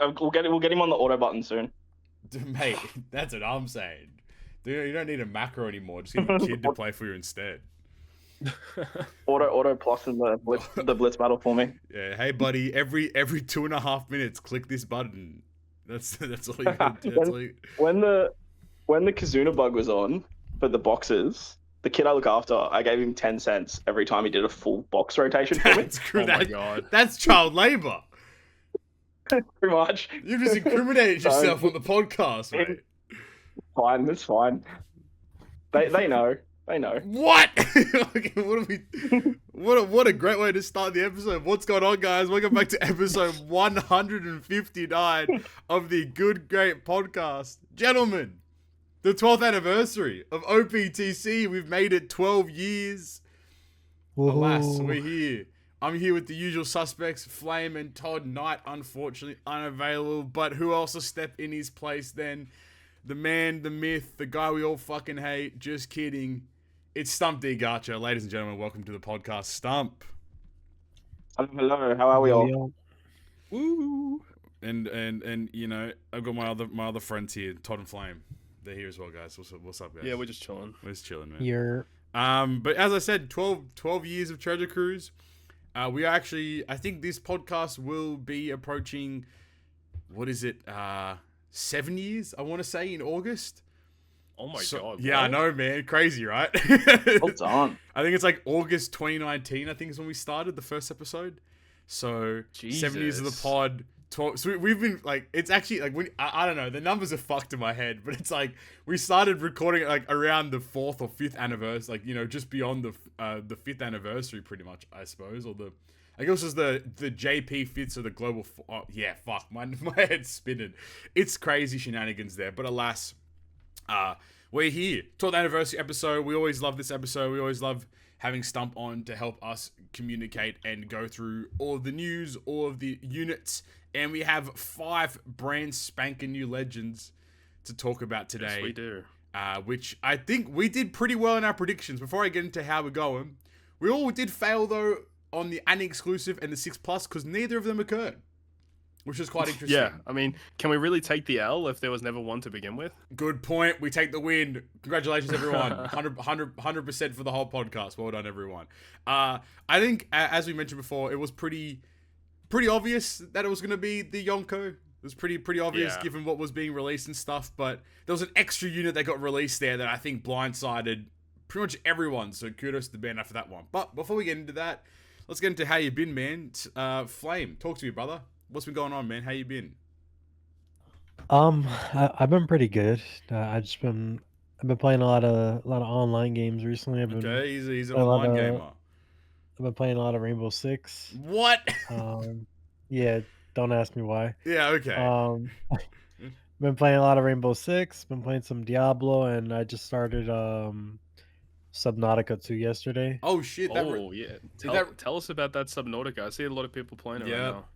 We'll get him on the auto button soon. Mate, that's what I'm saying. Dude, you don't need a macro anymore. Just get your kid to play for you instead. Auto plus in the blitz battle for me. Yeah, hey buddy, every 2.5 minutes, click this button. That's all you gotta do. When the Kazuna bug was on for the boxes, the kid I look after, I gave him 10 cents every time he did a full box rotation for me. Oh my god, that's child labor. Pretty much. You've just incriminated yourself on the podcast, mate. Fine, that's fine. They know. They know. What? What a great way to start the episode. What's going on, guys? Welcome back to episode 159 of the Good Great Podcast. Gentlemen, the 12th anniversary of OPTC. We've made it 12 years. Whoa. Alas, we're here. I'm here with the usual suspects, Flame and Todd. Knight, unfortunately, unavailable. But who else will step in his place then? The man, the myth, the guy we all fucking hate. Just kidding. It's Stump D Gacha. Ladies and gentlemen, welcome to the podcast, Stump. Hello, how are we all? Woo! And you know, I've got my other friends here, Todd and Flame. They're here as well, guys. What's up, guys? Yeah, we're just chilling. We're just chilling, man. You're... But as I said, 12 years of Treasure Cruise. We are actually, I think this podcast will be approaching, what is it, 7 years, I want to say, in August. Oh my god. Yeah, I know, man. Crazy, right? Well done. I think it's like August 2019, I think is when we started the first episode. So, Jesus. 7 years of the pod. So we've been like, it's actually like, I don't know, the numbers are fucked in my head, but it's like, we started recording it like around the 4th or 5th anniversary, like, you know, just beyond the 5th anniversary pretty much, I suppose, or I guess it was the JP fits or the global, yeah, fuck, my head's spinning. It's crazy shenanigans there, but alas, we're here. 12th anniversary episode. We always love this episode. We always love having Stump on to help us communicate and go through all of the news, all of the units, and we have 5 brand spanking new legends to talk about today. Yes, we do. Which I think we did pretty well in our predictions. Before I get into how we're going, we all did fail though on the exclusive and the 6+, because neither of them occurred, which is quite interesting. Yeah, I mean, can we really take the L if there was never one to begin with? Good point. We take the win. Congratulations, everyone. 100% for the whole podcast. Well done, everyone. I think, as we mentioned before, it was pretty obvious that it was going to be the Yonko. It was pretty obvious given what was being released and stuff, but there was an extra unit that got released there that I think blindsided pretty much everyone, so kudos to the band for that one. But before we get into that, let's get into how you been, man. Flame, talk to me, brother. What's been going on, man? How you been? I've been pretty good. I've been playing a lot of online games recently. Okay, he's an online gamer. I've been playing a lot of Rainbow Six. What? Yeah, don't ask me why. Yeah, okay. Been playing a lot of Rainbow Six. Been playing some Diablo, and I just started Subnautica 2 yesterday. Oh shit! Yeah. Tell us about that Subnautica. I see a lot of people playing it right now.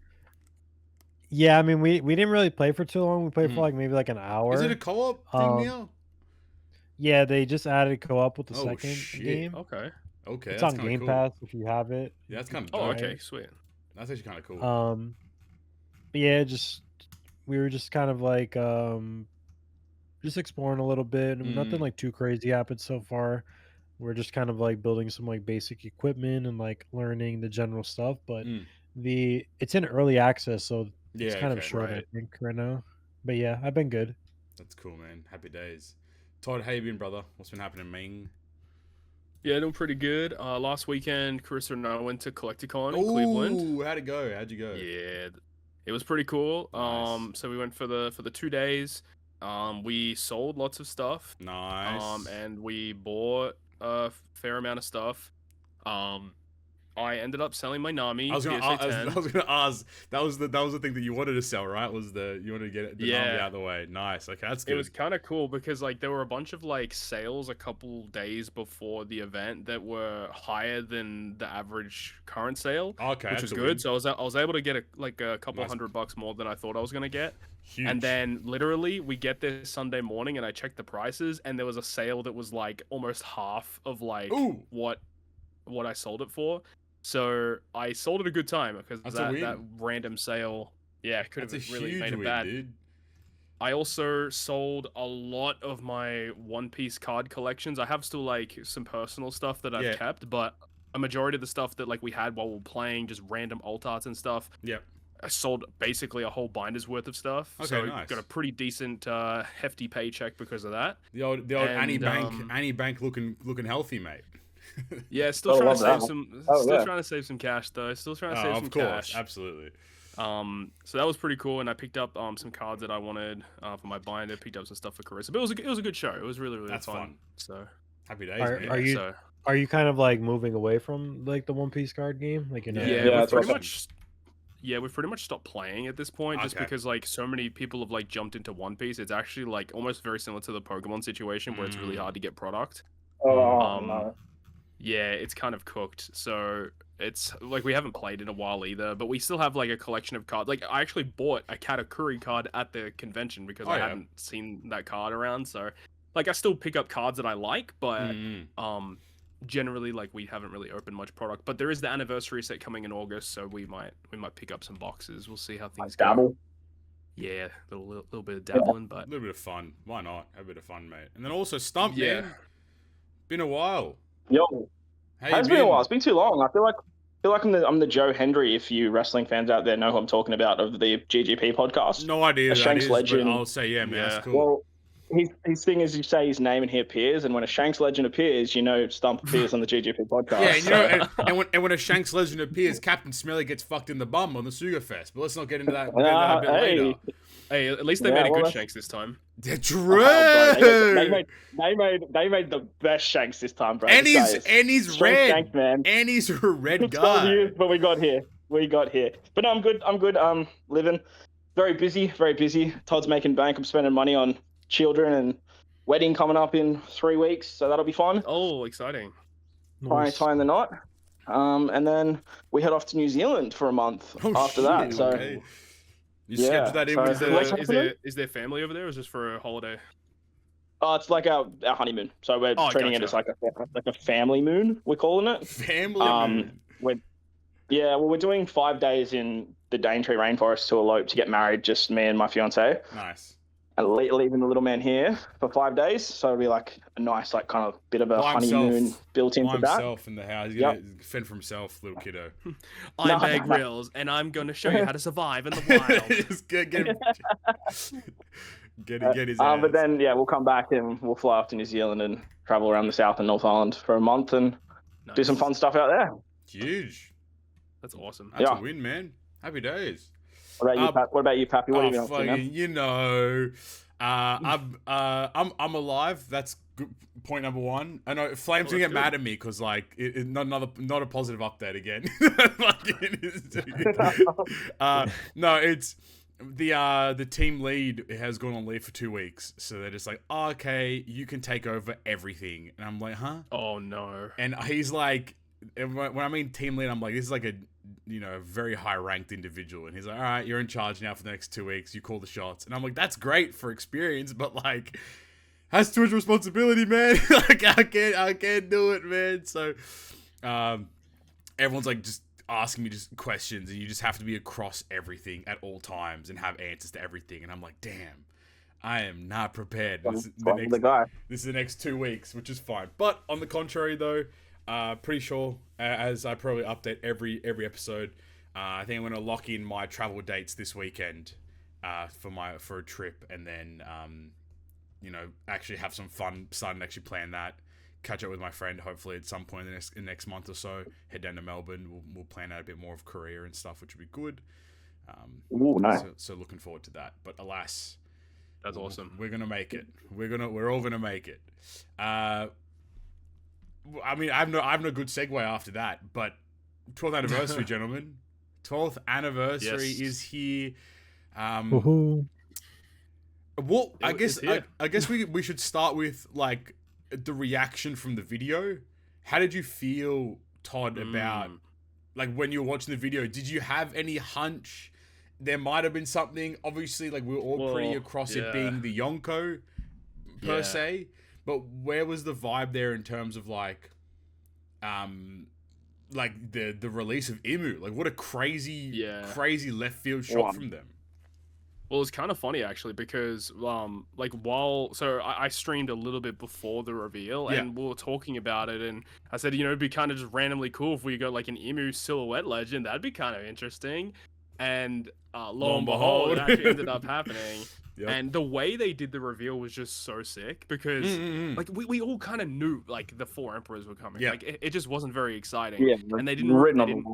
Yeah, I mean, we didn't really play for too long. We played for maybe an hour. Is it a co-op thing now? Yeah, they just added co-op with the second game. Okay. It's on Game Pass if you have it. Yeah, that's kind of dope. Oh, okay, sweet. That's actually kind of cool. Yeah, we were just kind of like just exploring a little bit. Nothing like too crazy happened so far. We're just kind of like building some like basic equipment and like learning the general stuff, but it's in early access, so it's kind of short, I think, right now. But yeah, I've been good. That's cool, man. Happy days. Todd, how you been, brother? What's been happening, man? Yeah, doing pretty good. Last weekend, Carissa and I went to Collecticon in Cleveland. Ooh, how'd it go? How'd you go? Yeah, it was pretty cool. Nice. So we went for the 2 days. We sold lots of stuff. Nice. And we bought a fair amount of stuff. I ended up selling my Nami. I was gonna ask. That was the thing that you wanted to sell, right? You wanted to get the Nami out of the way. Nice. Okay, that's good. It was kind of cool because like there were a bunch of like sales a couple days before the event that were higher than the average current sale. Okay, which was good. So I was able to get a couple $100 more than I thought I was gonna get. Huge. And then literally we get there Sunday morning and I checked the prices and there was a sale that was like almost half of like what I sold it for. So I sold at a good time because that random sale Yeah, could That's a have really huge made it win, bad. dude. I also sold a lot of my One Piece card collections. I have still like some personal stuff that I've kept, but a majority of the stuff that like we had while we were playing, just random alt arts and stuff. Yep. I sold basically a whole binder's worth of stuff. Okay, so nice. Got a pretty decent, hefty paycheck because of that. The old Annie Bank looking healthy, mate. Yeah, still trying to save some cash though. Still trying to save some cash. Absolutely. So that was pretty cool, and I picked up some cards that I wanted for my binder. Picked up some stuff for Carissa, but it was a good show. It was really fun. So happy days, man. Are you kind of like moving away from like the One Piece card game? Like you're not... we've pretty much stopped playing at this point, just because like so many people have like jumped into One Piece. It's actually like almost very similar to the Pokemon situation where it's really hard to get product. No. Yeah, it's kind of cooked. So it's like we haven't played in a while either, but we still have like a collection of cards. Like I actually bought a Katakuri card at the convention because I hadn't seen that card around. So like I still pick up cards that I like, but generally like we haven't really opened much product. But there is the anniversary set coming in August, so we might pick up some boxes. We'll see how things go. Dabble. Yeah, a little bit of dabbling, but a little bit of fun. Why not? Have a bit of fun, mate. And then also Stump, man. Been a while. Yo, it's been a while. It's been too long. I feel like I'm the Joe Hendry, if you wrestling fans out there know who I'm talking about, of the GGP podcast. No idea. Shanks legend. I'll say man. That's cool. Well, his thing is you say his name and he appears, and when a Shanks legend appears, you know Stump appears on the GGP podcast. Yeah, and, and when a Shanks legend appears, Captain Smelly gets fucked in the bum on the Sugar Fest. But let's not get into that, a bit later. Hey, at least they made a good Shanks this time. True. They made the best Shanks this time, bro. And he's red. Shanks, man. And he's a red guy. Years, but we got here. But no, I'm good. I'm living. Very busy. Todd's making bank. I'm spending money on children and wedding coming up in 3 weeks, so that'll be fun. Oh, exciting. Tying the knot. And then we head off to New Zealand for a month after that. So you scheduled that in with is there family over there, or is this for a holiday? It's like our honeymoon. So we're treating it as like a family moon, we're calling it. Family moon. We're doing 5 days in the Daintree rainforest to elope to get married, just me and my fiance. Nice. And leaving the little man here for 5 days, so it'll be like a nice, like kind of bit of a honeymoon built into that. Himself in the house, he's gonna fend for himself, little kiddo. I'm Meg Rills, and I'm gonna show you how to survive in the wild. Just get his ass. But then we'll come back and we'll fly off to New Zealand and travel around the South and North Island for a month and do some fun stuff out there. Huge. That's awesome. That's a win, man. Happy days. What about you, Papi? What have you been up to, man? You know, I'm alive. That's point number one. I know Flame's gonna get mad at me because like not a positive update again. No, it's the team lead has gone on leave for 2 weeks, so they're just like, oh, okay, you can take over everything, and I'm like, huh? Oh no. And he's like, when I mean team lead, I'm like, this is like a very high ranked individual, and he's like, all right, you're in charge now for the next 2 weeks, you call the shots. And I'm like, that's great for experience, but like has too much responsibility, man. Like I can't do it, man. So everyone's like just asking me just questions, and you just have to be across everything at all times and have answers to everything. And I'm like, damn, I am not prepared. This is the next 2 weeks, which is fine. But on the contrary though, pretty sure, as I probably update every episode, I think I'm going to lock in my travel dates this weekend for a trip, and then actually have some fun, start and actually plan that, catch up with my friend hopefully at some point in the next month or so, head down to Melbourne, we'll plan out a bit more of Korea and stuff, which would be good. Ooh, nice. So looking forward to that, but alas, that's awesome. We're gonna make it. We're all gonna make it. I mean, I have no good segue after that, but 12th anniversary, gentlemen. 12th anniversary is here. Well, I guess we should start with like the reaction from the video. How did you feel, Todd, about like when you were watching the video? Did you have any hunch there might have been something? Obviously, like we were all pretty across it being the Yonko per se. But where was the vibe there in terms of like the release of Imu. Like, what a crazy left field shot from them. Well, it's kind of funny actually because I streamed a little bit before the reveal and we were talking about it, and I said, it'd be kind of just randomly cool if we got like an Imu silhouette legend. That'd be kind of interesting. And lo and behold, it actually ended up happening. Yep. And the way they did the reveal was just so sick because like we all kind of knew like the 4 emperors were coming. Like it just wasn't very exciting. And they didn't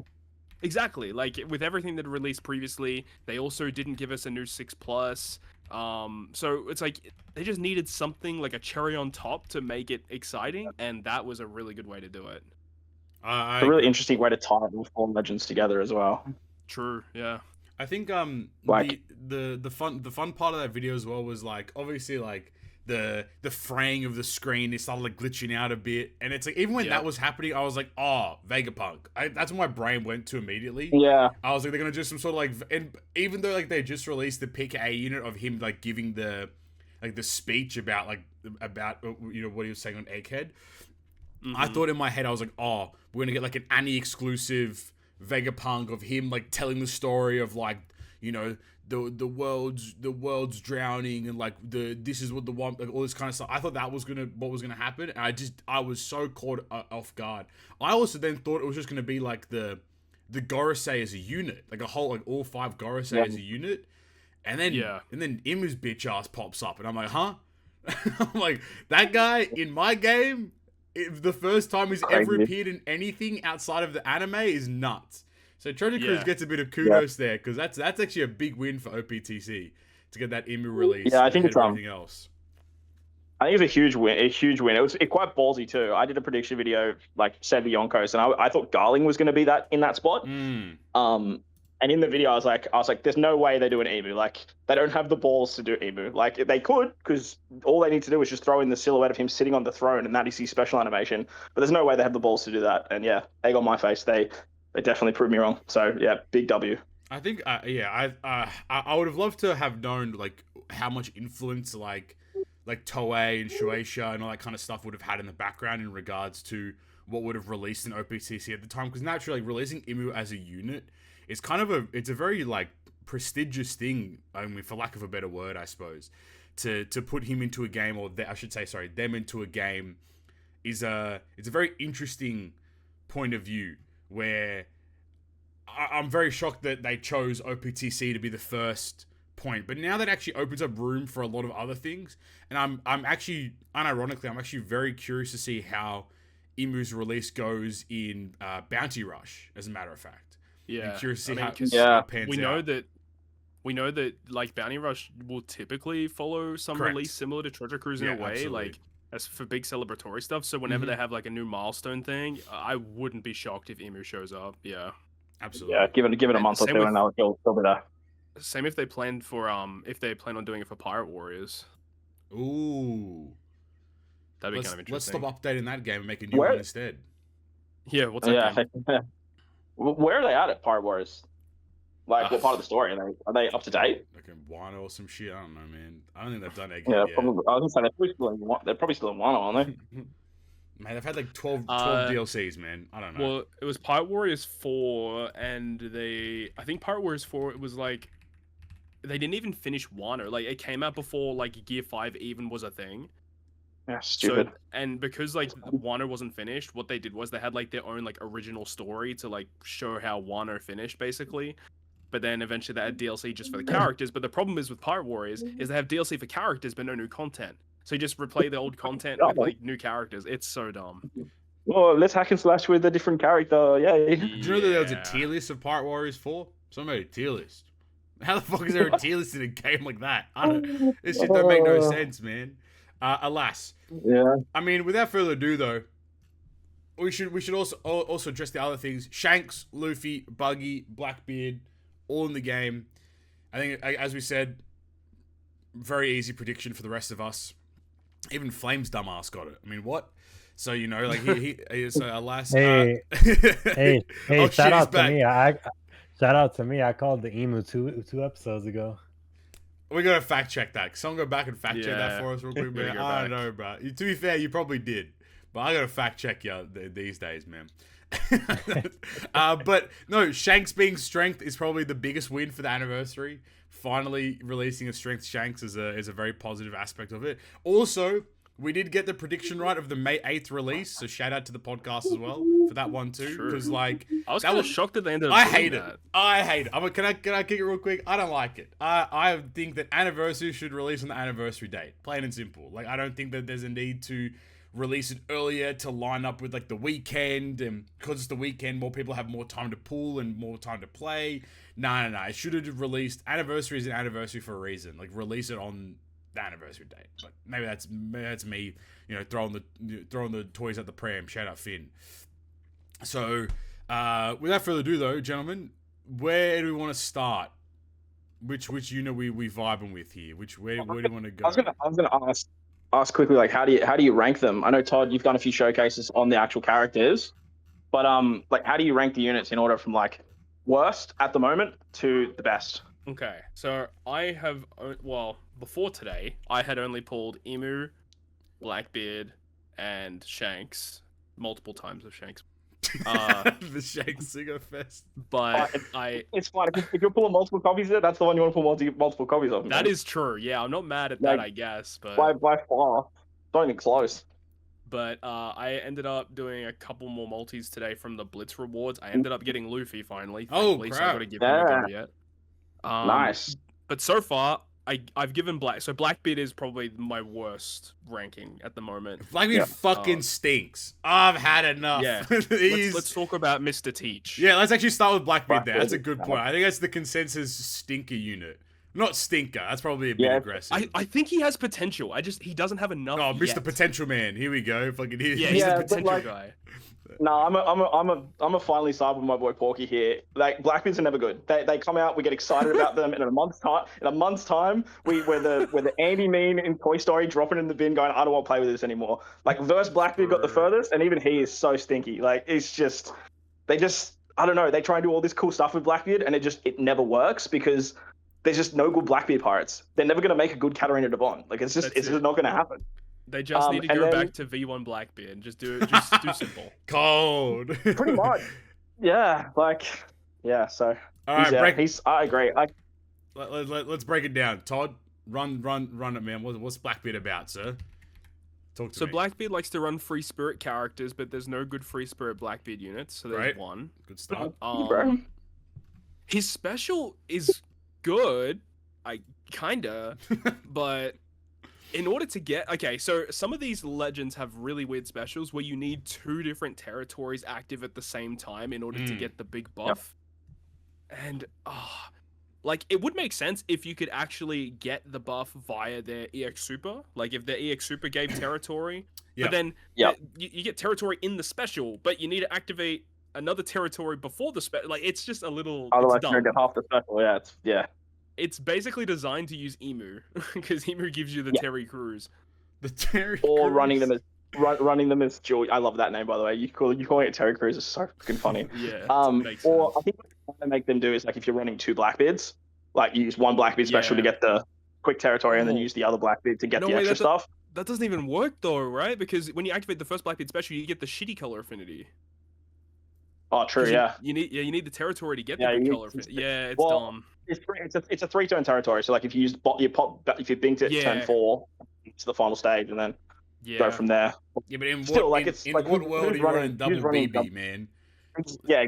exactly, like with everything that released previously, they also didn't give us a new 6+. So it's like they just needed something like a cherry on top to make it exciting, and that was a really good way to do it. A really interesting way to tie the 4 legends together as well. True, yeah. I think the fun part of that video as well was like obviously like the fraying of the screen, it started like glitching out a bit, and it's like even when that was happening, I was like, oh, Vegapunk. That's what my brain went to immediately. Yeah, I was like, they're gonna do some sort of like, and even though like they just released the PKA unit of him like giving the speech about what he was saying on Egghead, I thought in my head I was like, oh, we're gonna get like an Annie exclusive Vegapunk of him like telling the story of like, the world's drowning and like this is what the one, like all this kind of stuff. I thought that was what was gonna happen, and I was so caught off guard. I also then thought it was just gonna be like the Gorosei as a unit, like a whole like all 5 Gorosei as a unit, and then Imu's bitch ass pops up, and I'm like, huh? I'm like, that guy in my game, the first time he's ever appeared in anything outside of the anime is nuts. So Treasure Cruise gets a bit of kudos there, because that's actually a big win for OPTC to get that Imu release. Yeah, I think it's everything else. I think it's a huge win. A huge win. It was quite ballsy too. I did a prediction video like said the Yonkos, and I thought Garling was going to be in that spot. And in the video, I was like, there's no way they do an Emu. Like, they don't have the balls to do Emu. Like, they could, because all they need to do is just throw in the silhouette of him sitting on the throne, and that is his special animation. But there's no way they have the balls to do that. And yeah, egg on my face. They definitely proved me wrong. So yeah, big W. I think, I would have loved to have known like how much influence like Toei and Shueisha and all that kind of stuff would have had in the background in regards to what would have released in OPTC at the time. Because naturally, like releasing Imu as a unit, it's kind of it's a very like prestigious thing. I mean, for lack of a better word, I suppose, to put him into a game, or I should say, sorry, them into a game, it's a very interesting point of view. Where I'm very shocked that they chose OPTC to be the first point, but now that actually opens up room for a lot of other things, and I'm actually, unironically, I'm actually very curious to see how Imu's release goes in Bounty Rush. As a matter of fact. Yeah, I'm curious to see how it pans out. We know that like Bounty Rush will typically follow some release similar to Treasure Cruise in a way, absolutely. Like as for big celebratory stuff. So whenever they have like a new milestone thing, I wouldn't be shocked if Imu shows up. Yeah, absolutely. Yeah, give it a month or two, and he'll be there. Same if they plan on doing it for Pirate Warriors. Ooh, that'd be kind of interesting. Let's stop updating that game and make a new one instead. Yeah, what's that game? Where are they at Pirate Warriors? Like, what part of the story? Are they up to date? Like in Wano or some shit? I don't know, man. I don't think they've done it yet. Probably, I was gonna say they're probably still in Wano, aren't they? Man, they've had like 12 DLCs, man. I don't know. Well, it was Pirate Warriors 4, and I think Pirate Warriors 4, it was like, they didn't even finish Wano. Like, it came out before like Gear 5 even was a thing. Yeah, stupid. So, and because like Wano wasn't finished, what they did was they had like their own like original story to like show how Wano finished, basically. But then eventually they had DLC just for the characters. But the problem is with Pirate Warriors is they have DLC for characters but no new content. So you just replay the old content with like new characters. It's so dumb. Well, let's hack and slash with a different character. Yay. Do you know that there was a tier list of Pirate Warriors 4? Somebody tier list. How the fuck is there a tier list in a game like that? This shit don't make no sense, man. Alas. Yeah. I mean, without further ado, though, we should also address the other things. Shanks, Luffy, Buggy, Blackbeard, all in the game. I think, as we said, very easy prediction for the rest of us. Even Flame's dumbass got it. I mean, what? So, like, so alas. Hey, shout out to me. Shout out to me. I called the Emu two episodes ago. We gotta fact check that. Someone go back and fact check that for us real quick, man. I don't know, bro. To be fair, you probably did, but I gotta fact check you these days, man. But no, Shanks being strength is probably the biggest win for the anniversary. Finally releasing a strength Shanks is a very positive aspect of it. Also, we did get the prediction right of the May 8th release, so shout out to the podcast as well for that one too. Because like, I was kind of shocked at the end of. I hate it. I hate it. Can I kick it real quick? I don't like it. I think that anniversary should release on the anniversary date, plain and simple. Like, I don't think that there's a need to release it earlier to line up with like the weekend, and because it's the weekend, more people have more time to pull and more time to play. No. It should have released. Anniversary is an anniversary for a reason. Like, release it on the anniversary date. But maybe that's me, throwing the toys at the pram. Shout out Finn. So, without further ado, though, gentlemen, where do we want to start? Which we vibing with here? Where do you want to go? I was gonna ask quickly, like, how do you rank them? I know, Todd, you've done a few showcases on the actual characters, but like, how do you rank the units in order from like worst at the moment to the best? Okay, so I have, before today, I had only pulled Emu, Blackbeard, and Shanks, multiple times of Shanks. The Shanks Singer Fest. But it's fine. If you're pulling multiple copies of it, that's the one you want to pull multiple copies of. That is true. Yeah, I'm not mad at that, I guess. But by far, not even close. But I ended up doing a couple more multis today from the Blitz rewards. I ended up getting Luffy finally. Thankfully, so I got to give him a go yet. Nice. But so far, I've given Blackbeard is probably my worst ranking at the moment. Blackbeard fucking stinks. I've had enough. Yeah. let's talk about Mr. Teach. Yeah, let's actually start with Blackbeard there. That's a good point. I think that's the consensus stinker unit. Not stinker. That's probably a bit aggressive. I think he has potential. He doesn't have enough. Oh, Mr. Potential Man. Here we go. Fucking he's the potential guy. No, I'm a finally side with my boy Porky here. Like, Blackbeards are never good. They come out, we get excited about them, and in a month's time, we're the Andy Mean in Toy Story dropping in the bin, going, I don't want to play with this anymore. Like, verse Blackbeard got the furthest, and even he is so stinky. Like, it's just I don't know. They try and do all this cool stuff with Blackbeard, and it never works because there's just no good Blackbeard pirates. They're never gonna make a good Katarina Devon. Like, it's just not gonna happen. They just need to go back to V1 Blackbeard and just do simple. Cold. Pretty much. Yeah, so all right, I agree. Let's break it down. Todd, run it, man. What's Blackbeard about, sir? Talk to me. So Blackbeard likes to run free spirit characters, but there's no good free spirit Blackbeard units, so there's one. Good start. His special is good, but in order to get... Okay, so some of these legends have really weird specials where you need 2 different territories active at the same time in order to get the big buff. Yep. And, like, it would make sense if you could actually get the buff via their EX Super. Like, if their EX Super gave territory. But then you get territory in the special, but you need to activate another territory before the special. Like, it's just a little... Otherwise, you're going to get half the special. Yeah, It's basically designed to use Emu, because Emu gives you the Terry Crews. The Terry or Crews. running them as Julie. I love that name, by the way. You calling it Terry Crews is so fucking funny. Yeah. Makes or sense. I think what they make them do is, like, if you're running 2 Blackbeards, like, you use one Blackbeard special to get the quick territory, and then use the other Blackbeard to get the extra stuff. That doesn't even work though, right? Because when you activate the first Blackbeard special, you get the shitty color affinity. Oh, true. Yeah. You need the territory to get the good color affinity. Yeah, it's dumb. It's a 3-turn territory. So, like, if you use if you binked it turn 4 to the final stage, and then go from there. Yeah, but in what world are you running double BB, man? Yeah.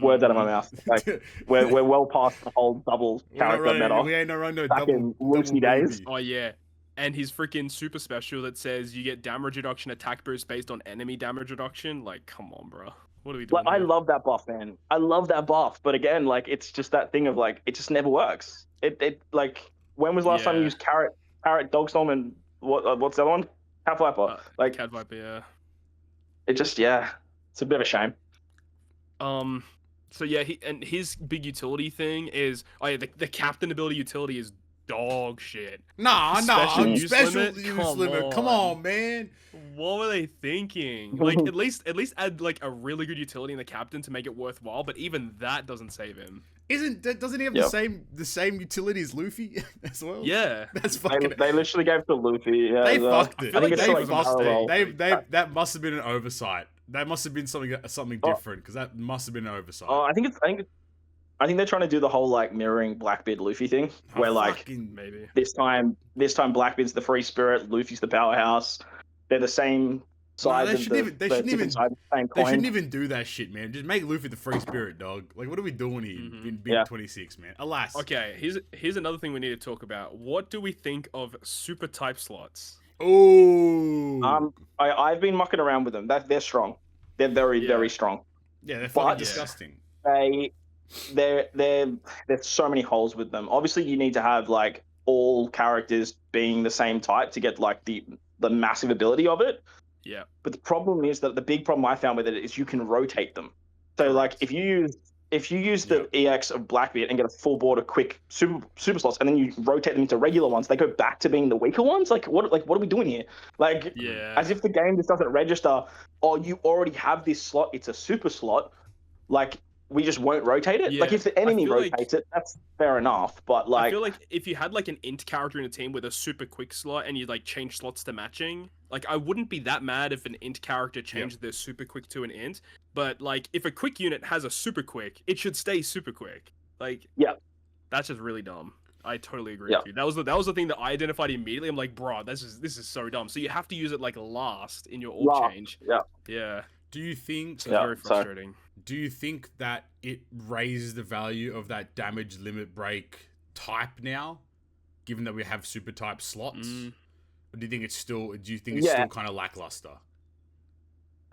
Words out of my mouth. Like, we're well past the whole double character meta. We ain't no run no back double in Lucy days. Oh yeah. And his freaking super special that says you get damage reduction attack boost based on enemy damage reduction. Like, come on, bro. What are we doing? Like, I love that buff, man. I love that buff. But again, like, it's just that thing of, like, it just never works. It like, when was the last time you used Carrot, Dogstorm, and what's the other one? Cat Viper. Cat Viper, yeah. It just, it's a bit of a shame. So yeah, his big utility thing is, the captain ability utility is dog shit. Special use limit. Come on, man. What were they thinking? Like, at least add, like, a really good utility in the captain to make it worthwhile, but even that doesn't save him. Doesn't he have the same utility as Luffy as well? Yeah. That's fucking... They literally gave it to Luffy. Yeah, they fucked it. I think they fucked it. That must have been an oversight. That must have been something different because that must have been an oversight. Oh, I think they're trying to do the whole like mirroring Blackbeard Luffy thing, where like maybe this time Blackbeard's the free spirit, Luffy's the powerhouse. They're the same sides of they shouldn't even do that shit, man. Just make Luffy the free spirit, dog. Like, what are we doing here in Big 26, man? Alas. Okay, here's another thing we need to talk about. What do we think of super type slots? Oh. I've been mucking around with them. They're strong. They're very strong. Yeah, they're fucking disgusting. There's so many holes with them. Obviously, you need to have like all characters being the same type to get like the massive ability of it. Yeah. But the problem is that the big problem I found with it is you can rotate them. So like if you use the EX of Blackbeard and get a full board of quick super slots, and then you rotate them into regular ones, they go back to being the weaker ones. Like what are we doing here? Like as if the game just doesn't register. Oh, you already have this slot. It's a super slot. Like we just won't rotate it. Like if the enemy rotates it, that's fair enough. But like I feel like if you had like an int character in a team with a super quick slot and you like change slots to matching, like I wouldn't be that mad if an int character changed their super quick to an int. But like if a quick unit has a super quick, it should stay super quick. Like that's just really dumb. I totally agree with you. That was the thing that I identified immediately. I'm like, bro, this is so dumb. So you have to use it like last in your orb change. Yeah. Do you think so very frustrating? Do you think that it raises the value of that damage limit break type now, given that we have super type slots? Or do you think it's still kind of lackluster?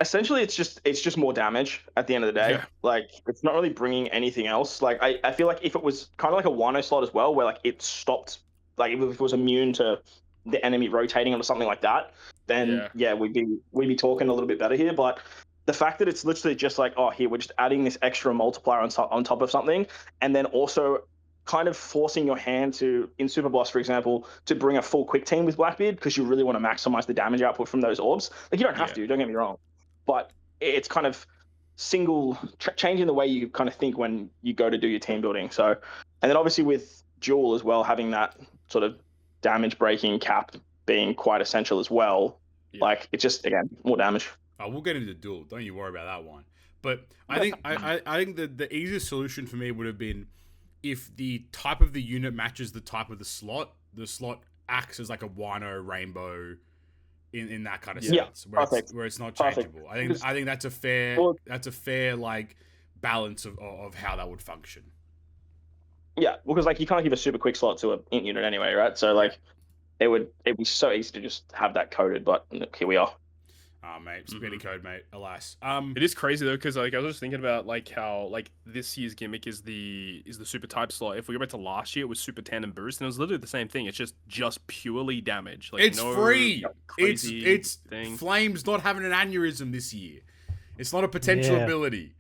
Essentially, it's just more damage at the end of the day. Like it's not really bringing anything else. Like I feel like if it was kind of like a Wano slot as well, where like it stopped, like if it was immune to the enemy rotating or something like that, then we'd be talking a little bit better here. But the fact that it's literally just like, oh, here, we're just adding this extra multiplier on top of something, and then also kind of forcing your hand to, in Super Boss, for example, to bring a full quick team with Blackbeard because you really want to maximize the damage output from those orbs. Like, you don't have to, don't get me wrong. But it's kind of changing the way you kind of think when you go to do your team building. So, and then obviously with Duel as well, having that sort of damage breaking cap being quite essential as well. Like, it's just, again, more damage. Oh, we'll get into Duel. Don't you worry about that one. But I think I think the easiest solution for me would have been if the type of the unit matches the type of the slot acts as like a Wano rainbow in that kind of sense, where it's not changeable. I think that's a fair like balance of how that would function. Yeah, because like you can't give a super quick slot to an int unit anyway, right? So like it'd be so easy to just have that coded, but look, here we are. Oh, mate, spaghetti code, mate. Alas, it is crazy though, because like I was just thinking about like how like this year's gimmick is the super type slot. If we go back to last year, it was super tandem boost, and it was literally the same thing. It's just purely damage. Like it's free. It's Flames not having an aneurysm this year. It's not a potential ability.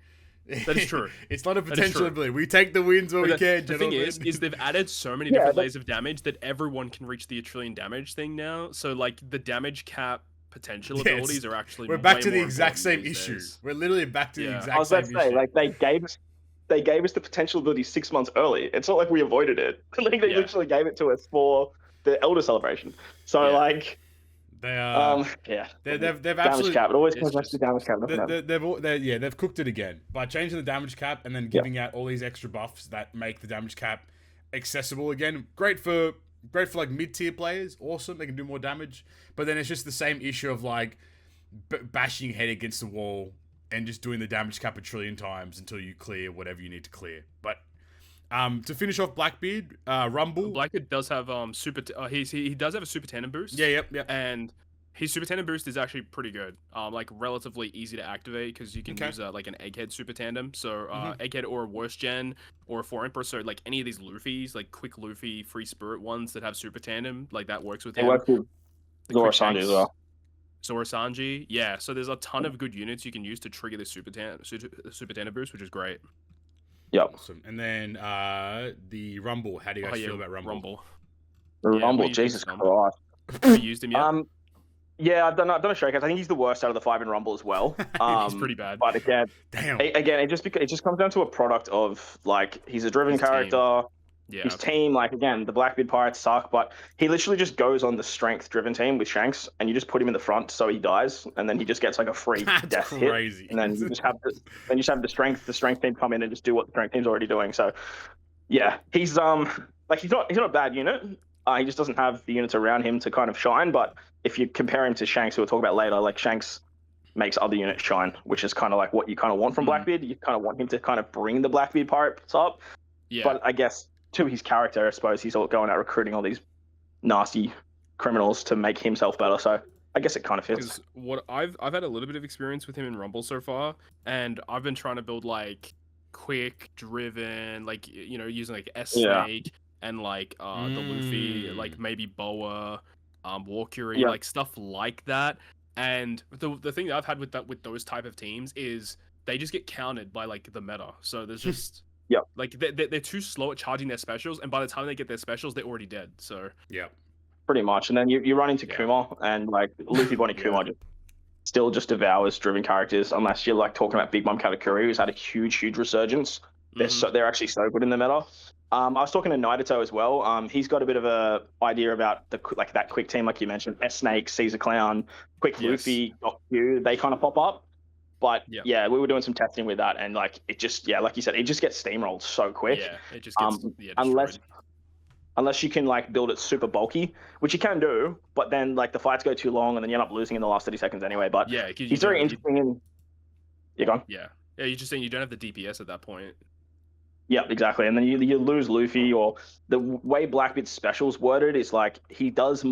That is true. It's not a potential ability. We take the wins where we can. The thing is they've added so many different layers of damage that everyone can reach the trillion damage thing now. So like the damage cap potential abilities are actually we're back to the exact same issue. We're literally back to the exact same issue. I was about to say, like they gave us the potential ability 6 months early. It's not like we avoided it. Like they literally gave it to us for the Elder Celebration. So like they are they've absolutely cap. It always comes back to damage cap. They've cooked it again by changing the damage cap and then giving out all these extra buffs that make the damage cap accessible again. Great for like mid-tier players. Awesome, they can do more damage. But then it's just the same issue of like bashing your head against the wall and just doing the damage cap a trillion times until you clear whatever you need to clear. But to finish off Blackbeard, Rumble. Blackbeard does have he does have a super tandem boost. Yeah. And his super tandem boost is actually pretty good. Like relatively easy to activate because you can use like an egghead super tandem. So egghead or a worse gen or a 4 Emperor. So like any of these Luffys, like quick Luffy, free spirit ones that have super tandem, like that works with him. It works with Zoro Sanji as well. Zoro Sanji, yeah. So there's a ton of good units you can use to trigger the super tandem boost, which is great. Yep. Awesome. And then the Rumble. How do you guys feel about Rumble? Rumble, Jesus Christ. Have you used him yet? Yeah, I've done a showcase. I think he's the worst out of the 5 in Rumble as well. He's pretty bad. But again, it just comes down to a product of like he's a driven character. Yeah. His team, like, again, the Blackbeard Pirates suck, but he literally just goes on the strength-driven team with Shanks, and you just put him in the front so he dies, and then he just gets like a free death crazy. hit, and then you just have the strength team come in and just do what the strength team's already doing. So, yeah, he's like he's not a bad unit. He just doesn't have the units around him to kind of shine. But if you compare him to Shanks, who we'll talk about later, like Shanks makes other units shine, which is kind of like what you kind of want from Blackbeard. You kind of want him to kind of bring the Blackbeard Pirates up. Yeah. But I guess to his character, I suppose he's all going out recruiting all these nasty criminals to make himself better. So I guess it kind of fits. What I've had a little bit of experience with him in Rumble so far, and I've been trying to build like quick driven, like, you know, using like S-Snake and like the Luffy, like maybe Boa, Walkuri, like stuff like that. And the thing that I've had with those type of teams is they just get countered by like the meta. So there's just like they're too slow at charging their specials, and by the time they get their specials, they're already dead. So pretty much. And then you run into Kuma, and like Luffy, Bonnie, Kuma still just devours driven characters, unless you're like talking about Big Mom Katakuri, who's had a huge resurgence. They're actually so good in the meta. I was talking to Naito as well. He's got a bit of a idea about that quick team, like you mentioned, S-Snake, Caesar Clown, Quick Luffy, Doc Q, they kind of pop up. But we were doing some testing with that, and like it just like you said, it just gets steamrolled so quick. Yeah, it just gets unless you can like build it super bulky, which you can do, but then like the fights go too long, and then you end up losing in the last 30 seconds anyway. But he's very interesting. You're gone. Yeah, you're just saying you don't have the DPS at that point. Yeah, exactly. And then you lose Luffy, or the way Blackbeard's specials worded is like he does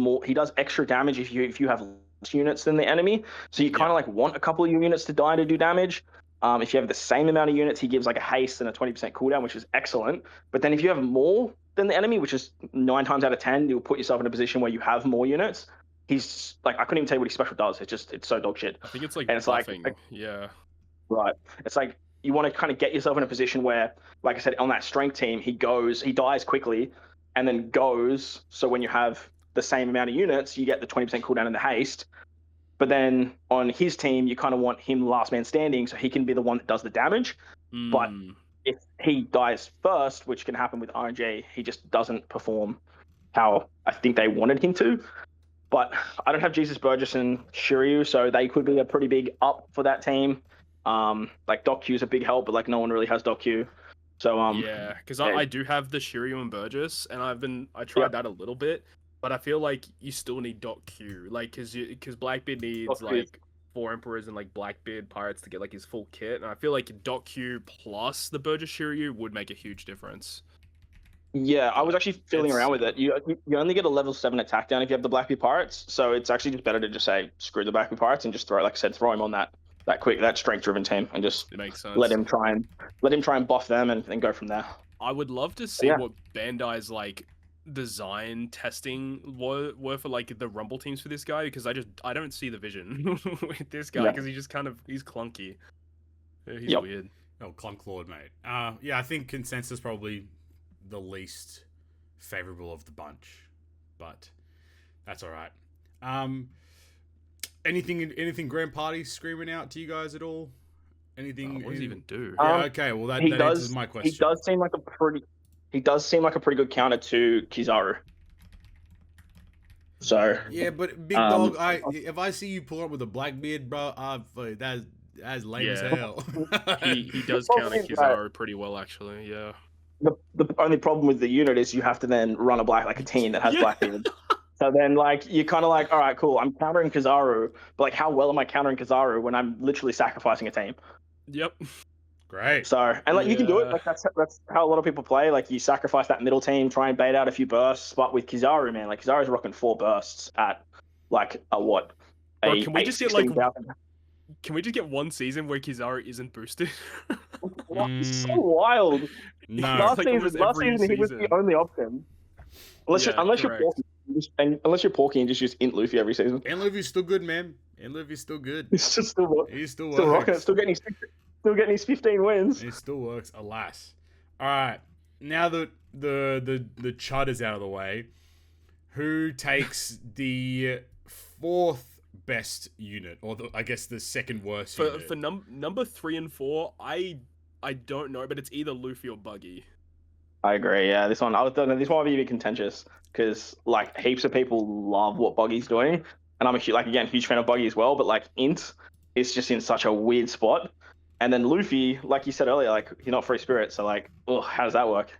extra damage if you have less units than the enemy. So you kind of like want a couple of your units to die to do damage. If you have the same amount of units, he gives like a haste and a 20% cooldown, which is excellent. But then if you have more than the enemy, which is 9 times out of 10, you'll put yourself in a position where you have more units. He's like, I couldn't even tell you what his special does. It's so dog shit. I think it's like, and it's buffing. Right. It's like you want to kind of get yourself in a position where, like I said, on that strength team, he dies quickly, and then goes. So when you have the same amount of units, you get the 20% cooldown and the haste. But then on his team, you kind of want him last man standing, so he can be the one that does the damage. But if he dies first, which can happen with RNG, he just doesn't perform how I think they wanted him to. But I don't have Jesus Burgess and Shiryu, so they could be a pretty big up for that team. Like Doc Q's a big help, but like no one really has Doc Q. So because I do have the Shiryu and Burgess, and I tried that a little bit, but I feel like you still need Doc Q, like because Blackbeard needs like 4 Emperors and like Blackbeard Pirates to get like his full kit, and I feel like Doc Q plus the Burgess Shiryu would make a huge difference. Yeah, I was actually fiddling around with it. You only get a level 7 attack down if you have the Blackbeard Pirates, so it's actually just better to just say screw the Blackbeard Pirates and just throw him on that strength driven team, and just let him try and buff them and go from there. I would love to see what Bandai's like design testing were for like the Rumble teams for this guy, because I don't see the vision with this guy, because he's clunky. He's weird. Oh, Clunk Lord, mate. I think Consensus probably the least favorable of the bunch, but that's all right. Anything Grand Party screaming out to you guys at all? Anything? What does he even do? Okay, well that answers my question. He does seem like a pretty good counter to Kizaru. So yeah, but Big Dog, if I see you pull up with a Blackbeard, bro, that's lame as hell. he does counter Kizaru pretty well, actually. Yeah. The only problem with the unit is you have to then run a team that has Blackbeard. So then, like, you're kind of like, all right, cool, I'm countering Kizaru, but like, how well am I countering Kizaru when I'm literally sacrificing a team? Yep. Great. So, and like, you can do it. Like, that's how a lot of people play. Like, you sacrifice that middle team, try and bait out a few bursts. But with Kizaru, man, like, Kizaru's rocking 4 bursts at like a what? Bro, can we just get one season where Kizaru isn't boosted? It's so wild. No. Last season he was the only option. Unless you're Porky and just use Int Luffy every season. Int Luffy's still good, man. Int Luffy's still good. He's just still rocking it. Still getting his 15 wins. It still works, alas. All right, now that the chud is out of the way, who takes the 4th best unit, or I guess the 2nd worst unit? For number 3 and 4, I don't know, but it's either Luffy or Buggy. I agree. Yeah, this one this one will be a bit contentious because like heaps of people love what Buggy's doing, and I'm a huge fan of Buggy as well. But like Int is just in such a weird spot, and then Luffy, like you said earlier, like he's not free spirit, so like, oh, how does that work?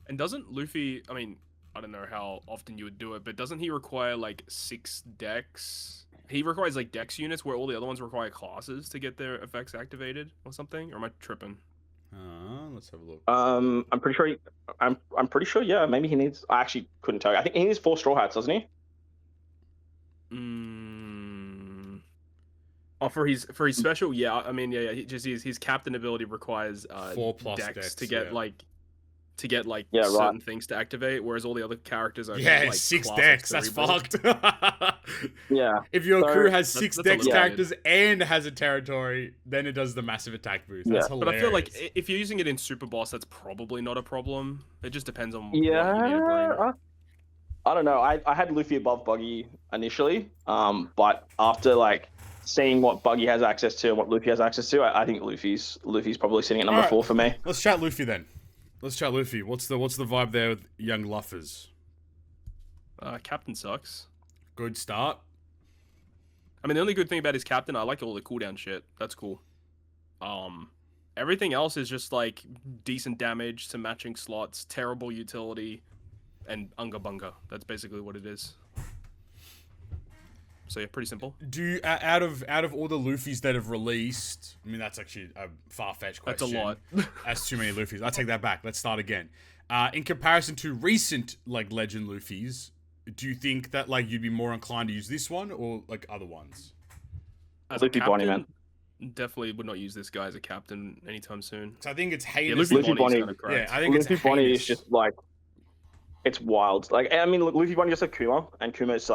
And doesn't Luffy? I mean, I don't know how often you would do it, but doesn't he require like 6 decks? He requires like dex units where all the other ones require classes to get their effects activated or something. Or am I tripping? Let's have a look. I'm pretty sure. I'm pretty sure. Yeah, maybe he needs. I actually couldn't tell you. I think he needs 4 straw hats, doesn't he? Oh, for his special, yeah. I mean, yeah. His captain ability requires 4+ decks to get certain things to activate, whereas all the other characters are like 6 decks. That's fucked. Yeah. If your crew has 6 dex characters and has a territory, then it does the massive attack boost. That's hilarious. But I feel like if you're using it in Super Boss, that's probably not a problem. It just depends on what you need to bring. I don't know. I had Luffy above Buggy initially, but after like seeing what Buggy has access to and what Luffy has access to, I think Luffy's probably sitting at number 4 for me. Let's chat Luffy then. Let's chat Luffy. What's the vibe there with young Luffers? Captain sucks. Good start. I mean, the only good thing about his captain, I like all the cooldown shit. That's cool. Everything else is just like decent damage to matching slots, terrible utility, and unga bunga. That's basically what it is. So yeah, pretty simple. Do you, out of all the Luffys that have released, I mean that's actually a far-fetched question. That's a lot. That's too many Luffys. I take that back. Let's start again. In comparison to recent like legend Luffys, do you think that like you'd be more inclined to use this one or like other ones? As Luffy Bonnie, man. Definitely would not use this guy as a captain anytime soon. So I think it's heinous. Yeah, Luffy Bonnie. Yeah, I think Luffy Bonnie is just like, it's wild. Like I mean, Luffy Bonnie just like Kuma, and Kuma's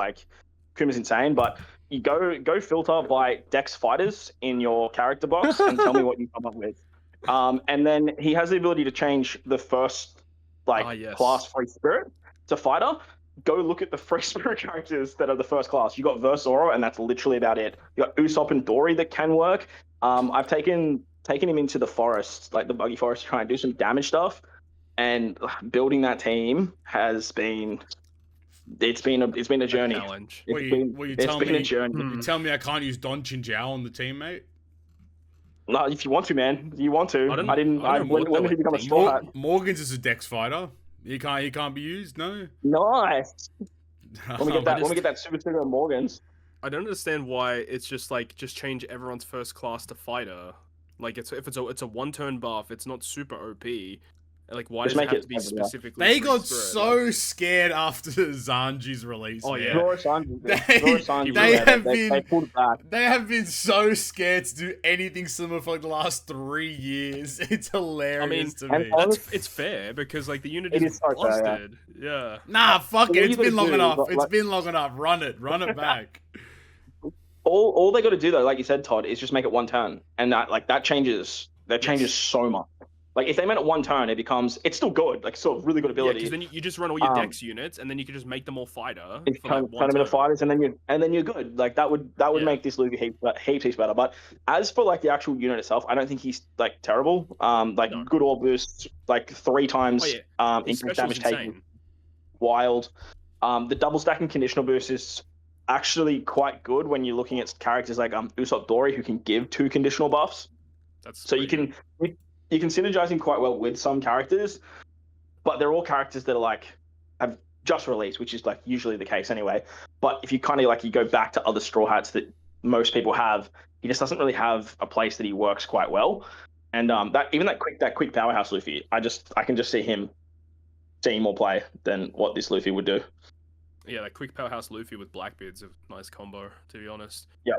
insane, but you go filter by Dex fighters in your character box and tell me what you come up with. And then he has the ability to change the first class free spirit to fighter. Go look at the free spirit characters that are the first class. You got Versora, and that's literally about it. You got Usopp and Dory that can work. I've taken him into the forest, like the Buggy Forest, to try and do some damage stuff. And building that team has been. It's been a journey. It's been a journey. You tell me I can't use Don Chinjiao on the team, mate? No, if you want to, man. You want to. When did he become a straw hat? Morgan's is a Dex fighter. He can't be used, no? Nice. When we get that super sugar of Morgan's. I don't understand why it's just change everyone's first class to fighter. Like it's a 1-turn buff, it's not super OP. Like, why does it have to be specifically? They got so scared after Zanji's release. Oh yeah, they have been so scared to do anything similar for like the last 3 years. It's hilarious to me. It's fair because like the unit is busted. Yeah. Nah, fuck it. It's been long enough. It's been long enough. Run it back. All they got to do though, like you said, Todd, is just make it 1 turn, and that changes so much. Like, if they meant it 1 turn, it's still good. Like, still really good ability. Yeah, because then you just run all your Dex units, and then you can just make them all fighter. Turn them into fighters, and then you're good. Like, that would make this Luffy heaps better. But as for, like, the actual unit itself, I don't think he's, like, terrible. Good ore boost, like, 3 times increased damage taken. Wild. The double stacking conditional boost is actually quite good when you're looking at characters like Usopp Dory, who can give 2 conditional buffs. You can synergize him quite well with some characters, but they're all characters that are have just released, which is like usually the case anyway. But if you kind of you go back to other straw hats that most people have, he just doesn't really have a place that he works quite well. And that quick powerhouse Luffy, I can just see him seeing more play than what this Luffy would do. Yeah, that quick powerhouse Luffy with Blackbeard's a nice combo, to be honest. Yeah.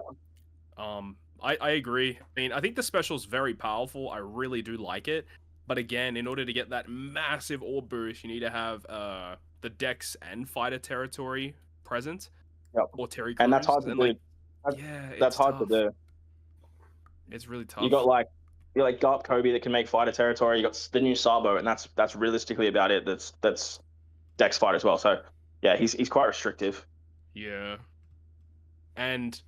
I agree. I mean, I think the special's very powerful. I really do like it. But again, in order to get that massive orb boost, you need to have the Dex and fighter territory present. Yep. Or Terry and that's hard to do. That's hard to do. It's really tough. You got Garp Kobe that can make fighter territory. You got the new Sabo, and that's realistically about it. That's Dex fighter as well. So yeah, he's quite restrictive. Yeah. And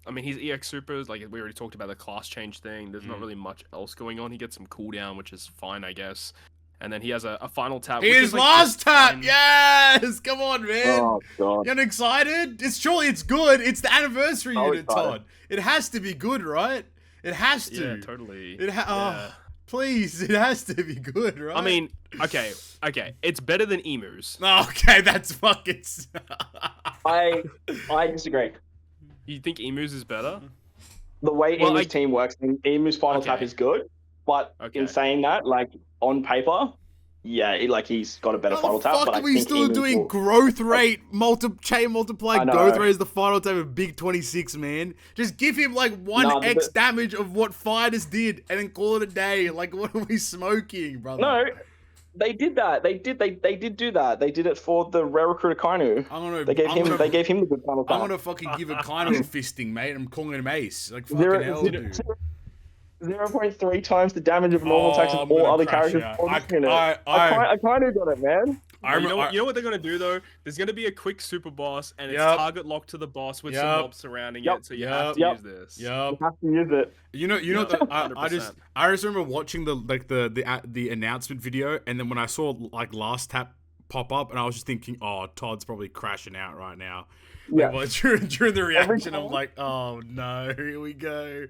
I mean, his EX supers, like we already talked about the class change thing. There's not really much else going on. He gets some cooldown, which is fine, I guess. and then he has a final tap. His last tap, yes! Come on, man. Oh god. You're excited? Surely it's good. It's the anniversary unit, excited. Todd. It has to be good, right? It has to. Yeah, totally. Please, it has to be good, right? I mean, okay, it's better than emus. Okay, that's fucking. I disagree. You think emus is better? The way Emu's team works, Emu's final tap is good, but in saying that, like on paper, yeah, he's got a better final tap. But are we still doing growth rate, chain multiply growth rate as the final tap of Big 26, man? Just give him like 1x damage of what Fighters did, and then call it a day. Like, what are we smoking, brother? No, they did that. They did do that. They did it for the rare recruiter Kainu. They gave him the good final tap. I'm gonna fucking give a Kainu a fisting, mate. I'm calling him ace. Like fucking hell, dude. 0.3 times the damage of normal attacks of all other characters. I kind of got it, man. You know what they're gonna do though? There's gonna be a quick super boss, and it's target locked to the boss with some mobs surrounding it. So you have to use this. You have to use it. You know. I just remember watching the announcement video, and then when I saw like last tap pop up, and I was just thinking, oh, Todd's probably crashing out right now. Yeah. Like, during the reaction, I'm like, oh no, here we go.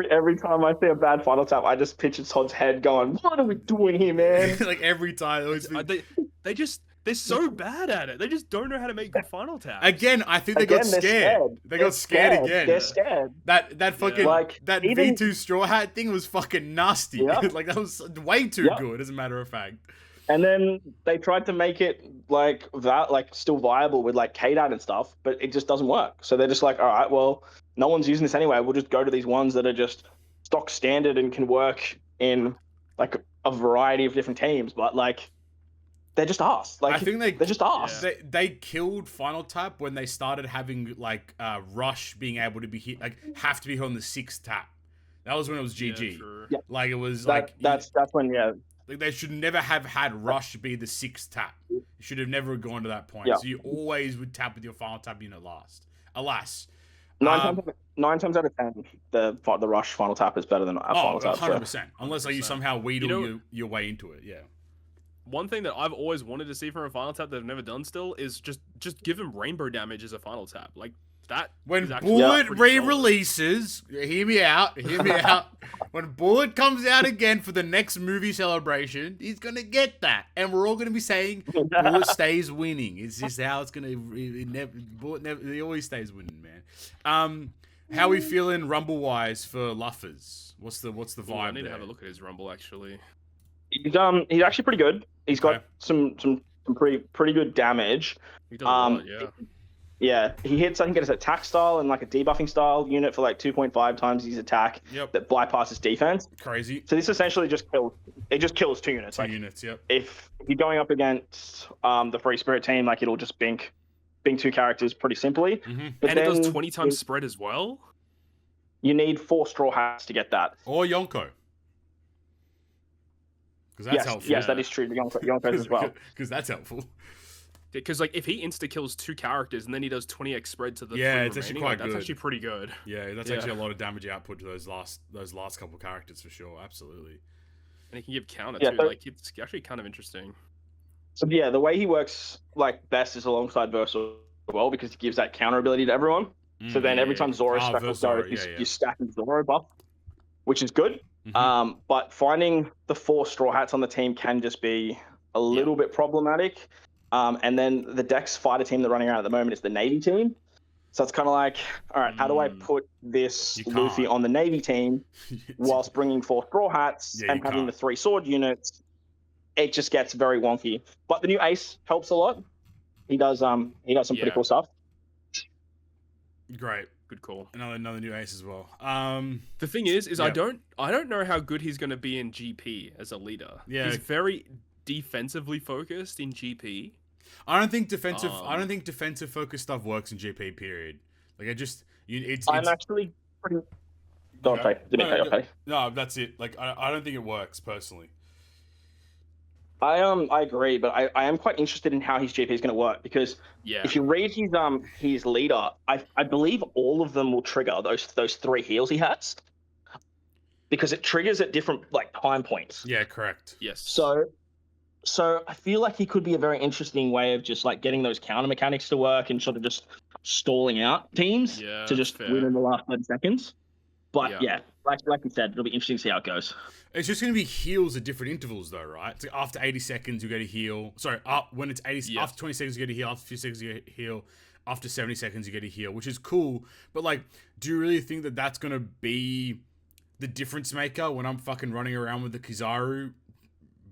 Every time I see a bad final tap, I just picture Todd's head going, "What are we doing here, man?" Like every time, they're so bad at it. They just don't know how to make good final taps. Again, I think they got scared. They got scared again. They're scared. That fucking that V2 straw hat thing was fucking nasty. Yeah. Like that was way too good, as a matter of fact. And then they tried to make it still viable with like KDAT and stuff, but it just doesn't work. So they're just like, all right, well, no one's using this anyway. We'll just go to these ones that are just stock standard and can work in like a variety of different teams. But like, they're just us. Like, I think they're just us. Yeah. They killed Final Tap when they started having like Rush being able to be hit, like have to be on the 6th tap. That was when it was GG. Yeah, sure. Like it was that's when Like they should never have had Rush be the 6th tap. You should have never gone to that point. Yeah. So you always would tap with your final tap unit last. Alas. 9 times out of 10, the Rush final tap is better than a final tap. 100%. So. Unless like, you somehow wheedle your way into it, yeah. One thing that I've always wanted to see from a final tap that I've never done still is just give him rainbow damage as a final tap. Like that. When Bullet re-releases, hear me out. When Bullet comes out again for the next movie celebration, he's gonna get that, and we're all gonna be saying Bullet stays winning. It's just how it's gonna. He always stays winning, man. How we feeling Rumble wise for Luffers? What's the vibe? I need to have a look at his Rumble actually. He's actually pretty good. He's got some pretty good damage. He does a lot, yeah. Yeah, he hits, I think, his attack style and like a debuffing style unit for like 2.5 times his attack that bypasses defense. Crazy. So this essentially just kills 2 units. Two units, yep. If you're going up against the Free Spirit team, like it'll just bink 2 characters pretty simply. Mm-hmm. But it does 20 times spread as well? You need 4 Straw Hats to get that. Or Yonko. Because that's helpful. Yes, that is true. The Yonkos as well. Because that's helpful. Because like if he insta kills 2 characters and then he does 20x spread to the it's actually quite good. That's actually pretty good. Yeah, that's actually a lot of damage output to those last couple characters for sure. Absolutely. And he can give counter too. Like it's actually kind of interesting. So yeah, the way he works like best is alongside Versa as well because he gives that counter ability to everyone. So then every time Zoro speckles go, you stack his Zoro buff, which is good. Mm-hmm. But finding the 4 Straw Hats on the team can just be a little bit problematic. And then the Dex fighter team that's running around at the moment is the Navy team. So it's kind of like, all right, how do I put this Luffy on the Navy team whilst bringing 4 Straw Hats and having the 3 sword units? It just gets very wonky. But the new Ace helps a lot. He does some pretty cool stuff. Great. Good call. Another new Ace as well. The thing is I don't know how good he's going to be in GP as a leader. Yeah. He's very defensively focused in GP. I don't think defensive focused stuff works in GP. Period. Like I'm actually pretty. No, that's it. Like I don't think it works personally. I agree, but I am quite interested in how his GP is going to work because if you read his leader, I believe all of them will trigger those 3 heals he has because it triggers at different like time points. Yeah, correct. Yes. So So I feel like he could be a very interesting way of just like getting those counter mechanics to work and sort of just stalling out teams to just win in the last 30 seconds. But yeah, like you said, it'll be interesting to see how it goes. It's just going to be heals at different intervals, though, right? So after 80 seconds, you get a heal. Sorry, when it's 80, after 20 seconds, you get a heal. After 50 seconds, you get a heal. After 70 seconds, you get a heal, which is cool. But, like, do you really think that that's going to be the difference maker when I'm fucking running around with the Kizaru,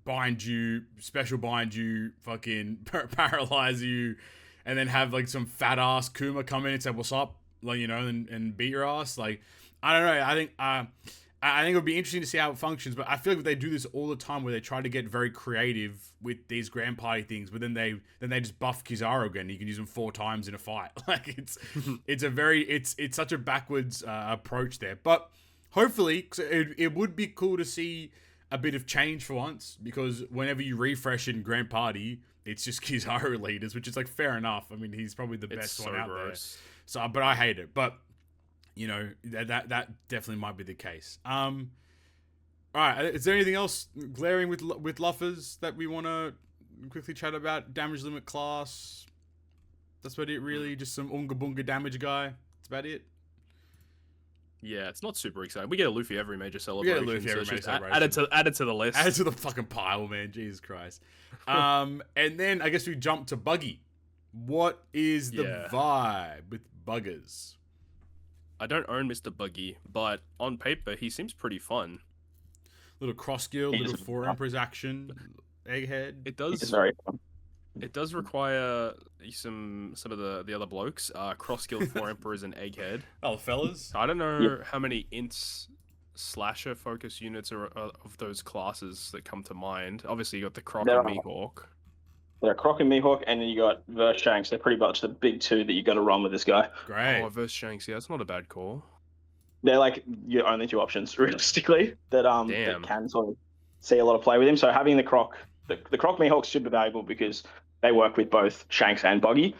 bind you, special bind you, fucking paralyze you, and then have, like, some fat-ass Kuma come in and say, what's up? Like, you know, and beat your ass? Like, I don't know. I think it would be interesting to see how it functions, but I feel like they do this all the time where they try to get very creative with these grand party things, but then they just buff Kizaru again. You can use them 4 times in a fight. Like it's such a backwards approach there. But hopefully, it would be cool to see a bit of change for once, because whenever you refresh in grand party, it's just Kizaru leaders, which is like fair enough. I mean, he's probably the best one out there. So, but I hate it. But you know, that definitely might be the case. All right, is there anything else glaring with Luffers that we want to quickly chat about? Damage limit class. That's about it, really. Just some unga bunga damage guy. That's about it. Yeah, it's not super exciting. We get a Luffy every major celebration. We get a Luffy every major celebration. Add it to the list. Add it to the fucking pile, man. Jesus Christ. And then I guess we jump to Buggy. What is the vibe with buggers? I don't own Mr. Buggy, but on paper, he seems pretty fun. Little cross skill, little 4 Emperors action, egghead. It does. It's very fun. It does require some of the other blokes. Cross skill 4 Emperors and egghead. Oh, fellas. I don't know how many ints slasher focus units are of those classes that come to mind. Obviously, you got the Croc and Mihawk. They're Croc and Mihawk, and then you got Verse Shanks. They're pretty much the big 2 that you got to run with this guy. Great. Oh, Verse Shanks. Yeah, that's not a bad call. They're like your only 2 options, realistically, that can sort of see a lot of play with him. So having the Croc Mihawk's super valuable because they work with both Shanks and Buggy,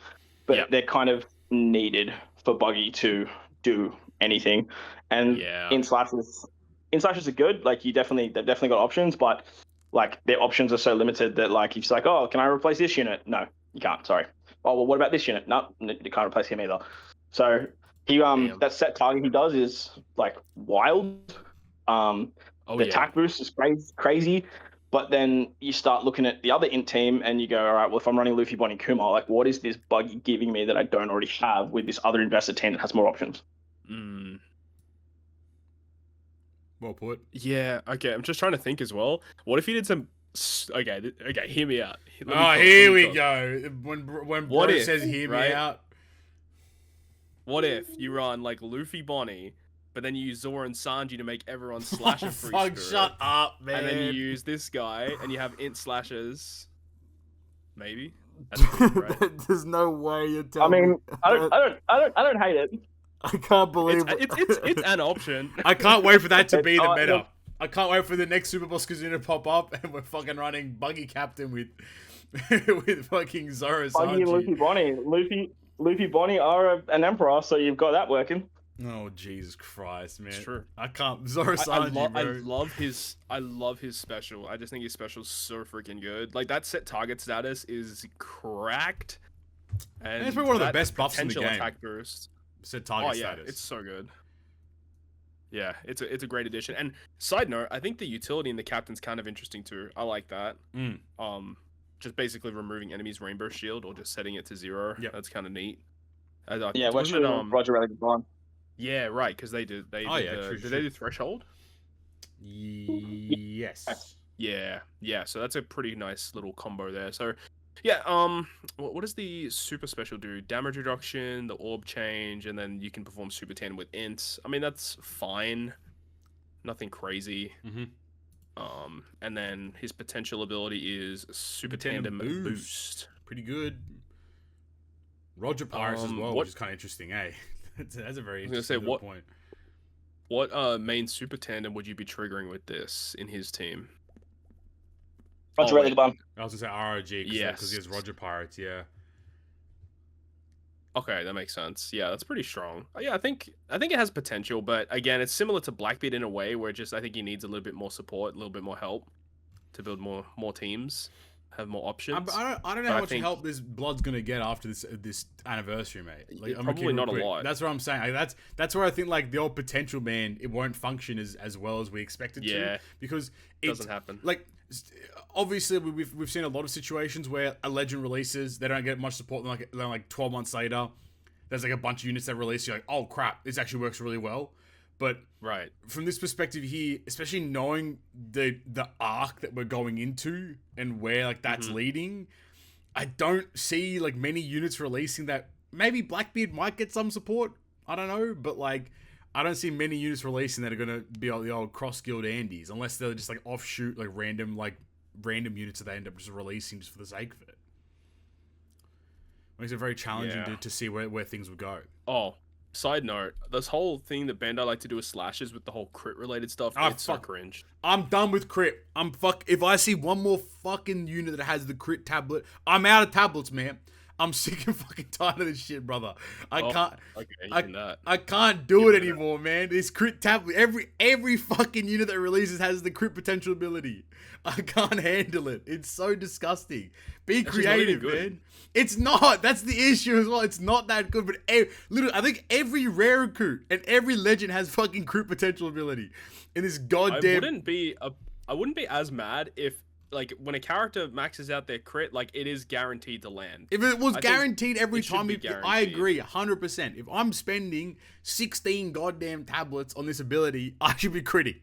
but they're kind of needed for Buggy to do anything. And in slashes are good. Like they've definitely got options, but like their options are so limited that like if it's like, oh, can I replace this unit? No, you can't. Sorry. Oh well, what about this unit? No, you can't replace him either. So he that set target he does is like wild. The attack boost is crazy. But then you start looking at the other int team and you go, all right, well, if I'm running Luffy, Bonnie, Kuma, like what is this Buggy giving me that I don't already have with this other invested team that has more options? Well put. Yeah, okay, I'm just trying to think as well. What if you did some... Okay, hear me out. Here we go. When Bro says hear me out. What if you run like Luffy, Bonnie, but then you use Zoro and Sanji to make everyone slash a free spirit. Shut up, man. And then you use this guy and you have int slashes. Maybe. There's no way you're telling me. I don't hate it. I can't believe it's an option. I can't wait for that to be the meta. I can't wait for the next Super Boss Kazuna to pop up and we're fucking running Buggy Captain with fucking Zoro Sanji. Buggy and Luffy Bonnie. Luffy Bonnie are an emperor, so you've got that working. Oh Jesus Christ, man! It's true. I can't. Zoro Sanji, I love his special. I just think his special is so freaking good. Like that set target status is cracked, and it's probably one of the best buffs in the game. Attack boost. Set target status. It's so good. Yeah, it's a great addition. And side note, I think the utility in the captain's kind of interesting too. I like that. Just basically removing enemies' rainbow shield or just setting it to 0. Yeah, that's kind of neat. Roger Relic Bond. Yeah, right, because they did. Did they do Threshold? Yes. Yeah. So that's a pretty nice little combo there. So, yeah. What does the super special do? Damage reduction, the orb change, and then you can perform super tandem with ints. I mean, that's fine. Nothing crazy. And then his potential ability is super tandem boost. Pretty good. Roger Pirates as well, which is kind of interesting, eh? That's a very interesting point. What main super tandem would you be triggering with this in his team? Roger Relic Bomb. I was gonna say ROG because he has Roger Pirates, yeah. Okay, that makes sense. Yeah, that's pretty strong. Yeah, I think it has potential, but again, it's similar to Blackbeard in a way where I think he needs a little bit more support, a little bit more help to build more teams. have more options. I don't know how much help this blood's gonna get after this anniversary, mate. Like, probably not a lot. That's what I'm saying. Like, that's where I think like the old potential man, it won't function as well as we expect it to, because it doesn't happen. Like, obviously we've seen a lot of situations where a legend releases, they don't get much support, then like 12 months later there's like a bunch of units that release, you're like, oh crap, this actually works really well. But from this perspective here, especially knowing the arc that we're going into and where like that's leading, I don't see like many units releasing that. Maybe Blackbeard might get some support, I don't know, but like I don't see many units releasing that are gonna be like the old cross guild Andes, unless they're just like offshoot like random units that they end up just releasing just for the sake of it. Makes it very challenging to see where things would go. Oh, side note, this whole thing that Bandai like to do with slashes with the whole crit related stuff, it's so cringe. I'm done with crit. If I see one more fucking unit that has the crit tablet, I'm out of tablets, man. I'm sick and fucking tired of this shit, brother. I can't do it anymore, man. This crit tablet, every fucking unit that releases has the crit potential ability. I can't handle it. It's so disgusting. Be creative, man. It's not. That's the issue as well. It's not that good. But literally, I think every rare recruit and every legend has fucking crit potential ability in this goddamn. I wouldn't be as mad if like when a character maxes out their crit, like it is guaranteed to land. If it was guaranteed every time, I agree 100%. If I'm spending 16 goddamn tablets on this ability, I should be critting.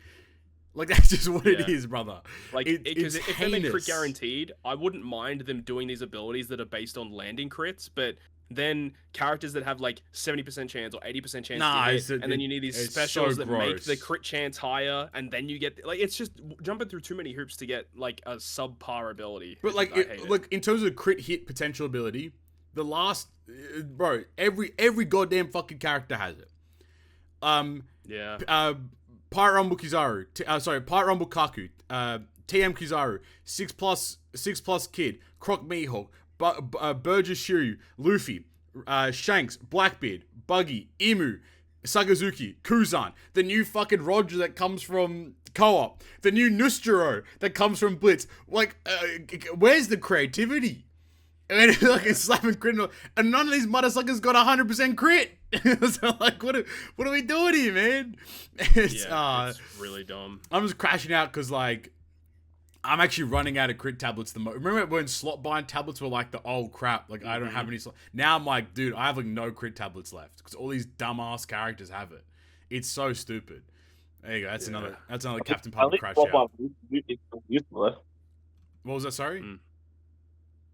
Like, that's just what it is, brother. Like, because if they make crit guaranteed, I wouldn't mind them doing these abilities that are based on landing crits, but then characters that have like 70% chance or 80% chance to hit, and then you need these specials that make the crit chance higher, and then you get like, it's just jumping through too many hoops to get like a subpar ability. But like, in terms of crit hit potential ability, the last every goddamn fucking character has it. Pirate Rumble Kizaru, Pirate Rumble Kaku, TM Kizaru, 6+ Kid, Croc Mihawk, Burgess Shiryu, Luffy, Shanks, Blackbeard, Buggy, Imu, Sakazuki, Kuzan, the new fucking Roger that comes from Co-op, the new Nusturo that comes from Blitz. Like, where's the creativity? I mean, like, it's slapping crit, and none of these motherfuckers got 100% crit. So, like, what are we doing here, man? It's really dumb. I'm just crashing out because, like, I'm actually running out of crit tablets. Remember when slot bind tablets were like the old crap? Like, I don't have any slot. Now I'm like, dude, I have like no crit tablets left because all these dumbass characters have it. It's so stupid. There you go. That's another Captain Papi crash out. What was that? Sorry.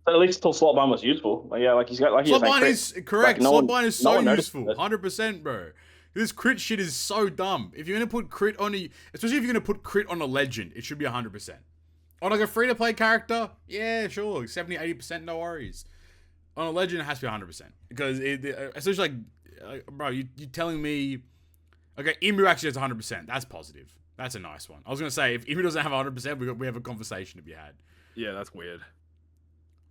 At least till slot bind was useful. Like he's got like slot bind is correct. Like, slot bind is so useful. 100%, bro. This crit shit is so dumb. If you're gonna put crit on especially if you're gonna put crit on a legend, it should be 100%. On like a free to play character, yeah, sure, 70-80%, no worries. On a legend, it has to be 100% because especially like bro, you telling me, okay, Imu actually has 100%. That's positive. That's a nice one. I was gonna say if Imu doesn't have 100%, we have a conversation to be had. Yeah, that's weird.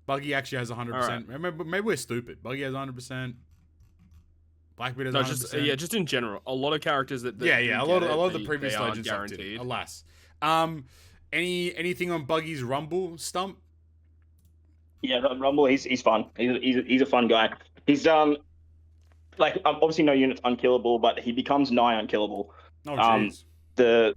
Buggy actually has 100%. Right. Maybe we're stupid. Buggy has 100%. Blackbeard has 100%. Just in general, a lot of characters that a lot of the previous legends guaranteed. Alas, anything on Buggy's Rumble Stump? Yeah, Rumble. He's fun. He's a fun guy. He's like obviously no unit's unkillable, but he becomes nigh unkillable. Oh jeez. The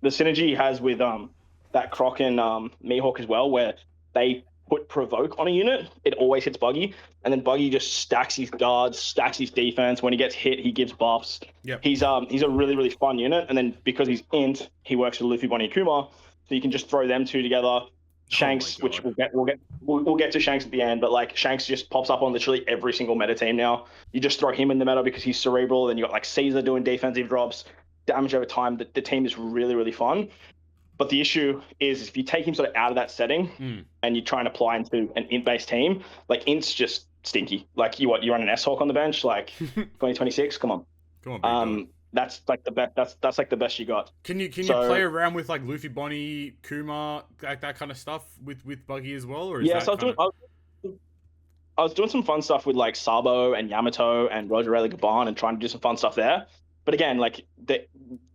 synergy he has with that Croc and Mihawk as well, where they put provoke on a unit, it always hits Buggy, and then Buggy just stacks his guards, stacks his defense. When he gets hit, he gives buffs. Yep. He's a really, really fun unit, and then because he's int, he works with Luffy, Bonnie, and Kuma, so you can just throw them two together. Shanks, which we'll get to Shanks at the end, but like Shanks just pops up on literally every single meta team now. You just throw him in the meta because he's cerebral, then you got like Caesar doing defensive drops, damage over time. The team is really, really fun. But the issue is if you take him sort of out of that setting and you try and apply into an int-based team, like int's just stinky. Like you run an S-Hawk on the bench, like 2026. Come on. That's like the best. That's like the best you got. Can you play around with like Luffy, Bonnie, Kuma, like that kind of stuff with Buggy as well? Or is I was doing some fun stuff with like Sabo and Yamato and Roger Rayleigh Gaban and trying to do some fun stuff there. But again, like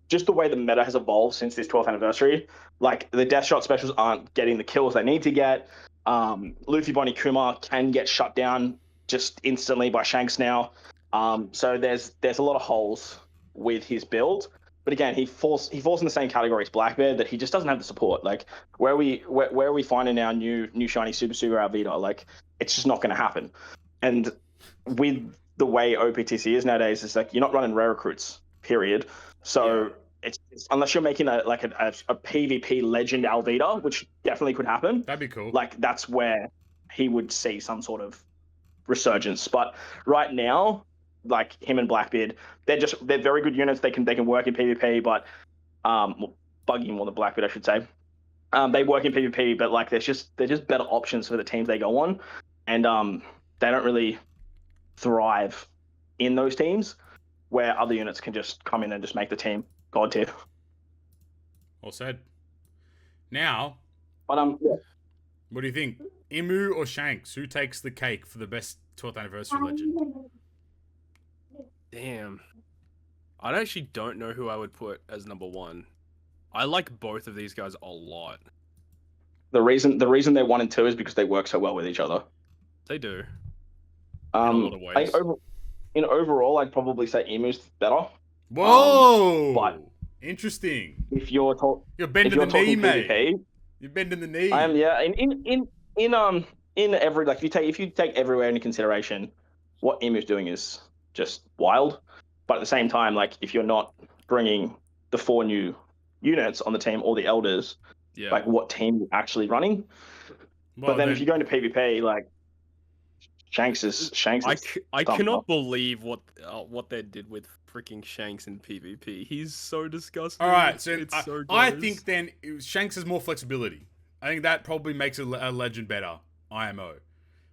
just the way the meta has evolved since this 12th anniversary, like the death shot specials aren't getting the kills they need to get. Luffy Bonnie Kuma can get shut down just instantly by Shanks now. So there's a lot of holes with his build. But again, he falls in the same category as Blackbeard, that he just doesn't have the support. Like where are we finding our new shiny Super Alvida? Like it's just not going to happen. And with the way OPTC is nowadays, it's like you're not running rare recruits, period. So it's unless you're making a PvP legend Alvida, which definitely could happen. That'd be cool. Like that's where he would see some sort of resurgence. But right now, like him and Blackbeard, they're very good units. They can work in PvP, but Buggy more than Blackbeard, I should say. They work in PvP, but like they're just better options for the teams they go on, and they don't really thrive in those teams where other units can just come in and just make the team god tier. Well said. Now, but what do you think? Imu or Shanks? Who takes the cake for the best 12th anniversary legend? Damn. I actually don't know who I would put as number one. I like both of these guys a lot. The reason they're 1 and 2 is because they work so well with each other. They do. In a lot of ways. Overall, I'd probably say Emu's better. Whoa! But interesting. If you're bending the knee, PvP, mate. You're bending the knee. I am, yeah. In every, like if you take everywhere into consideration, what Emu's doing is just wild. But at the same time, like if you're not bringing the 4 new units on the team or the elders, like what team you're actually running. Well, but then if you go into PvP, like Shanks is. I cannot believe what they did with freaking Shanks in PvP. He's so disgusting. All right, so I gross. think then Shanks has more flexibility. I think that probably makes a legend better. IMO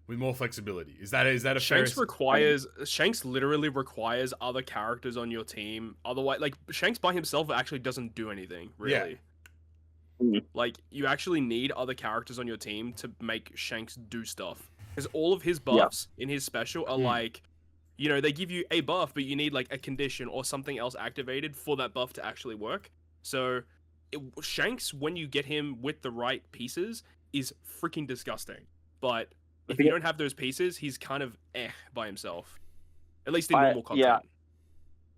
with more flexibility. Is that a Shanks literally requires other characters on your team. Otherwise, like Shanks by himself actually doesn't do anything really. Yeah. Like you actually need other characters on your team to make Shanks do stuff. Because all of his buffs in his special are like, you know, they give you a buff, but you need like a condition or something else activated for that buff to actually work. So Shanks, when you get him with the right pieces, is freaking disgusting. But if you don't have those pieces, he's kind of by himself. At least in normal content. Yeah,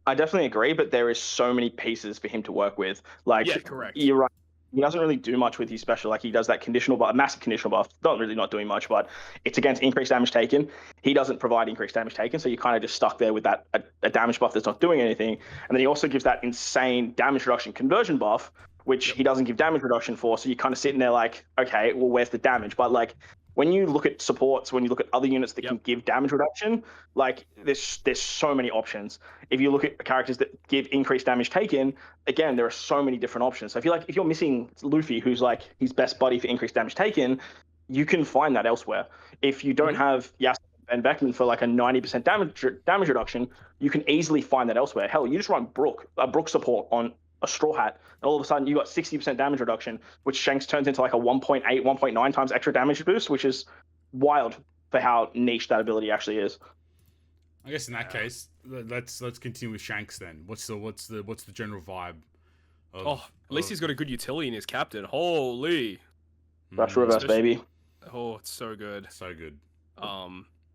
I definitely agree, but there is so many pieces for him to work with. Like, correct. You're right. He doesn't really do much with his special. Like he does that conditional buff, a massive conditional buff. Not doing much, but it's against increased damage taken. He doesn't provide increased damage taken, so you're kind of just stuck there with that a damage buff that's not doing anything. And then he also gives that insane damage reduction conversion buff, which he doesn't give damage reduction for. So you're kind of sitting there like, okay, well, where's the damage? But like when you look at supports, when you look at other units that can give damage reduction, like there's so many options. If you look at characters that give increased damage taken, again, there are so many different options. So if you're missing Luffy, who's like his best buddy for increased damage taken, you can find that elsewhere. If you don't have Yasuo and Beckman for like a 90% damage reduction, you can easily find that elsewhere. Hell, you just run Brook support on a Straw Hat, and all of a sudden you got 60% damage reduction, which Shanks turns into like a 1.8, 1.9 times extra damage boost, which is wild for how niche that ability actually is. I guess in that case, let's continue with Shanks then. What's the general vibe? At least he's got a good utility in his captain. Holy, Rush reverse, baby. Oh, it's so good. So good.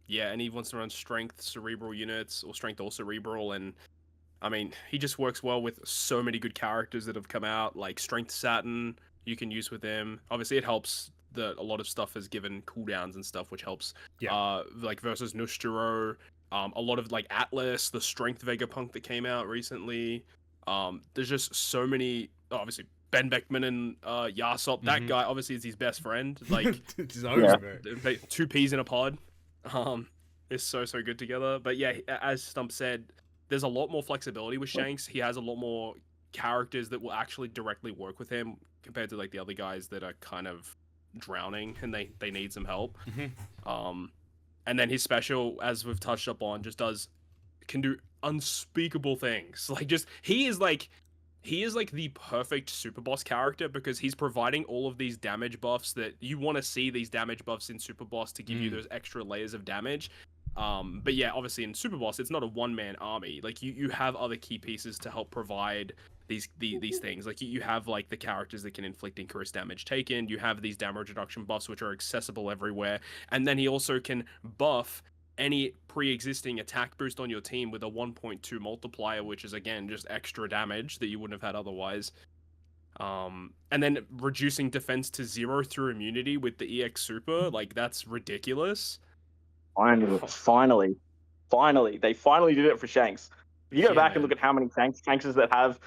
Yeah, and he wants to run strength cerebral units or strength or cerebral, and I mean, he just works well with so many good characters that have come out, like Strength Saturn you can use with him. Obviously, it helps that a lot of stuff has given cooldowns and stuff, which helps. Like versus Nushiro, a lot of like Atlas, the Strength Vegapunk that came out recently. There's just so many. Obviously, Ben Beckman and Yasop. That guy obviously is his best friend. Like two peas in a pod. It's so good together. But yeah, as Stump said, there's a lot more flexibility with Shanks. He has a lot more characters that will actually directly work with him compared to like the other guys that are kind of drowning and they need some help. And then his special, as we've touched up on, just can do unspeakable things. Like he is like the perfect super boss character because he's providing all of these damage buffs that you want to see, these damage buffs in super boss to give you those extra layers of damage. But yeah, obviously in Super Boss, it's not a one-man army. Like you have other key pieces to help provide these things. Like you have like the characters that can inflict increased damage taken. You have these damage reduction buffs which are accessible everywhere, and then he also can buff any pre-existing attack boost on your team with a 1.2 multiplier, which is again just extra damage that you wouldn't have had otherwise. And then reducing defense to 0 through immunity with the EX super, like that's ridiculous. Finally, they finally did it for Shanks. If you go back and look at how many Shankses that have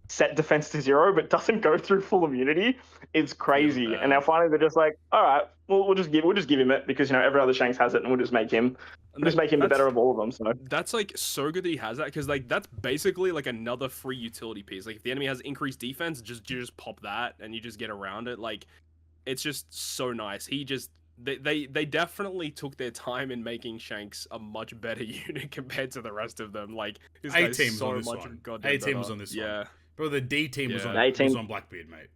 set defense to 0 but doesn't go through full immunity, it's crazy. And now finally they're just like, all right, we'll just give him it because every other Shanks has it, and we'll just make him the better of all of them. So that's like so good that he has that, because like that's basically like another free utility piece. Like if the enemy has increased defense, you just pop that and you just get around it. Like it's just so nice. They definitely took their time in making Shanks a much better unit compared to the rest of them. Like this guy's so much goddamn A team was on this one. Bro, the D team was on Blackbeard, mate.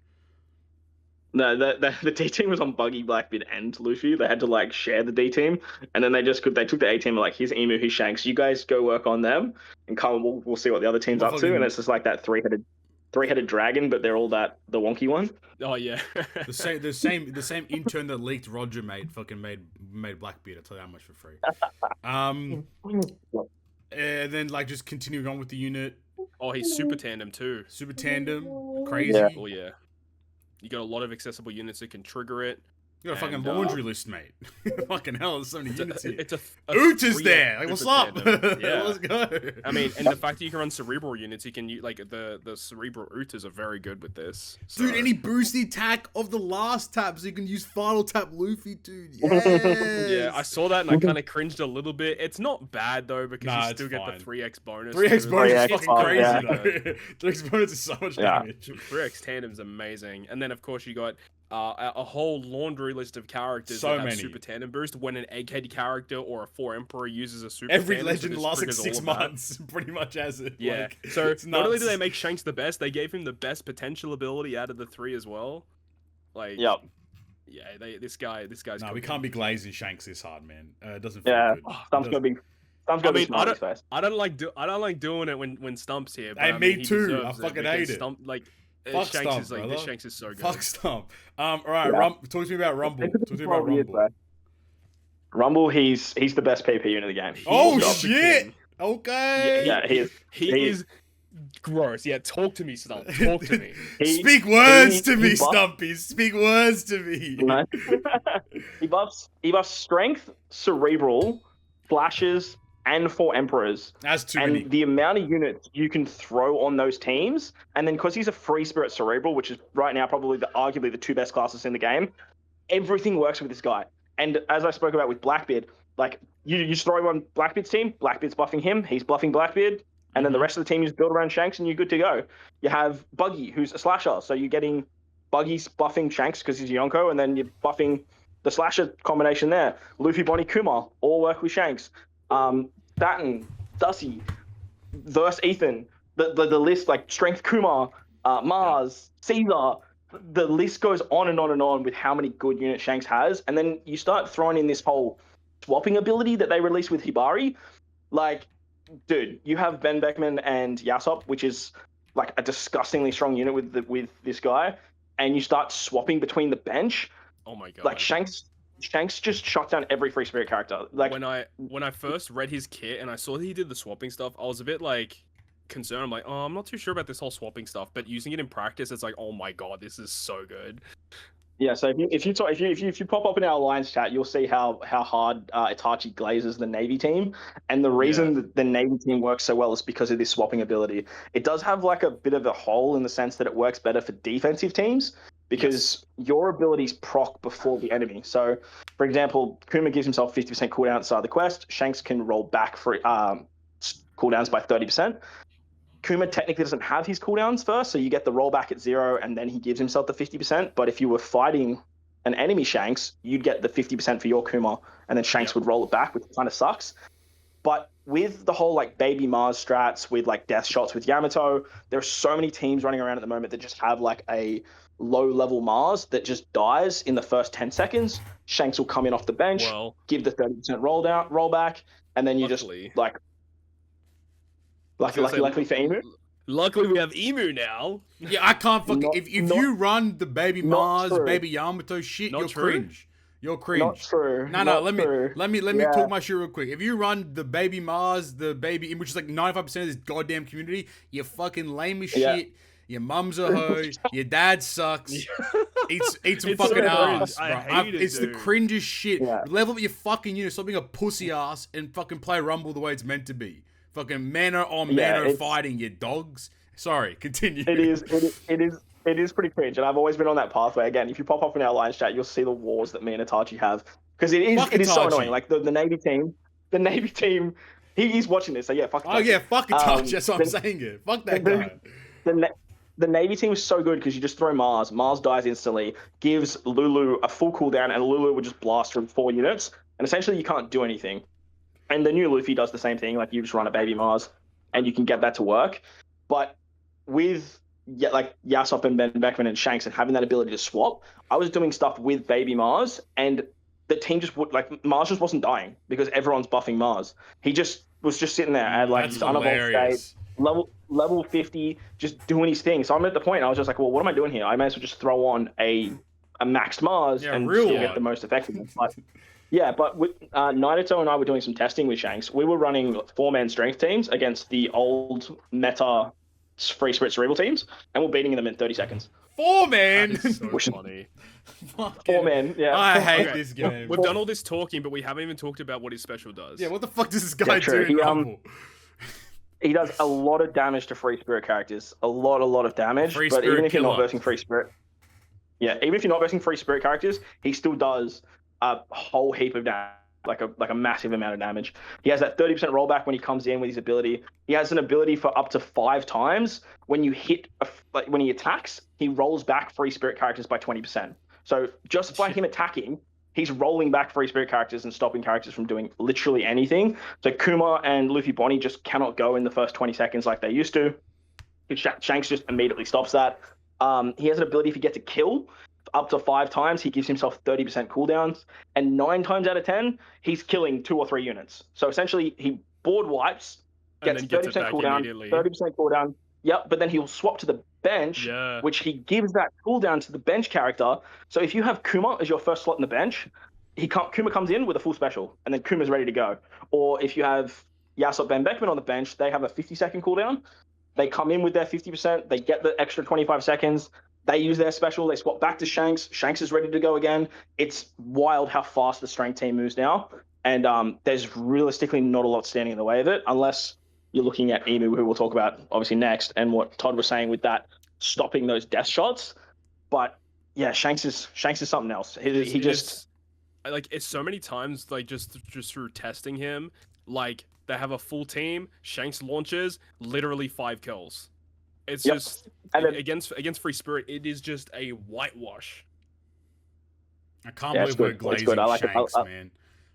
No, the D team was on Buggy, Blackbeard, and Luffy. They had to like share the D team, and then they took the A team, like, here's Emu, here's Shanks. You guys go work on them, and come. We'll see what the other team's up to. And it's just like that three-headed dragon, but they're all the wonky one. Oh yeah. the same intern that leaked Roger, mate, fucking made Blackbeard. I'll tell you how much for free. And then like just continuing on with the unit. Oh, he's super tandem too. Super tandem, crazy. Yeah. Oh yeah. You got a lot of accessible units that can trigger it. You got a fucking laundry list, mate. Fucking hell, there's so many units here. It's a Oot is there. Like, what's up? Yeah, let's go. I mean, and the fact that you can run cerebral units, you can use like the cerebral Ootas are very good with this. So. Dude, and he boosts the attack of the last tap, so you can use final tap Luffy, dude. Yes. Yeah, I saw that and I kind of cringed a little bit. It's not bad though, because you still get the 3x bonus. 3x bonus is fucking crazy. Yeah. Though. 3x bonus is so much damage. 3x tandem's amazing, and then of course you got a whole laundry list of characters that have super tandem boost. When an egghead character or a 4 emperor uses a super every tandem, legend the last like 6 months pretty much has it. Yeah, like, so not only do they make Shanks the best, they gave him the best potential ability out of the 3 as well. Like, yep. Yeah, this guy's. No, we can't be glazing Shanks this hard, man. It doesn't feel good. Stump's gonna be smart. I don't like doing it when Stump's here. But, hey, me too. I fucking hate it. Stump, like, fuck Shanks Stump, is like, brother. this Shanks is so good. Fuck Stump. All right, talk to me about Rumble. Rumble, he's the best PP unit in the game. Oh shit! Okay. Yeah, he is gross. Yeah, talk to me, Stump. Talk to me. Speak words to me, Stumpy. Speak words to me. He buffs strength, cerebral, flashes, and 4 emperors. That's too many. And the amount of units you can throw on those teams, and then because he's a free spirit cerebral, which is right now probably arguably the 2 best classes in the game, everything works with this guy. And as I spoke about with Blackbeard, like you just throw him on Blackbeard's team, Blackbeard's buffing him, he's buffing Blackbeard, and then the rest of the team you just build around Shanks and you're good to go. You have Buggy, who's a slasher, so you're getting Buggy's buffing Shanks because he's a Yonko, and then you're buffing the slasher combination there. Luffy, Bonnie, Kuma all work with Shanks. Batten, Dusty, Verse Ethan, the list, like Strength Kuma, Mars, Caesar, the list goes on and on and on with how many good units Shanks has. And then you start throwing in this whole swapping ability that they released with Hibari. Like, dude, you have Ben Beckman and Yasop, which is like a disgustingly strong unit with this guy, and you start swapping between the bench. Oh my god! Like Shanks just shut down every free spirit character. Like when I first read his kit and I saw that he did the swapping stuff, I was a bit like concerned. I'm like, oh, I'm not too sure about this whole swapping stuff. But using it in practice, it's like, oh my god, this is so good. Yeah, so if you pop up in our Alliance chat, you'll see how hard Itachi glazes the Navy team, and the reason that the Navy team works so well is because of this swapping ability. It does have like a bit of a hole in the sense that it works better for defensive teams because your abilities proc before the enemy. So, for example, Kuma gives himself 50% cooldown outside the quest. Shanks can roll back for cooldowns by 30%. Kuma technically doesn't have his cooldowns first, so you get the rollback at 0, and then he gives himself the 50%. But if you were fighting an enemy Shanks, you'd get the 50% for your Kuma, and then Shanks would roll it back, which kind of sucks. But with the whole like baby Mars strats, with like death shots with Yamato, there are so many teams running around at the moment that just have like a low-level Mars that just dies in the first 10 seconds. Shanks will come in off the bench, give the 30% rollback, and then you luckily for Emu. Luckily, we have Emu now. Yeah, I can't fucking. If you run the baby Mars, true. baby Yamato shit, Not you're true? cringe. You're cringe. Not true. No, Not let true. me Yeah. talk my shit real quick. If you run the baby Mars, the baby, which is like 95% of this goddamn community, you're fucking lame as Yeah. shit. Your mum's a hoe. Your dad sucks. Eat some It's so fucking cringe. ass, bro. I hate it, It's dude. the cringest shit. Yeah. Level up your fucking unit. Stop being a pussy ass and fucking play Rumble the way it's meant to be. Fucking manner on manner fighting, you dogs. Sorry, continue. It is pretty cringe, and I've always been on that pathway. Again, if you pop up in our Lions chat, you'll see the wars that me and Itachi have, because it is so Itachi. annoying. Like the Navy team, he's watching this, so yeah, fuck. Oh Itachi. yeah, fuck Itachi. That's what I'm saying. It. Fuck that guy. The Navy team is so good because you just throw Mars. Mars dies instantly, gives Lulu a full cooldown, and Lulu would just blast through 4 units, and essentially you can't do anything. And the new Luffy does the same thing. Like you just run a baby Mars, and you can get that to work. But with like Yasop and Ben Beckman and Shanks and having that ability to swap, I was doing stuff with baby Mars, and the team just would like Mars just wasn't dying because everyone's buffing Mars. He just was just sitting there at like his unevolved state, level 50, just doing his thing. So I'm at the point I was just like, well, what am I doing here? I may as well just throw on a maxed Mars and still get the most effectiveness. But yeah, but with Naruto and I were doing some testing with Shanks. We were running 4-man strength teams against the old meta Free Spirit Cerebral teams, and we're beating them in 30 seconds. 4-man. That is so funny. 4-man, yeah. I hate this game. We've done all this talking, but we haven't even talked about what his special does. Yeah, what the fuck does this guy do in Rumble? He does a lot of damage to Free Spirit characters. A lot of damage. But even if you're not versing Free Spirit, even if you're not versing Free Spirit characters, he still does a whole heap of damage, like a massive amount of damage. He has that 30% rollback when he comes in with his ability. He has an ability for up to 5 times when you hit, when he attacks, he rolls back Free Spirit characters by 20%. So just by him attacking, he's rolling back Free Spirit characters and stopping characters from doing literally anything. So Kuma and Luffy Bonnie just cannot go in the first 20 seconds like they used to. Shanks just immediately stops that. He has an ability if he gets a kill up to 5 times, he gives himself 30% cooldowns, and 9 times out of 10, he's killing 2 or 3 units. So essentially, he board wipes, gets 30% cooldown, 30% cooldown. Yep, but then he'll swap to the bench, which he gives that cooldown to the bench character. So if you have Kuma as your first slot in the bench, Kuma comes in with a full special, and then Kuma's ready to go. Or if you have Yasop Ben Beckman on the bench, they have a 50-second cooldown. They come in with their 50%, they get the extra 25 seconds, they use their special, they swap back to Shanks. Shanks is ready to go again. It's wild how fast the strength team moves now. And there's realistically not a lot standing in the way of it, unless you're looking at Emu, who we'll talk about obviously next, and what Todd was saying with that, stopping those death shots. But yeah, Shanks is something else. He just like, it's so many times, like just through testing him, like they have a full team, Shanks launches literally 5 kills. It's just against Free Spirit, it is just a whitewash. I can't believe we're glazing Shanks, man.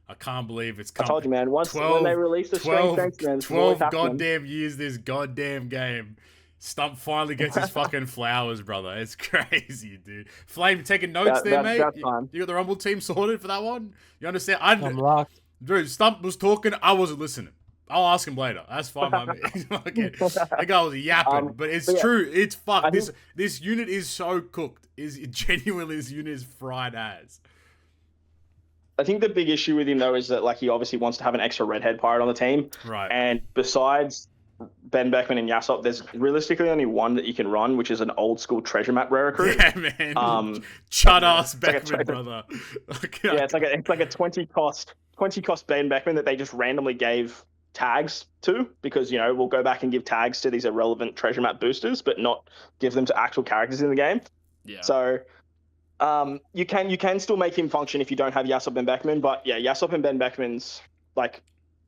I can't believe it's come. I told you, man. When they release the strength Shanks, man, 12 goddamn years this goddamn game. Stump finally gets his fucking flowers, brother. It's crazy, dude. Flame taking notes mate. You got the Rumble team sorted for that one? You understand? I'm locked. Dude, Stump was talking. I wasn't listening. I'll ask him later. That's fine by me. Okay. That guy was yapping, but it's true. It's fucked. This unit is so cooked. Genuinely, this unit is fried as. I think the big issue with him though is that like he obviously wants to have an extra redhead pirate on the team. Right. And besides Ben Beckman and Yasop, there's realistically only one that you can run, which is an old school treasure map rare recruit. Yeah, man. Chud ass Beckman, brother. Yeah, it's like a 20 cost Ben Beckman that they just randomly gave tags to, because we'll go back and give tags to these irrelevant treasure map boosters, but not give them to actual characters in the game. Yeah. So you can still make him function if you don't have Yasop and Beckman, but yeah, Yasop and Ben Beckman's like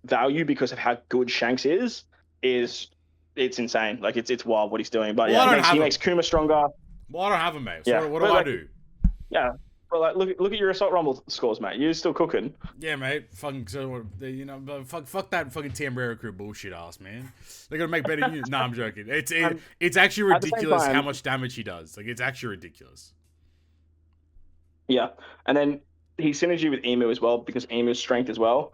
value because of how good Shanks is it's insane. Like it's wild what he's doing. But he makes Kuma stronger. Well, I don't have him, mate. So what do I do? Yeah. But like, look at your Assault Rumble scores, mate. You're still cooking. Yeah, mate. Fucking fuck that fucking Tamara crew bullshit ass, man. They're gonna make better units. No, I'm joking. It's actually ridiculous how much damage he does. Like it's actually ridiculous. Yeah, and then his synergy with Emu as well, because Emu's strength as well,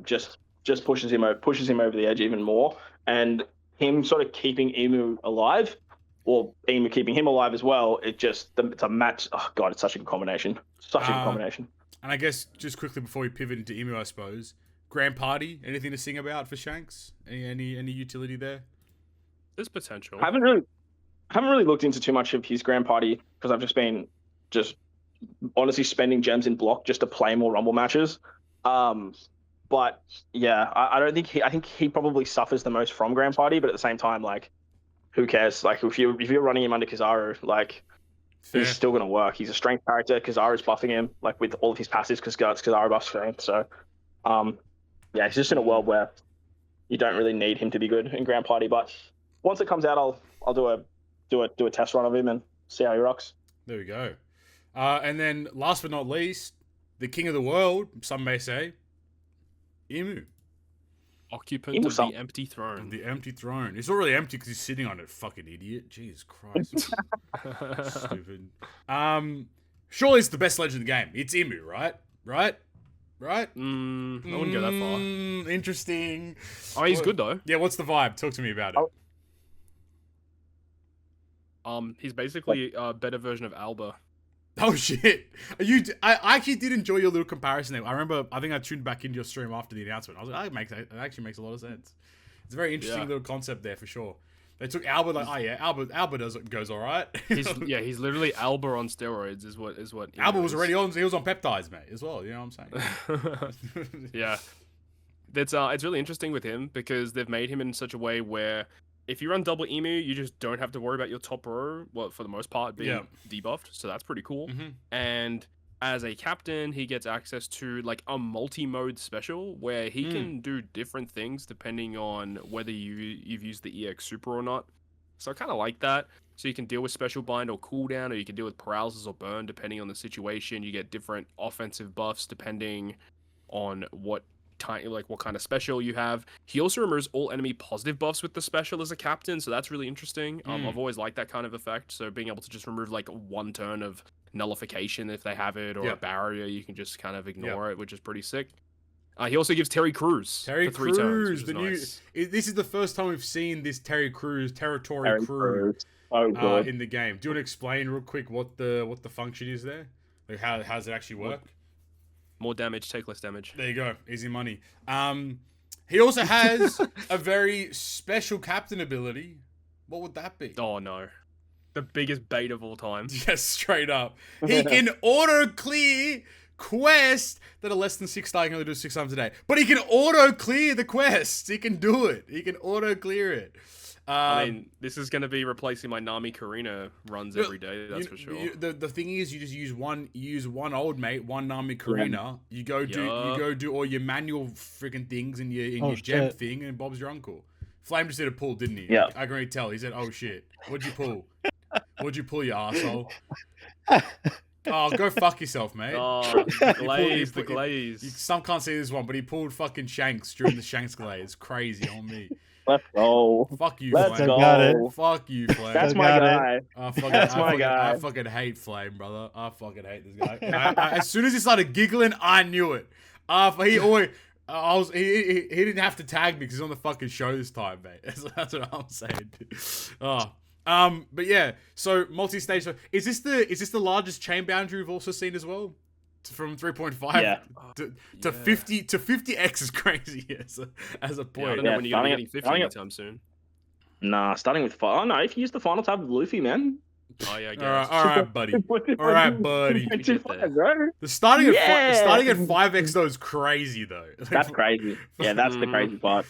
just pushes him over the edge even more. And him sort of keeping Emu alive, or Emu keeping him alive as well, it's a match. Oh god, it's such a good combination. Such a good combination. And I guess just quickly before we pivot into Emu, I suppose, Grand Party, anything to sing about for Shanks? Any utility there? There's potential. I haven't really looked into too much of his Grand Party because I've just been honestly spending gems in block just to play more Rumble matches. But yeah, I don't think I think he probably suffers the most from Grand Party, but at the same time, like, who cares? Like, if you're running him under Kizaru, like, Fair. He's still gonna work. He's a strength character. Kizaru's buffing him, like, with all of his passives because Kizaru buffs strength. So, yeah, he's just in a world where you don't really need him to be good in Grand Party. But once it comes out, I'll do a test run of him and see how he rocks. There we go. And then last but not least, the king of the world, some may say, Emu. Occupant of the empty throne. The empty throne. It's not really empty because he's sitting on it, fucking idiot. Jesus Christ. Stupid. Surely it's the best legend in the game. It's Emu, right? Right? I wouldn't go that far. Interesting. Oh, he's good though. Yeah, what's the vibe? Talk to me about it. He's basically a better version of Alba. Oh shit! I actually did enjoy your little comparison there. I think I tuned back into your stream after the announcement. I was like, it actually makes a lot of sense. It's a very interesting little concept there for sure. They took Alba like, oh yeah, Alba goes all right. He's literally Alba on steroids. Is what. Alba was already on. He was on peptides, mate, as well. You know what I'm saying? Yeah, it's really interesting with him because they've made him in such a way where, if you run double Emu, you just don't have to worry about your top row, well, for the most part, being debuffed. So that's pretty cool. Mm-hmm. And as a captain, he gets access to like a multi-mode special where he can do different things depending on whether you've used the EX Super or not. So I kind of like that. So you can deal with Special Bind or cooldown, or you can deal with paralysis or burn depending on the situation. You get different offensive buffs depending on what kind of special you have. He also removes all enemy positive buffs with the special as a captain, so that's really interesting. I've always liked that kind of effect, so being able to just remove like one turn of nullification if they have it, or a barrier, you can just kind of ignore it, which is pretty sick. He also gives Terry Crews for 3 turns, which is nice. This is the first time we've seen this Terry Crews Crew in the game. Do you want to explain real quick what the function is there? Like how does it actually work? More damage, take less damage. There you go. Easy money. He also has a very special captain ability. What would that be? Oh, no. The biggest bait of all time. Yes, straight up. He can auto-clear quests that are less than 6 star. He can only do 6 times a day. But he can auto-clear the quests. He can do it. He can auto-clear it. I mean, this is going to be replacing my Nami Karina runs every day. That's for sure. The thing is, you just use one old mate, one Nami Karina. You go do all your manual freaking things and your gem thing, and Bob's your uncle. Flame just did a pull, didn't he? Yeah. I can already tell. He said, "Oh shit, what'd you pull? What'd you pull, you asshole?" Oh, go fuck yourself, mate. Oh, the glaze. Some can't see this one, but he pulled fucking Shanks during the Shanks glaze. Crazy on me. Let's go. Fuck you, Let's Flame. go. Fuck you, Flame. That's my guy. I fucking hate Flame, brother. I fucking hate this guy. As soon as he started giggling, I knew it. He didn't have to tag me because he's on the fucking show this time, mate. That's what I'm saying. But yeah. So multi-stage. Is this the largest chain boundary we've also seen as well? From 3.5 to 50 to 50x is crazy as a point. I don't know when you're getting 50 anytime soon. Nah, starting with no, if you use the final tab of Luffy, man. Oh yeah, I guess. All right, buddy. All right, buddy. Bro. The starting at 5x though is crazy though. That's crazy. Yeah, that's the crazy part.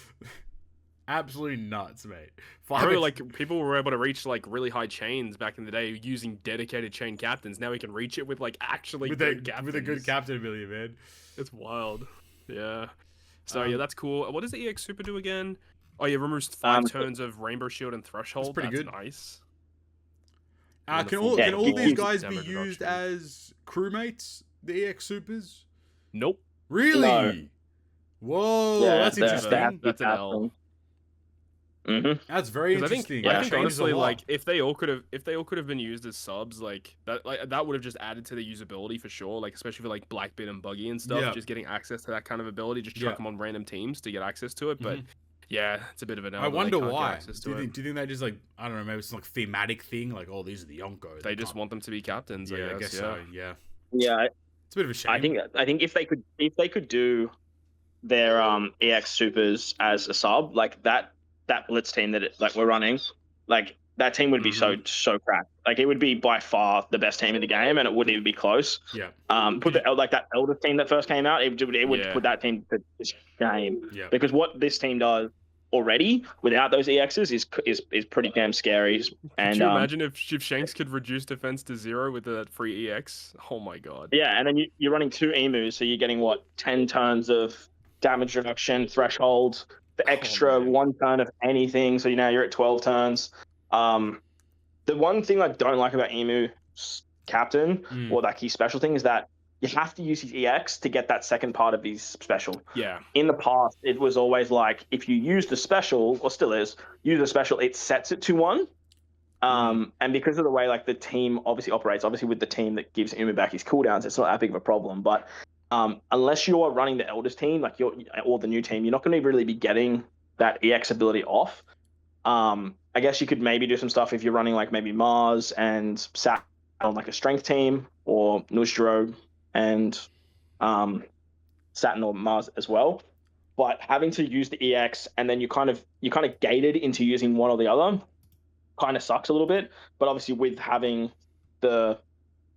Absolutely nuts, mate. Bro, like people were able to reach like really high chains back in the day using dedicated chain captains. Now we can reach it with like actually with a good captain ability, man. It's wild. Yeah. So yeah, that's cool. What does the EX Super do again? Oh yeah, removes 5 turns of Rainbow Shield and Threshold. That's pretty good. Nice. Can all these guys be used as crewmates? The EX Supers? Nope. Really? No. Whoa, that's interesting. That's an L. Mm-hmm. That's very interesting. I think honestly, like if they all could have been used as subs, that would have just added to the usability for sure. Like especially for like Blackbeard and Buggy and stuff, just getting access to that kind of ability, just chuck them on random teams to get access to it. But Yeah, it's a bit of an. I wonder why. Do you think they just like, I don't know, maybe it's like thematic thing, like, oh, these are the Yonkos. They just want them to be captains. Yeah, I guess so. Yeah. Yeah, it's a bit of a shame. I think if they could do their EX supers as a sub, like that Blitz team that we're running, like that team would be so cracked. Like it would be by far the best team in the game, and it wouldn't even be close. Yeah. Put the like that Elder team that first came out, it would put that team to shame. Yeah. Because what this team does already without those EXs is pretty damn scary. And could you imagine if Shanks could reduce defense to 0 with that free EX? Oh my god. Yeah, and then you're running 2 emus, so you're getting 10 turns of damage reduction threshold, the extra 1 turn of anything, so now you're at 12 turns. The one thing I don't like about emu captain or that key special thing is that you have to use his EX to get that second part of his special. Yeah. In the past, it was always like if you use the special, or still is, use the special, it sets it to 1. And because of the way like the team obviously operates, obviously with the team that gives Umu back his cooldowns, it's not that big of a problem. But unless you're running the Elders team, like or the new team, you're not going to really be getting that EX ability off. I guess you could maybe do some stuff if you're running like maybe Mars and Sat on like a strength team, or Nujiro and Saturn or Mars as well. But having to use the EX and then you kind of gated into using one or the other kind of sucks a little bit. But obviously with having the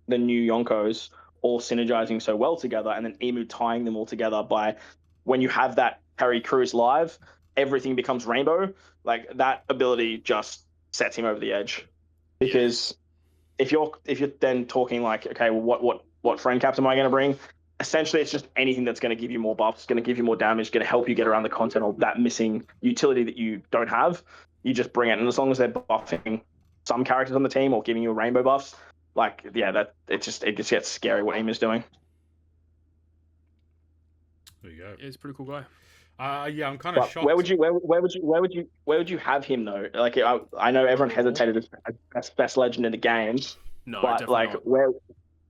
new Yonkos all synergizing so well together, and then Emu tying them all together by when you have that Kiri Karasu live, everything becomes rainbow. Like that ability just sets him over the edge. Because if you're then talking like, okay, well, what friend captain am I going to bring? Essentially, it's just anything that's going to give you more buffs, going to give you more damage, going to help you get around the content or that missing utility that you don't have. You just bring it, and as long as they're buffing some characters on the team or giving you rainbow buffs, like it just gets scary what Emu's doing. There you go. Yeah, he's a pretty cool guy. Yeah, I'm kind of shocked. Where would you have him though? Like I know everyone hesitated as best legend in the game. No, but like not.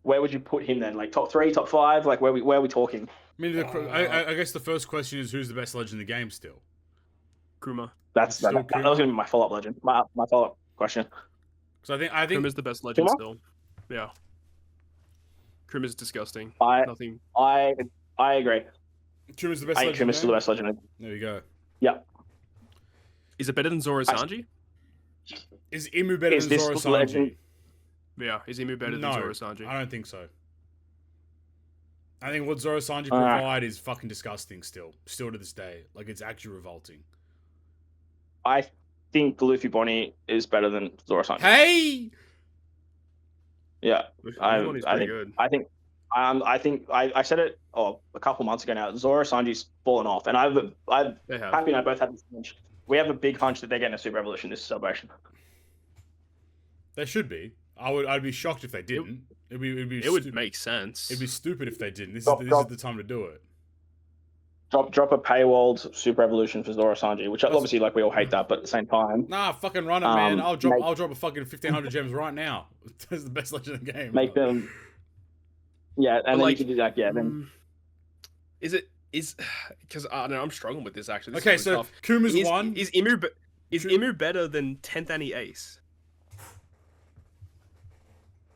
where would you put him then? Like top 3, top 5? Like where are we talking? I mean, I guess the first question is who's the best legend in the game still? Kuma. That was going to be my follow-up legend. My follow-up question. Because I think Kuma's the best legend Kuma? still. Yeah. Kuma's disgusting. I agree. Kuma's the best I think legend. Kuma's still the best legend. There you go. Yeah. Is it better than Zoro Sanji? Is Emu better than Zoro Sanji? Legend? Yeah, is Emu better than Zoro Sanji? I don't think so. I think what Zoro Sanji provide is fucking disgusting still to this day. Like, it's actually revolting. I think Luffy Bonnie is better than Zoro Sanji. Hey! Yeah. Bonnie's pretty good. I think I said it a couple months ago now. Zoro Sanji's fallen off, and Happy and I both had this hunch. We have a big hunch that they're getting a Super Evolution this celebration. They should be. I'd be shocked if they didn't. It would make sense. It'd be stupid if they didn't. This is the time to do it. Drop a paywalled Super Evolution for Zoro Sanji, which obviously like we all hate that, but at the same time, nah, fucking run it, man. I'll drop a fucking 1,500 gems right now. That's the best legend in the game. Make them. Yeah, and then like, you can do that. Yeah, then is because I don't know, I'm struggling with this actually. This okay, is so tough. Kuma's one. Is Emu better than 10th Annie Ace?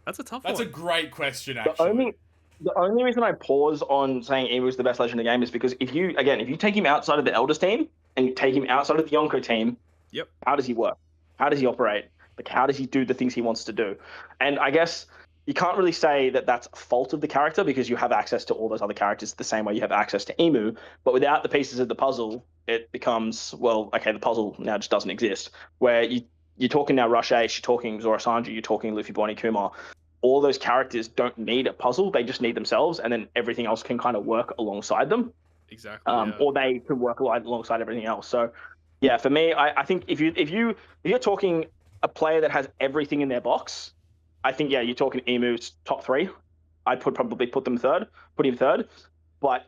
That's a tough one. That's a great question, actually. The only reason I pause on saying Emu is the best legend in the game is because if you take him outside of the Elders team and you take him outside of the Yonko team, yep, how does he work? How does he operate? Like, how does he do the things he wants to do? And I guess you can't really say that that's a fault of the character because you have access to all those other characters the same way you have access to Emu. But without the pieces of the puzzle, it becomes, well, okay, the puzzle now just doesn't exist. Where you're talking now Rush Ace, you're talking Zoro Sanji, you're talking Luffy, Bonnie, Kuma. All those characters don't need a puzzle; they just need themselves, and then everything else can kind of work alongside them. Exactly. Or they can work alongside everything else. So, yeah, for me, I think if you're talking a player that has everything in their box, I think you're talking Emu's top 3. I'd probably put him third. But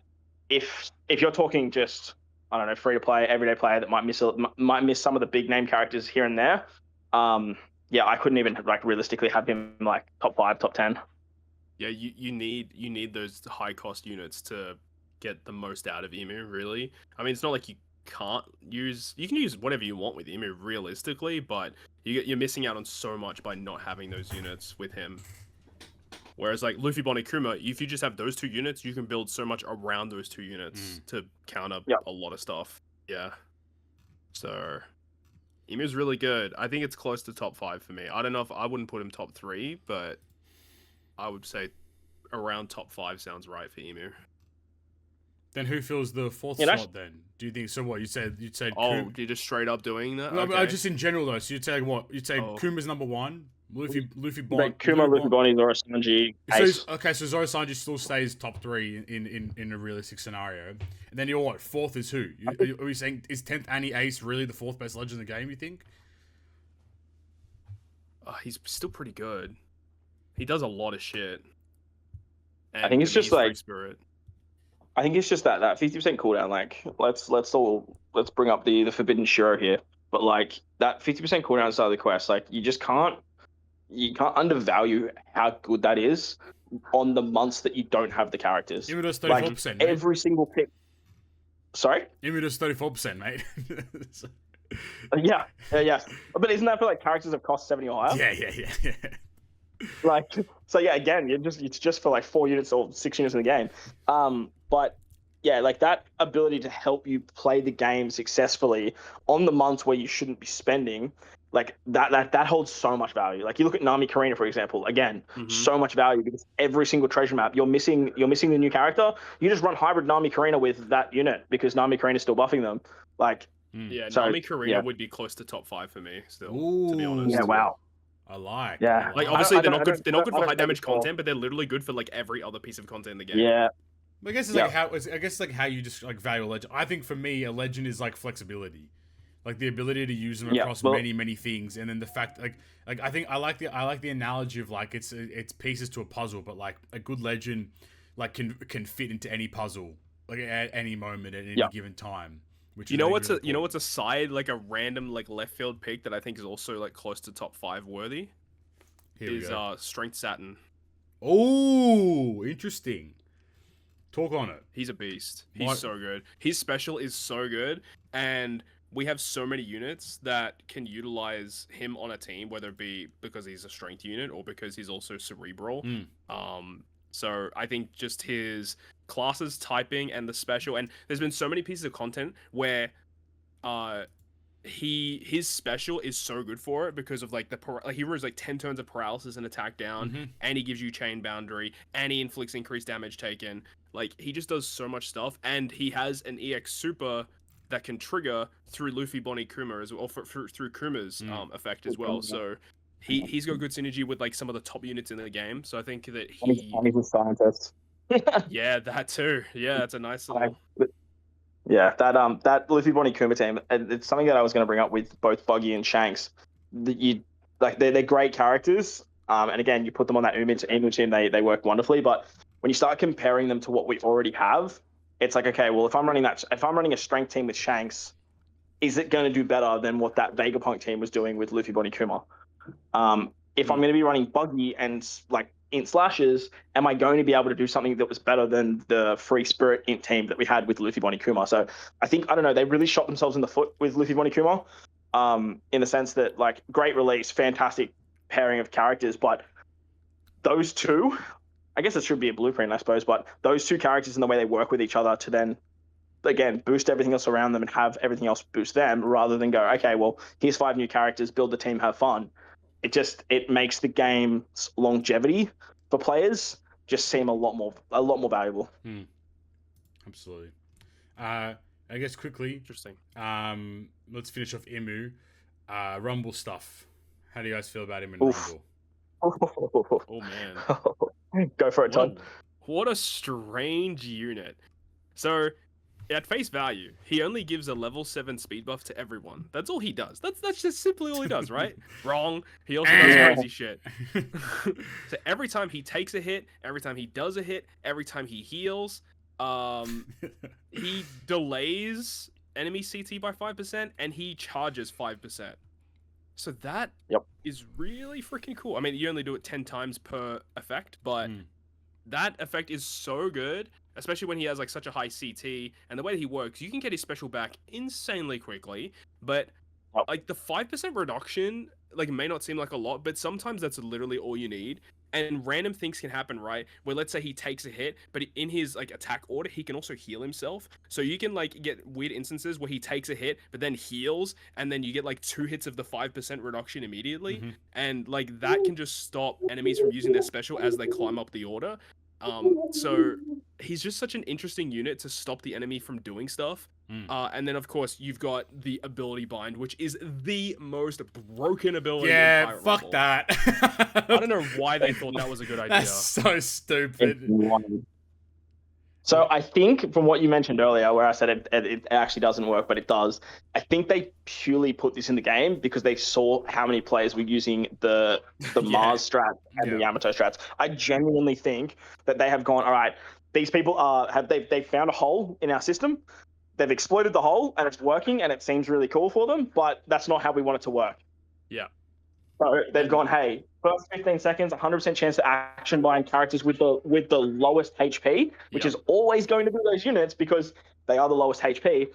if you're talking just, I don't know, free to play, everyday player that might miss some of the big name characters here and there, I couldn't even like realistically have him like top 5, top 10. Yeah, you need those high cost units to get the most out of Emu. Really, I mean, it's not like you can't use. You can use whatever you want with Emu realistically, but you're missing out on so much by not having those units with him. Whereas like Luffy, Bonnie, Kuma, if you just have those 2 units, you can build so much around those 2 units to counter a lot of stuff. Yeah. So Emu's really good. I think it's close to top 5 for me. I don't know if I wouldn't put him top 3, but I would say around top 5 sounds right for Emu. Then who fills the 4th slot then? Do you think so? What you'd say? Oh, you're just straight up doing that? No, okay. but just in general though. So you'd say what? You'd say Kuma's number 1. Luffy, Bonnie, like Kuma, Luffy, Bonnie, Zoro, Sanji, Ace. Okay, so Zoro, Sanji still stays top 3 in a realistic scenario. And then you're what? 4th is who? Are we saying is 10th Annie Ace really the 4th best legend in the game? You think? He's still pretty good. He does a lot of shit. And I think it's just like Spirit. I think it's just that 50% cooldown. Like let's bring up the Forbidden Shiro here, but like that 50% cooldown side of the quest, like you can't undervalue how good that is on the months that you don't have the characters. Emu does 34%. Like, every single pick. Sorry? Emu does 34%, mate. Yeah. But isn't that for like characters that cost 70 or higher? Yeah. Like, so yeah, again, it's just for like 4 units or 6 units in the game. But yeah, like that ability to help you play the game successfully on the months where you shouldn't be spending, like that holds so much value. Like you look at Nami Karina, for example, again, so much value because every single treasure map you're missing the new character. You just run hybrid Nami Karina with that unit because Nami Karina is still buffing them. Like, yeah, so, Nami Karina would be close to top 5 for me still, to be honest. Yeah, wow. I like. Yeah. Like obviously they're not good for high damage content, but they're literally good for like every other piece of content in the game. Yeah. I guess it's like how you just like value a legend. I think for me, a legend is like flexibility, like the ability to use them across many things, and then the fact like I think I like the analogy of like it's pieces to a puzzle, but like a good legend like can fit into any puzzle like at any moment at any given time. Which you know what's a side like a random like left field pick that I think is also like close to top 5 worthy is Strength Saturn. Oh, interesting. Talk on it. He's a beast. He's so good. His special is so good, and we have so many units that can utilize him on a team, whether it be because he's a strength unit or because he's also cerebral. So I think just his classes, typing, and the special, and there's been so many pieces of content where his special is so good for it because of like he runs like 10 turns of paralysis and attack down, and he gives you chain boundary, and he inflicts increased damage taken. Like he just does so much stuff, and he has an EX super that can trigger through Luffy, Bonnie, Kuma as well, through Kuma's effect as well. So he's got good synergy with like some of the top units in the game. So I think that he's a scientist. Yeah, that too. Yeah, that's a nice little. Yeah, that Luffy, Bonnie, Kuma team, and it's something that I was going to bring up with both Buggy and Shanks. They're great characters. And again, you put them on that Emu team, they work wonderfully. But when you start comparing them to what we already have, it's like, okay, well, if I'm running a strength team with Shanks, is it going to do better than what that Vegapunk team was doing with Luffy, Bonnie, Kuma? If I'm going to be running Buggy and like int slashes, am I going to be able to do something that was better than the free spirit int team that we had with Luffy, Bonnie, Kuma? So I think, I don't know, they really shot themselves in the foot with Luffy, Bonnie, Kuma, in the sense that like great release, fantastic pairing of characters, but those two, I guess it should be a blueprint, I suppose, but those two characters and the way they work with each other to then, again, boost everything else around them and have everything else boost them rather than go, okay, well, here's 5 new characters, build the team, have fun. It makes the game's longevity for players just seem a lot more valuable. Absolutely. I guess quickly. Interesting. Let's finish off Emu. Rumble stuff. How do you guys feel about him in Rumble? Oh man. Go for it, Todd. What a strange unit. So at face value, he only gives a level 7 speed buff to everyone. That's all he does. That's just simply all he does, right? Wrong. He also does crazy shit. So every time he takes a hit, every time he does a hit, every time he heals, he delays enemy CT by 5% and he charges 5%. So that is really freaking cool. I mean, you only do it 10 times per effect, but that effect is so good, especially when he has like such a high CT, and the way that he works, you can get his special back insanely quickly. But like the 5% reduction, like may not seem like a lot, but sometimes that's literally all you need. And random things can happen, right? Where let's say he takes a hit, but in his like attack order, he can also heal himself. So you can like get weird instances where he takes a hit, but then heals, and then you get like 2 hits of the 5% reduction immediately. And like that can just stop enemies from using their special as they climb up the order. So he's just such an interesting unit to stop the enemy from doing stuff. And then of course you've got the ability bind, which is the most broken ability. Yeah, fuck that. I don't know why they thought that was a good idea. That's so stupid. So I think from what you mentioned earlier, where I said it actually doesn't work, but it does, I think they purely put this in the game because they saw how many players were using the Mars strat and the Yamato strats. I genuinely think that they have gone, all right, these people they found a hole in our system. They've exploited the hole and it's working and it seems really cool for them, but that's not how we want it to work. Yeah. So they've gone, hey, first 15 seconds, 100% chance to action bind characters with the lowest HP, which is always going to be those units because they are the lowest HP.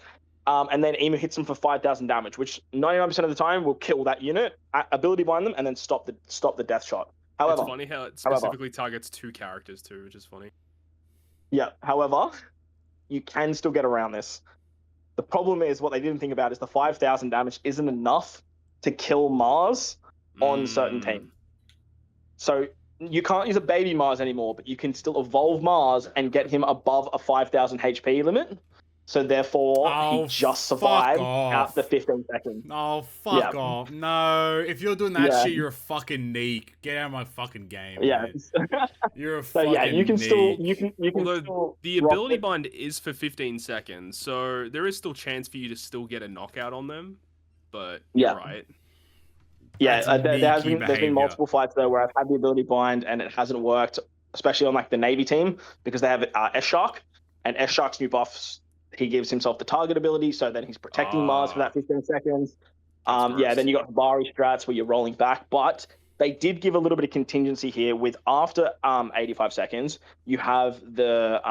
And then Emu hits them for 5,000 damage, which 99% of the time will kill that unit, ability bind them, and then stop the death shot. However, it's funny how it specifically targets 2 characters too, which is funny. Yeah. However, you can still get around this. The problem is what they didn't think about is the 5,000 damage isn't enough to kill Mars on certain teams. So you can't use a baby Mars anymore, but you can still evolve Mars and get him above a 5,000 HP limit. So therefore, he just survived after 15 seconds. Oh, fuck off. No, if you're doing that shit, you're a fucking neek. Get out of my fucking game. Yeah. You're a fucking you can neek. still... You can Although still the ability bind is for 15 seconds, so there is still chance for you to still get a knockout on them. But you're right. Yeah, there's been multiple fights though where I've had the ability bind and it hasn't worked, especially on like the Navy team because they have S-Shark, and S-Shark's new buffs, he gives himself the target ability, so then he's protecting Mars for that 15 seconds. Then you got Habari strats where you're rolling back, but they did give a little bit of contingency here with after 85 seconds, you have the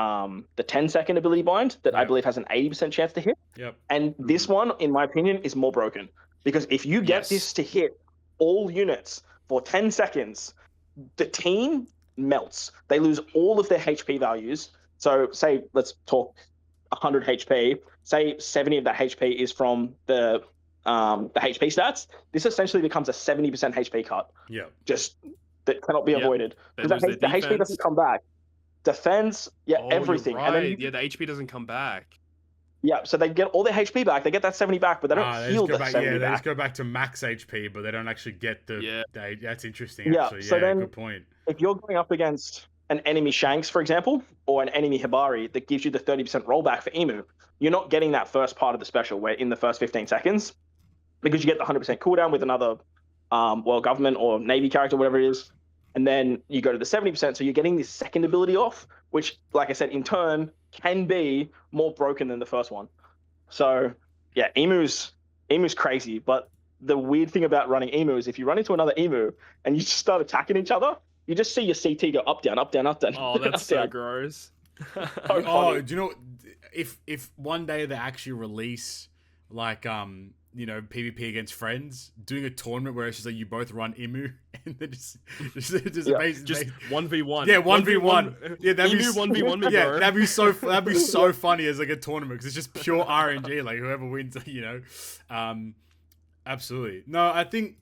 10-second ability bind that I believe has an 80% chance to hit. Yep. And this one, in my opinion, is more broken because if you get this to hit all units for 10 seconds, the team melts. They lose all of their HP values. So say, let's talk 100 HP, say 70 of that HP is from the HP stats, this essentially becomes a 70% HP cut. Yeah. Just that cannot be avoided. Because the HP doesn't come back. Defense, everything. Right. And then the HP doesn't come back. Yeah, so they get all their HP back. They get that 70 back, but they don't heal the 70 back. They just go back to max HP, but they don't actually get the... That's interesting, yeah, actually. So then, good point. If you're going up against an enemy Shanks, for example, or an enemy Habari that gives you the 30% rollback for Emu, you're not getting that first part of the special where in the first 15 seconds, because you get the 100% cooldown with another world government or Navy character, whatever it is, and then you go to the 70%, so you're getting this second ability off, which, like I said, in turn, can be more broken than the first one. So, yeah, Emu's crazy, but the weird thing about running Emu is if you run into another Emu and you just start attacking each other, you just see your CT go up, down, up, down, up, down. Oh, that's so gross. Do you know, if one day they actually release, like, PvP against friends, doing a tournament where it's just like you both run Emu and then just 1v1. Yeah, 1v1. Yeah, that'd Emu 1v1 me, yeah, bro. that'd be so funny as like a tournament because it's just pure RNG. Like whoever wins, absolutely. No, I think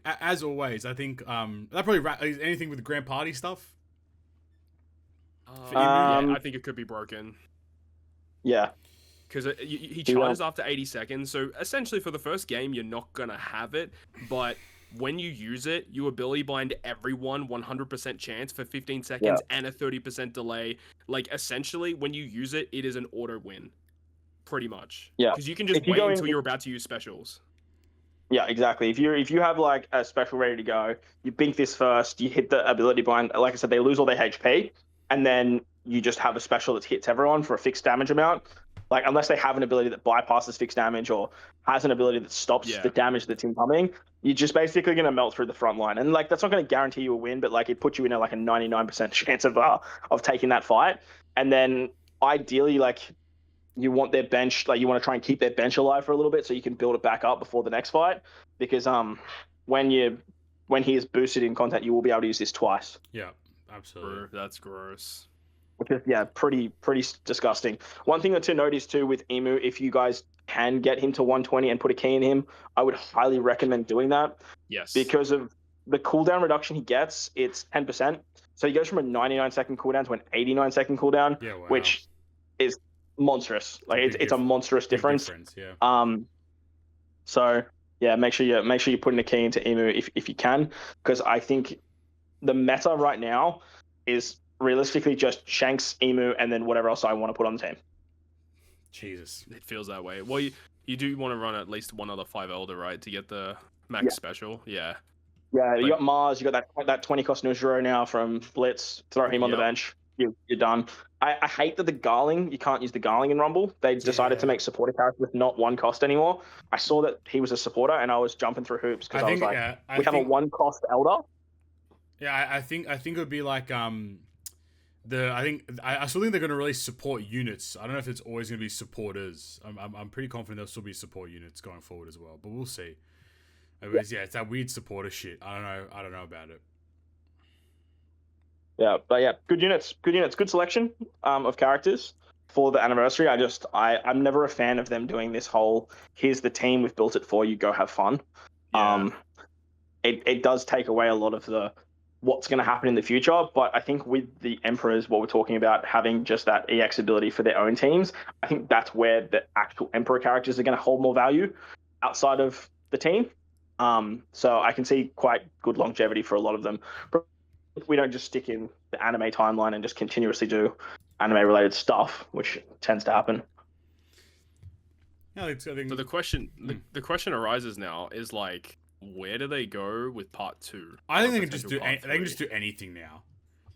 as always, I think that probably anything with the Grand Party stuff. I think it could be broken. Yeah. Because he charges after 80 seconds, so essentially for the first game, you're not going to have it, but when you use it, you ability bind everyone 100% chance for 15 seconds and a 30% delay. Like, essentially, when you use it, it is an auto win, pretty much. Yeah. Because you can just wait until you're about to use specials. Yeah, exactly. If you have, like, a special ready to go, you bink this first, you hit the ability bind. Like I said, they lose all their HP, and then you just have a special that hits everyone for a fixed damage amount. Like, unless they have an ability that bypasses fixed damage or has an ability that stops the damage that's incoming, you're just basically going to melt through the front line. And, like, that's not going to guarantee you a win, but, like, it puts you in a 99% chance of taking that fight. And then, ideally, like, you want their bench, like, you want to try and keep their bench alive for a little bit so you can build it back up before the next fight. Because when he is boosted in content, you will be able to use this twice. Yeah, absolutely. That's gross. Which is, pretty disgusting. One thing to note is, too, with Emu, if you guys can get him to 120 and put a key in him, I would highly recommend doing that. Yes. Because of the cooldown reduction he gets, it's 10%. So he goes from a 99-second cooldown to an 89-second cooldown, which is monstrous. Like, it's a monstrous difference. So, yeah, make sure you're putting a key into Emu if you can, because I think the meta right now is realistically just Shanks, Emu, and then whatever else I want to put on the team. Jesus. It feels that way. Well, you do want to run at least one other 5 Elder, right, to get the max special? Yeah. Yeah, you got Mars, you got that 20 cost Nujiro now from Blitz. Throw him on the bench. You're done. I hate that the Garling, you can't use the Garling in Rumble. They decided to make supporter characters with not 1 cost anymore. I saw that he was a supporter, and I was jumping through hoops because I was like, we have a 1 cost Elder? Yeah, I think it would be like I still think they're going to release support units. I don't know if it's always going to be supporters. I'm pretty confident there'll still be support units going forward as well, but we'll see. It's that weird supporter shit. I don't know about it. Yeah, but good units, good selection of characters for the anniversary. I'm never a fan of them doing this whole, here's the team, we've built it for you, go have fun. Yeah. It does take away a lot of the what's going to happen in the future, but I think with the Emperors, what we're talking about, having just that EX ability for their own teams, I think that's where the actual Emperor characters are going to hold more value outside of the team. So I can see quite good longevity for a lot of them. If we don't just stick in the anime timeline and just continuously do anime-related stuff, which tends to happen. Yeah, I think... So the question arises now is, like, where do they go with part 2? I think they can just do anything now.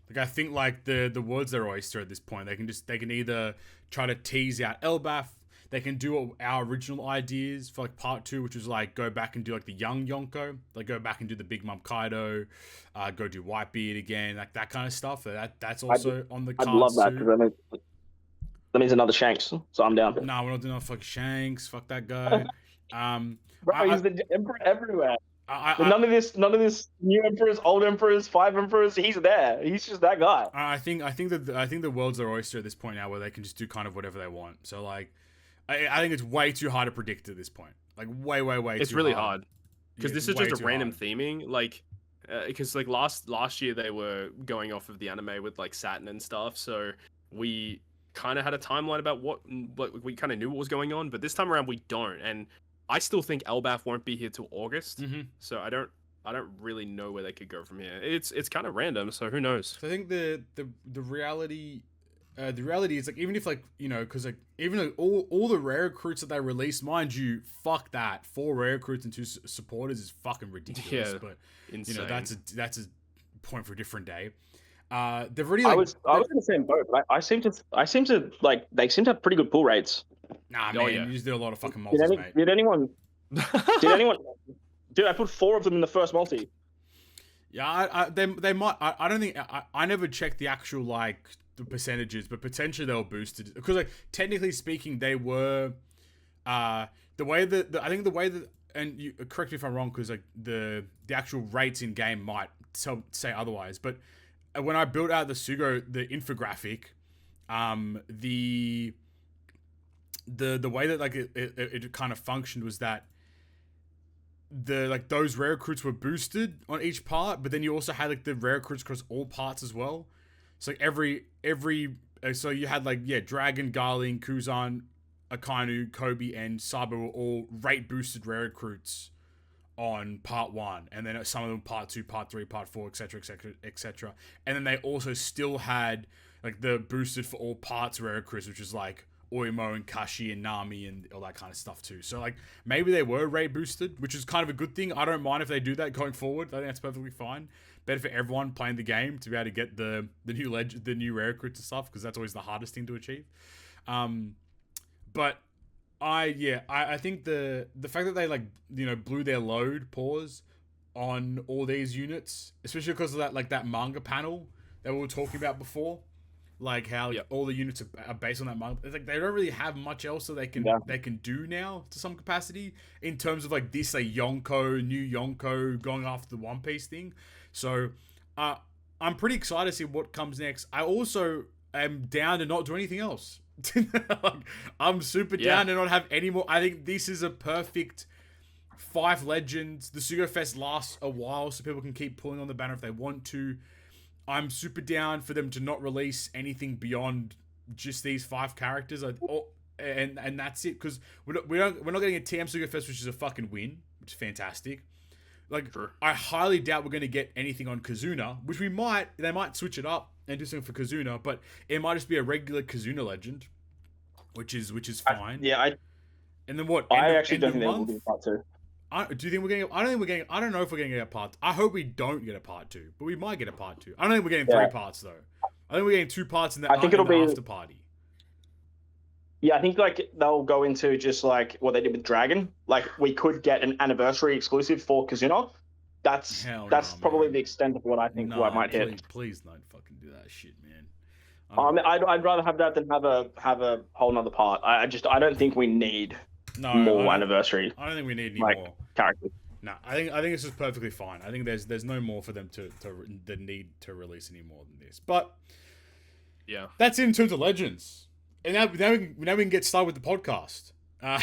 Like, I think, like, the world's their oyster at this point. They can either try to tease out Elbaf. They can do our original ideas for, like, part 2, which was, like, go back and do, like, the young Yonko. Like, go back and do the Big Mom Kaido. Go do Whitebeard again. Like, that kind of stuff. That's also on the cards. I'd love that, because that means another Shanks, so I'm down. Nah, we're not doing no fucking Shanks. Fuck that guy. Bro, he's the Emperor everywhere. None of this new Emperors, old Emperors, 5 Emperors. He's there. He's just that guy. I think the world's their oyster at this point now, where they can just do kind of whatever they want. So, like, I think it's way too hard to predict at this point. Like, way too hard. It's really hard. Because this is just a random theming. Like, because, like, last year they were going off of the anime with, like, Saturn and stuff. So we kind of had a timeline about what we kind of knew what was going on. But this time around, we don't. And I still think Elbaf won't be here till August. Mm-hmm. So I don't really know where they could go from here. It's kind of random. So who knows? So I think the reality... the reality is, like, even if, like, you know, because, like, even like, all the rare recruits that they release, mind you, fuck that, 4 rare recruits and 2 supporters is fucking ridiculous. Yeah, but insane. You know, that's a point for a different day. They've already. Like, I was in the same boat, but I seem to like, they seem to have pretty good pull rates. Nah, man, you just do a lot of fucking multis, mate. Did anyone? Dude, I put 4 of them in the first multi. Yeah, they might. I don't think I never checked the actual, like, the percentages, but potentially they were boosted because, like, technically speaking, they were I think the way that, and you correct me if I'm wrong, because, like, the actual rates in game might say otherwise, but when I built out the Sugo, the infographic, the way that, like, it kind of functioned was that those rare recruits were boosted on each part, but then you also had, like, the rare recruits across all parts as well. So, like, every so you had, like, Dragon, Garling, Kuzan, Akainu, Kobe, and Sabo were all rate boosted rare recruits on part 1, and then some of them part 2, part 3, part 4, etc. And then they also still had, like, the boosted for all parts rare recruits, which is, like, Oimo and Kashi and Nami and all that kind of stuff too. So like maybe they were raid boosted, which is kind of a good thing. I don't mind if they do that going forward. I think that's perfectly fine. Better for everyone playing the game to be able to get the new rare recruits and stuff, because that's always the hardest thing to achieve. But I think the fact that they like, you know, blew their load pause on all these units, especially because of that manga panel that we were talking about before, like how all the units are based on that manga. It's like they don't really have much else that they can do now to some capacity in terms of like this, like new Yonko going after the One Piece thing. So I'm pretty excited to see what comes next. I also am down to not do anything else. Like, I'm super down to not have any more. I think this is a perfect 5 legends. The Sugo Fest lasts a while, so people can keep pulling on the banner if they want to. I'm super down for them to not release anything beyond just these 5 characters, and that's it. Because we're not getting a TM Sugo Fest, which is a fucking win, which is fantastic. Like, sure. I highly doubt we're going to get anything on Kazuna, which they might switch it up and do something for Kazuna, but it might just be a regular Kazuna legend, which is fine. And then what? I actually don't think there will be a part 2. Do you think we're getting? I don't know if we're going to get a part. I hope we don't get a part 2, but we might get a part 2. I don't think we're getting 3 parts though. I think we're getting 2 parts in the after party. Yeah, I think like they'll go into just like what they did with Dragon. Like we could get an anniversary exclusive for Kazuna. That's probably the extent of what I think what might hit. Please don't fucking do that shit, man. I'd rather have that than have a whole nother part. I don't think we need more anniversary. I don't think we need any more characters. No, I think it's just perfectly fine. I think there's no more for them to the need to release any more than this. But yeah, that's in terms of legends. And now we can get started with the podcast. I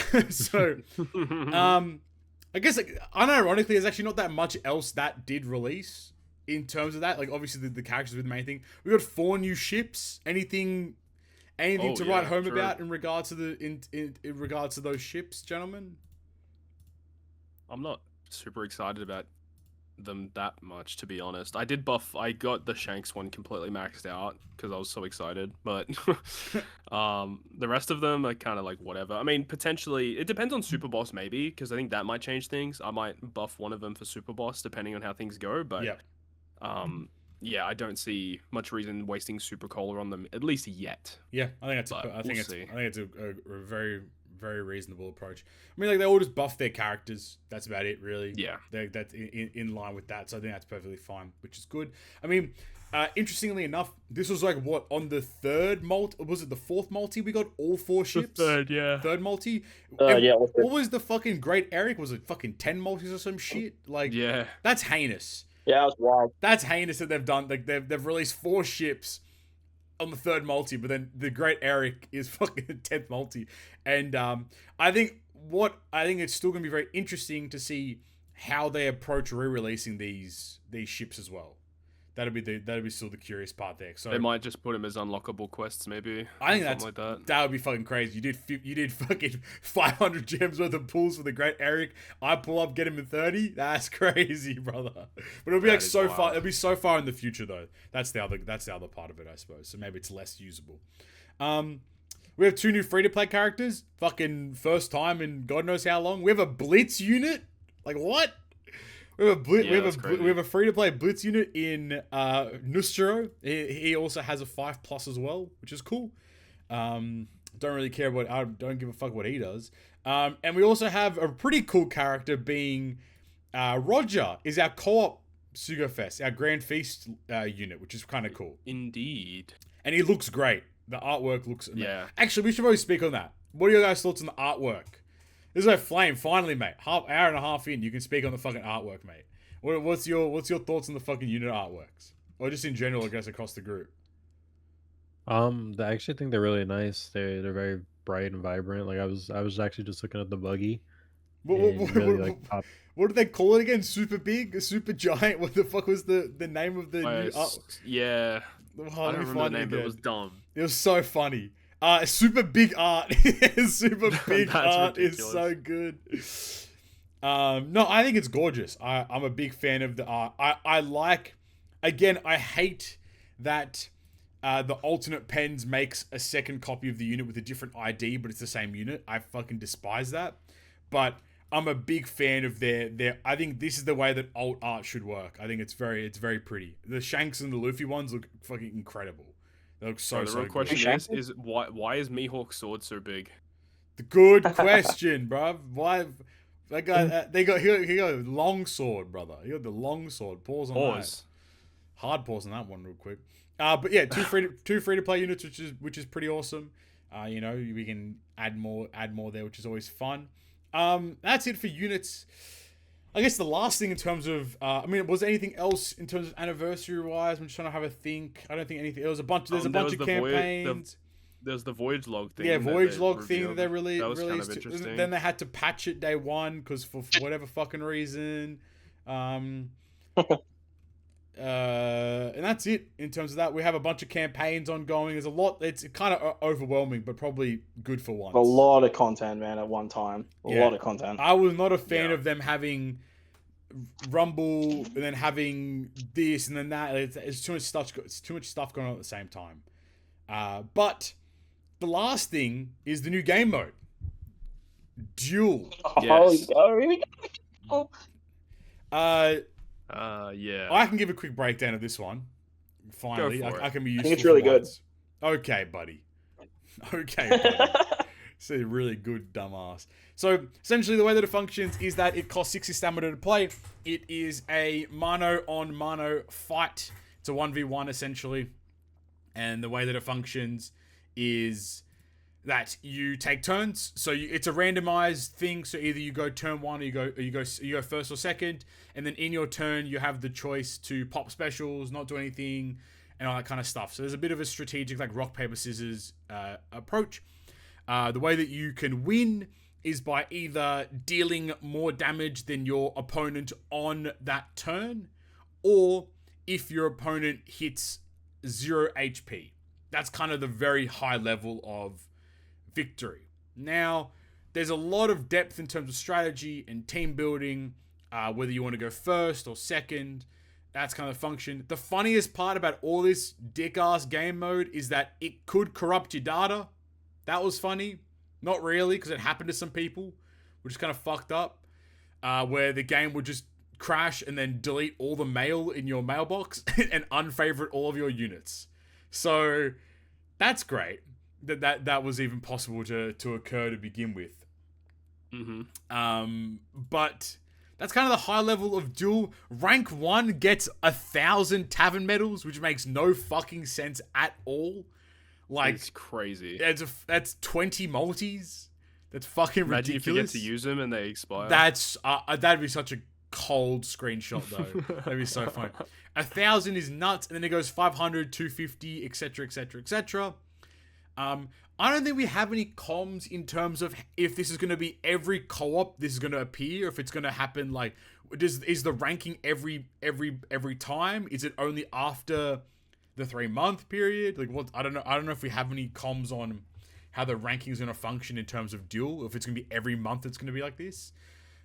guess like, unironically, there's actually not that much else that did release in terms of that. Like obviously the characters were the main thing. We got 4 new ships. Anything to write home about in regards to in regards to those ships, gentlemen? I'm not super excited about them that much, to be honest. I got the Shanks one completely maxed out because I was so excited, but the rest of them are kind of like whatever. I mean, potentially it depends on Super Boss maybe, because I think that might change things. I might buff one of them for Super Boss depending on how things go, but I don't see much reason wasting Super Cola on them, at least yet. Yeah, I think it's a very, very reasonable approach. I mean, like, they all just buff their characters. That's about it, really. Yeah. That's in line with that, so I think that's perfectly fine, which is good. I mean, interestingly enough, this was like, what, on the third multi? Was it the 4th multi we got all 4 ships? The third multi? What was the fucking Great Eric? Was it fucking 10 multis or some shit? Like, yeah. That's heinous. Yeah, that was wild. That's heinous that they've done. Like, they've released 4 ships on the 3rd multi, but then the Great Eric is fucking the 10th multi. And I think it's still going to be very interesting to see how they approach re-releasing these ships as well. That'll be still the curious part there. So they might just put them as unlockable quests, maybe. I think that would be fucking crazy. You did fucking 500 gems worth of pulls for the Great Eric. I pull up, get him in 30. That's crazy, brother. But it'll be like so far. It'll be so far in the future though. That's the other part of it, I suppose. So maybe it's less usable. We have 2 new free-to-play characters. Fucking first time in God knows how long. We have a Blitz unit. Like, what? We have a free-to-play Blitz unit in Nustro. He also has a 5+ as well, which is cool. Don't really care I don't give a fuck what he does. And we also have a pretty cool character being Roger is our co-op Sugo Fest, our Grand Feast unit, which is kind of cool. Indeed. And he looks great. The artwork looks amazing. Yeah. Actually, we should probably speak on that. What are your guys' thoughts on the artwork? This is like Flame, finally, mate. Hour and a half in, you can speak on the fucking artwork, mate. What's your thoughts on the fucking unit artworks? Or just in general, I guess, across the group? I actually think they're really nice. They're very bright and vibrant. Like I was actually just looking at the Buggy. What did they call it again? Super big? Super giant? What the fuck was the name of the new art? Yeah. I don't remember the name, but it was dumb. It was so funny. Super big art. Super big art ridiculous. Is so good. No, I think it's gorgeous. I'm a big fan of the art. I hate that the alternate pens makes a second copy of the unit with a different ID, but it's the same unit. I fucking despise that. But I'm a big fan of their I think this is the way that alt art should work. I think it's very pretty. The Shanks and the Luffy ones look fucking incredible. They look so the real good. question is why is Mihawk's sword so big? The good question, bruv. Why that guy he got long sword, brother. He got the long sword. Pause on that. Hard pause on that one real quick. But yeah, two free to play units, which is pretty awesome. You know, we can add more there, which is always fun. That's it for units. I guess the last thing in terms of, I mean, was there anything else in terms of anniversary wise? I'm just trying to have a think. I don't think anything. There's a bunch of campaigns. There's the voyage log thing. Yeah, voyage log thing that they released. That was kind of interesting. Then they had to patch it day one because for whatever fucking reason. And that's it in terms of that. We have a bunch of campaigns ongoing. There's a lot. It's kind of overwhelming, but probably good for once. A lot of content, man, at one time. A lot of content. I was not a fan of them having Rumble and then having this and then that. It's too much stuff. It's too much stuff going on at the same time. But the last thing is the new game mode, Duel. Yes. Oh, here we go. Yeah. I can give a quick breakdown of this one. Finally, I can be useful. I think it's really good. Okay, buddy. Okay, buddy. It's a really good dumbass. So, essentially, the way that it functions is that it costs 60 stamina to play. It is a mano-on-mano fight. It's a 1v1, essentially. And the way that it functions is that you take turns. So it's a randomized thing. So either you go turn one or you go first or second, and then in your turn you have the choice to pop specials, not do anything, and all that kind of stuff. So there's a bit of a strategic, like rock paper scissors approach. The way that you can win is by either dealing more damage than your opponent on that turn, or if your opponent hits 0 HP. That's kind of the very high level of victory. Now, there's a lot of depth in terms of strategy and team building, whether you want to go first or second. That's kind of the function. The funniest part about all this dick-ass game mode is that it could corrupt your data. That was funny. Not really, because it happened to some people, which is kind of fucked up, where the game would just crash and then delete all the mail in your mailbox and unfavorite all of your units. So that's great that was even possible to occur to begin with. But that's kind of the high level of Duel. Rank 1 gets 1,000 tavern medals, which makes no fucking sense at all. Like, it's crazy. That's 20 multis. That's fucking Imagine ridiculous. If you get to use them and they expire. That's that'd be such a cold screenshot though. That'd be so fun. 1,000 is nuts, and then it goes 500, 250, etc., etc., etc. I don't think we have any comms in terms of if this is going to be every co-op this is going to appear, if it's going to happen like is the ranking every time? Is it only after the 3-month period? Like, what? I don't know if we have any comms on how the ranking is going to function in terms of Duel, if it's going to be every month it's going to be like this.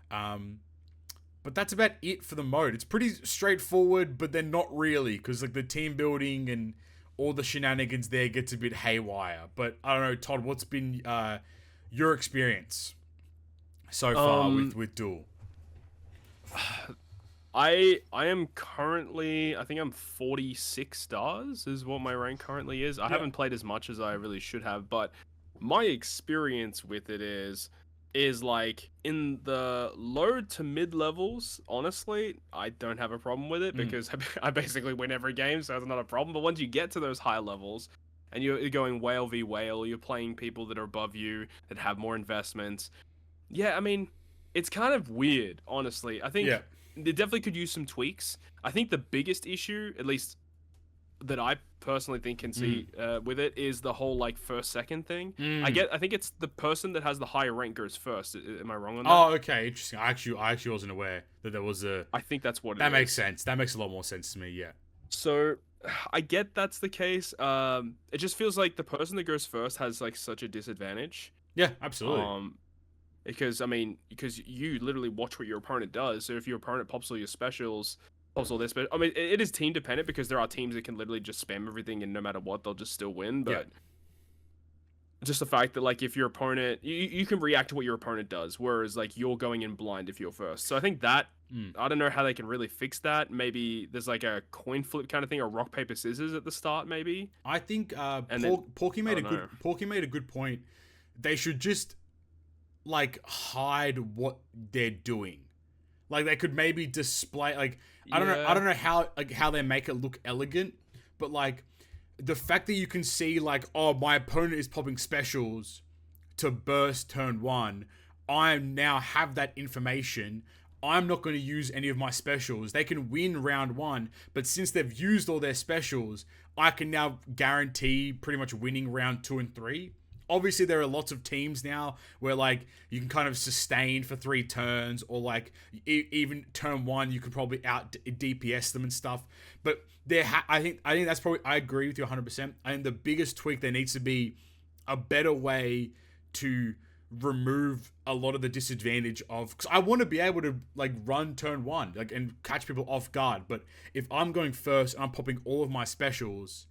But that's about it for the mode. It's pretty straightforward, but then not really, because like the team building and all the shenanigans there gets a bit haywire. But I don't know, Todd, what's been your experience so far with Duel? I am currently, I think I'm 46 stars is what my rank currently is. I haven't played as much as I really should have, but my experience with it is like in the low to mid levels, honestly, I don't have a problem with it because I basically win every game, so it's not a problem. But once you get to those high levels and you're going whale v whale, you're playing people that are above you, that have more investments. Yeah, I mean, it's kind of weird, honestly. I think they definitely could use some tweaks. I think the biggest issue, at least that I personally think can see with it, is the whole like first second thing. I think it's the person that has the higher rank goes first. Am I wrong on that? Oh, okay, interesting. I actually wasn't aware that there was a. I think that's what that makes sense. That makes a lot more sense to me. Yeah. So I get that's the case. It just feels like the person that goes first has like such a disadvantage. Yeah, absolutely. Because you literally watch what your opponent does. So if your opponent pops all your specials, Also, this, but I mean, it is team dependent because there are teams that can literally just spam everything and no matter what, they'll just still win. But just the fact that like if your opponent, you can react to what your opponent does, whereas like you're going in blind if you're first. So I think that I don't know how they can really fix that. Maybe there's like a coin flip kind of thing or rock paper scissors at the start. Maybe I think Porky made a good point. They should just like hide what they're doing. Like they could maybe display like I don't know how they make it look elegant, but like the fact that you can see like, oh, my opponent is popping specials to burst turn 1. I now have that information. I'm not going to use any of my specials. They can win round 1, but since they've used all their specials, I can now guarantee pretty much winning round 2 and 3. Obviously, there are lots of teams now where like you can kind of sustain for 3 turns, or like even turn 1 you can probably out DPS them and stuff. But I think that's probably, I agree with you 100%. I think the biggest tweak there needs to be a better way to remove a lot of the disadvantage of, because I want to be able to like run turn 1 like and catch people off guard. But if I'm going first and I'm popping all of my specials,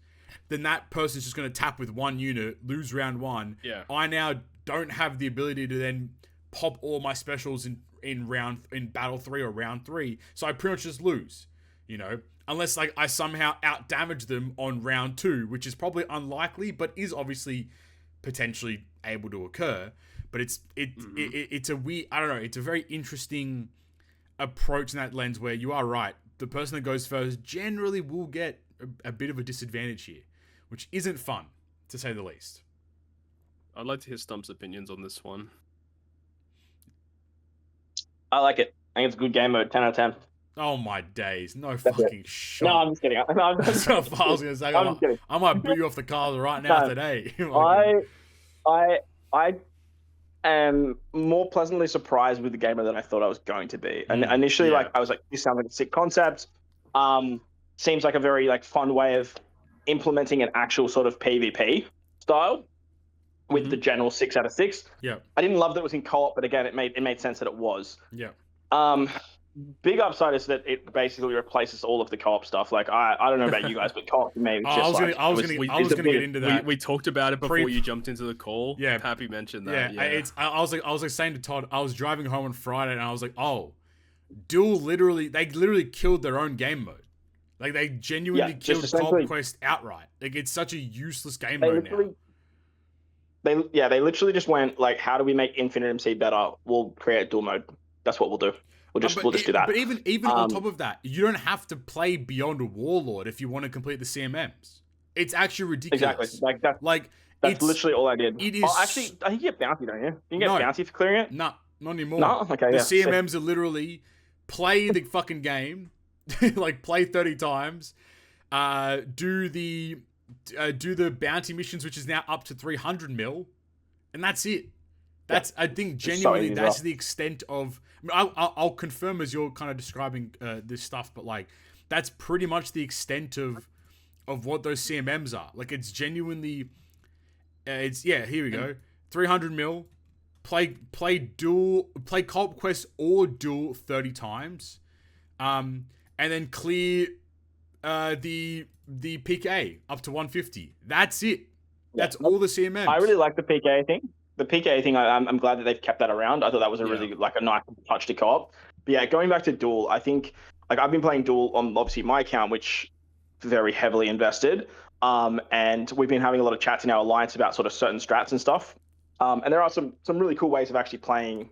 then that person's just going to tap with 1 unit, lose round 1. Yeah. I now don't have the ability to then pop all my specials in battle 3 or round 3. So I pretty much just lose, you know, unless like I somehow out damage them on round 2, which is probably unlikely, but is obviously potentially able to occur. But it's a weird, I don't know, it's a very interesting approach in that lens where you are right. The person that goes first generally will get a bit of a disadvantage here, which isn't fun, to say the least. I'd like to hear Stump's opinions on this one. I like it. I think it's a good game mode. 10 out of 10. Oh my days! No fucking shot. No, I'm just kidding. That's what I was gonna say. I might boot you off the cars right now today. I am more pleasantly surprised with the game mode than I thought I was going to be. And initially, like I was like, this sounds like a sick concept. Seems like a very like fun way of implementing an actual sort of PvP style with the general 6 out of 6. Yeah. I didn't love that it was in co-op, but again, it made sense that it was. Yeah. Big upside is that it basically replaces all of the co-op stuff. Like I don't know about you guys, but co-op maybe. I was gonna get into that. We talked about it before you jumped into the call. Yeah, Papi mentioned that. Yeah, I was like saying to Todd, I was driving home on Friday and I was like, oh, Duel they literally killed their own game mode. Like they genuinely killed Co-op Quest outright. Like it's such a useless game mode now. They literally just went like, how do we make Infinite MC better? We'll create Duel mode. That's what we'll do. We'll just do that. But even on top of that, you don't have to play beyond a Warlord if you want to complete the CMMs. It's actually ridiculous. Exactly. That's literally all I did. It is. Oh, actually, I think you get bounty, don't you? You can get bounty for clearing it. Nah, not anymore. No, okay. The CMMs are literally play the fucking game, like play 30 times, do the bounty missions, which is now up to 300 mil, and that's it. That's I think genuinely that's the extent of. I mean, I'll confirm as you're kind of describing this stuff, but like that's pretty much the extent of what those CMMs are. Like it's genuinely, here we go, 300 mil, play Co-op Quest or Duel 30 times, and then clear the PK up to 150. That's it. That's all the CMMs. I really like the PK thing. The PK thing, I'm glad that they've kept that around. I thought that was a really like a nice touch to co-op. But yeah, going back to Duel, I think like I've been playing Duel on obviously my account, which very heavily invested. And we've been having a lot of chats in our alliance about sort of certain strats and stuff. And there are some really cool ways of actually playing,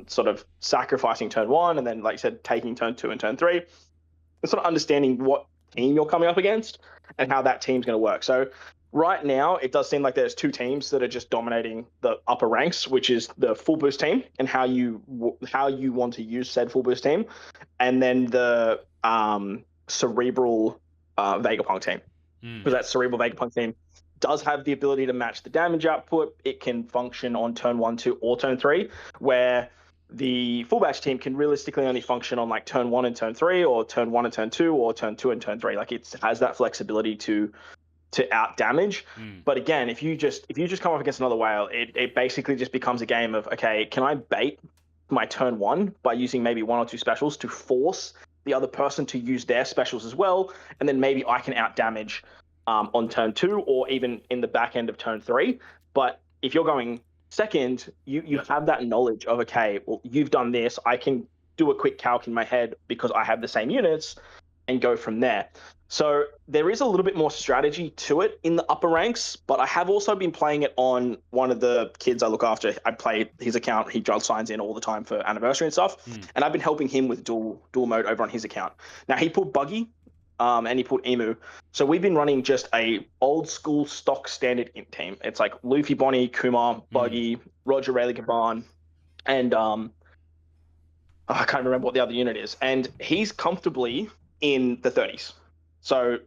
sort of sacrificing turn 1 and then, like you said, taking turn 2 and turn 3, and sort of understanding what team you're coming up against and how that team's going to work. So right now, it does seem like there's 2 teams that are just dominating the upper ranks, which is the full boost team and how you want to use said full boost team, and then the cerebral Vegapunk team. Because that cerebral Vegapunk team does have the ability to match the damage output. It can function on turn 1, 2, or turn 3, where the full batch team can realistically only function on like turn 1 and turn 3, or turn 1 and turn 2, or turn 2 and turn 3. Like it has that flexibility to out damage. But again, if you just come up against another whale, it basically just becomes a game of, okay, can I bait my turn 1 by using maybe 1 or 2 specials to force the other person to use their specials as well, and then maybe I can out damage on turn 2 or even in the back end of turn 3. But if you're going second, you have that knowledge of, okay, well, you've done this. I can do a quick calc in my head because I have the same units and go from there. So there is a little bit more strategy to it in the upper ranks, but I have also been playing it on one of the kids I look after. I play his account. He signs in all the time for anniversary and stuff. And I've been helping him with dual mode over on his account. Now, he pulled Buggy and he pulled Emu. So we've been running just a old school stock standard int team. It's like Luffy, Bonnie, Kuma, Buggy, Roger, Rayleigh, Gaban, and I can't remember what the other unit is. And he's comfortably in the 30s. So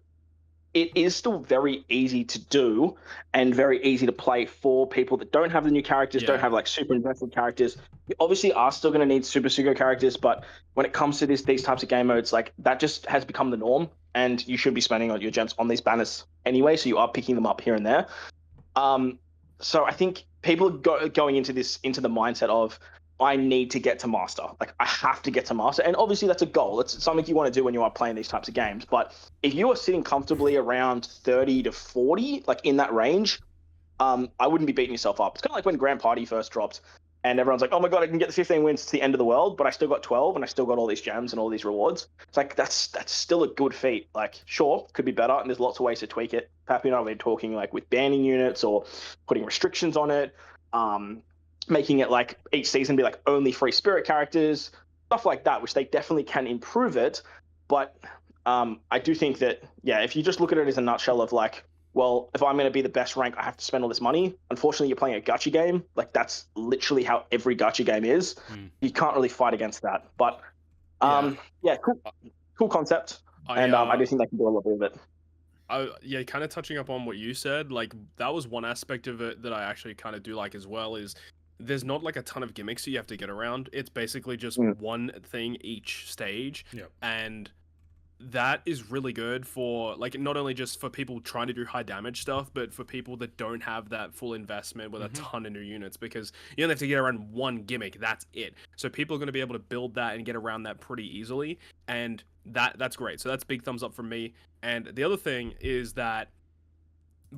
it is still very easy to do and very easy to play for people that don't have the new characters, don't have like super invested characters. You obviously are still going to need super Sugo characters, but when it comes to these types of game modes, like that just has become the norm, and you should be spending on your gems on these banners anyway, so you are picking them up here and there. So I think people are going into the mindset of, I need to get to master. Like, I have to get to master. And obviously that's a goal. It's something you want to do when you are playing these types of games. But if you are sitting comfortably around 30 to 40, like in that range, I wouldn't be beating yourself up. It's kind of like when Grand Party first dropped and everyone's like, oh my God, I can get the 15 wins to the end of the world, but I still got 12 and I still got all these gems and all these rewards. It's like, that's still a good feat. Like, sure, could be better. And there's lots of ways to tweak it. Papi and I have been talking like with banning units or putting restrictions on it. Making it like each season be like only free spirit characters, stuff like that, which they definitely can improve it. But I do think that, if you just look at it as a nutshell of like, well, if I'm going to be the best rank, I have to spend all this money. Unfortunately, you're playing a gacha game. Like, that's literally how every gacha game is. You can't really fight against that. But cool concept. I do think they can do a little bit of it. Kind of touching up on what you said, like that was one aspect of it that I actually kind of do like as well, is there's not like a ton of gimmicks that you have to get around. It's basically just one thing each stage. And that is really good for like not only just for people trying to do high damage stuff, but for people that don't have that full investment with a ton of new units, because you only have to get around one gimmick, that's it. So people are going to be able to build that and get around that pretty easily, and that's great. So that's big thumbs up from me. And the other thing is that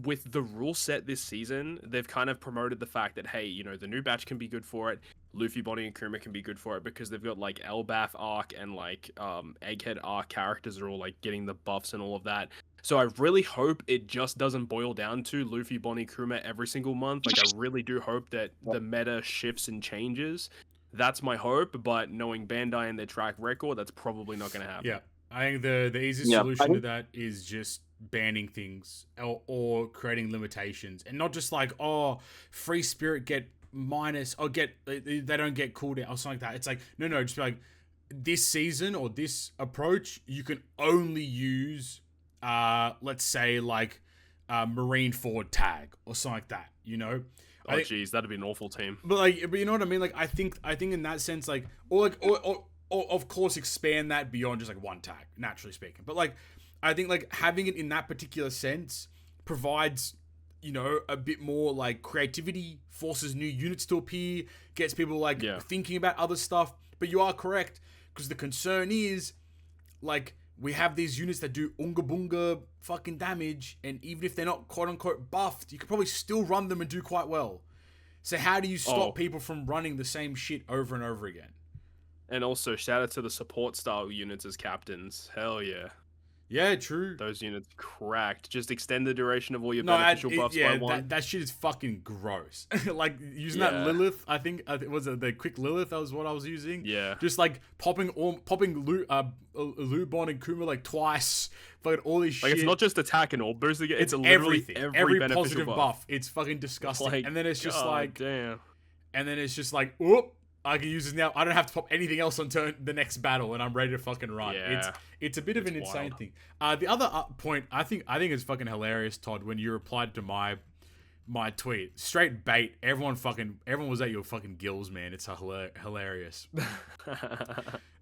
with the rule set this season, they've kind of promoted the fact that, hey, you know, the new batch can be good for it. Luffy, Bonnie, and Kuma can be good for it because they've got like Elbath arc and like Egghead arc characters are all like getting the buffs and all of that. So I really hope it just doesn't boil down to Luffy, Bonnie, Kuma every single month. Like, I really do hope that the meta shifts and changes. That's my hope, but knowing Bandai and their track record, that's probably not going to happen. Yeah, I think the easiest solution to that is just banning things or creating limitations, and not just like, oh, free spirit get minus or they don't get cooldown or something like that. It's like, no, just be like, this season or this approach, you can only use let's say like Marine Forward tag or something like that, you know. Oh geez, that'd be an awful team. But you know what I mean? Like, I think in that sense, like, or of course expand that beyond just like one tag, naturally speaking. But like, I think like having it in that particular sense provides, you know, a bit more like creativity, forces new units to appear, gets people like thinking about other stuff. But you are correct, because the concern is like, we have these units that do unga bunga fucking damage, and even if they're not quote unquote buffed, you could probably still run them and do quite well. So how do you stop people from running the same shit over and over again? And also, shout out to the support style units as captains. Hell yeah. Yeah, true. Those units cracked. Just extend the duration of all your beneficial buffs by one. That shit is fucking gross. Like, using that Lilith, I think was it the quick Lilith? That was what I was using. Yeah. Just like popping Lubon and Kuma like twice. Fucking all these shit. Like, it's not just attack and all. Boosting it's literally every positive buff. It's fucking disgusting. Like, and then it's just damn. And then it's just like, whoop. I can use this now. I don't have to pop anything else on the next battle, and I'm ready to fucking run. Yeah. It's a bit of an insane thing. The other point, I think is fucking hilarious, Todd, when you replied to my my tweet. Straight bait. Everyone was at your fucking gills, man. It's hilarious.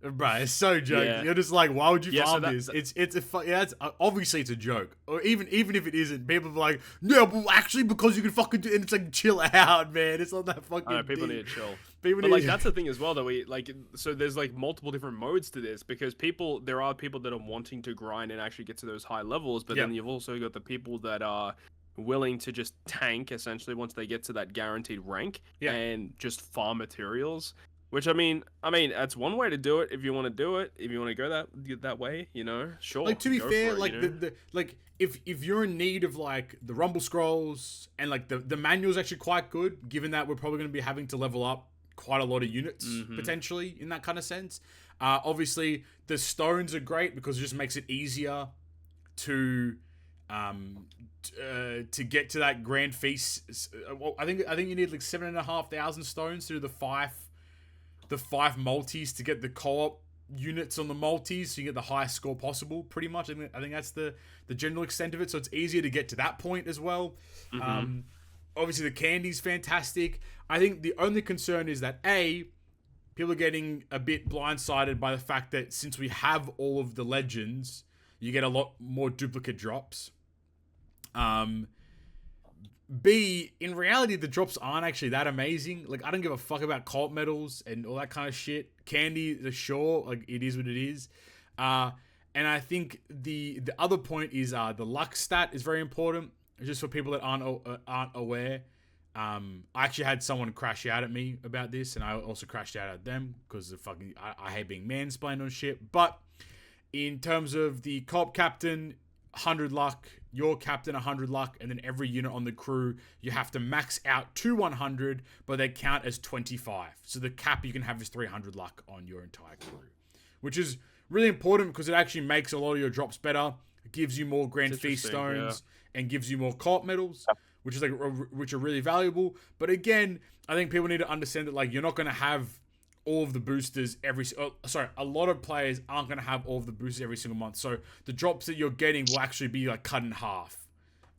Bro, it's so joke. Yeah. You're just like, why would you farm so this? It's obviously it's a joke. Or even if it isn't, people are like, no, but actually because you can fucking do it. And it's like, chill out, man. It's not that fucking. I know, people need to chill. But like that's the thing as well that we like. So there's like multiple different modes to this because there are people that are wanting to grind and actually get to those high levels, but then you've also got the people that are willing to just tank essentially once they get to that guaranteed rank and just farm materials. Which I mean, that's one way to do it if you want to do it. If you want to go that way, you know, sure. Like to be fair, it, like you know? like if you're in need of like the Rumble Scrolls and like the manual's actually quite good, given that we're probably going to be having to level up quite a lot of units potentially in that kind of sense. Obviously the stones are great because it just makes it easier to get to that grand feast. I think you need like 7,500 stones to do the five multis to get the co-op units on the multis, so you get the highest score possible. Pretty much, I think that's the general extent of it. So it's easier to get to that point as well. Obviously, the candy's fantastic. I think the only concern is that people are getting a bit blindsided by the fact that since we have all of the legends, you get a lot more duplicate drops. B, in reality, the drops aren't actually that amazing. Like, I don't give a fuck about cult medals and all that kind of shit. Candy, the sure, like, it is what it is. And I think the other point is the luck stat is very important, just for people that aren't aware. I actually had someone crash out at me about this, and I also crashed out at them because I hate being mansplained on shit. But in terms of the co-op captain, 100 luck, your captain 100 luck, and then every unit on the crew you have to max out to 100, but they count as 25. So the cap you can have is 300 luck on your entire crew, which is really important because it actually makes a lot of your drops better. It gives you more grand feast stones and gives you more co-op medals, which are really valuable. But again, I think people need to understand that like you're not going to have all of the boosters a lot of players aren't going to have all of the boosters every single month. So the drops that you're getting will actually be like cut in half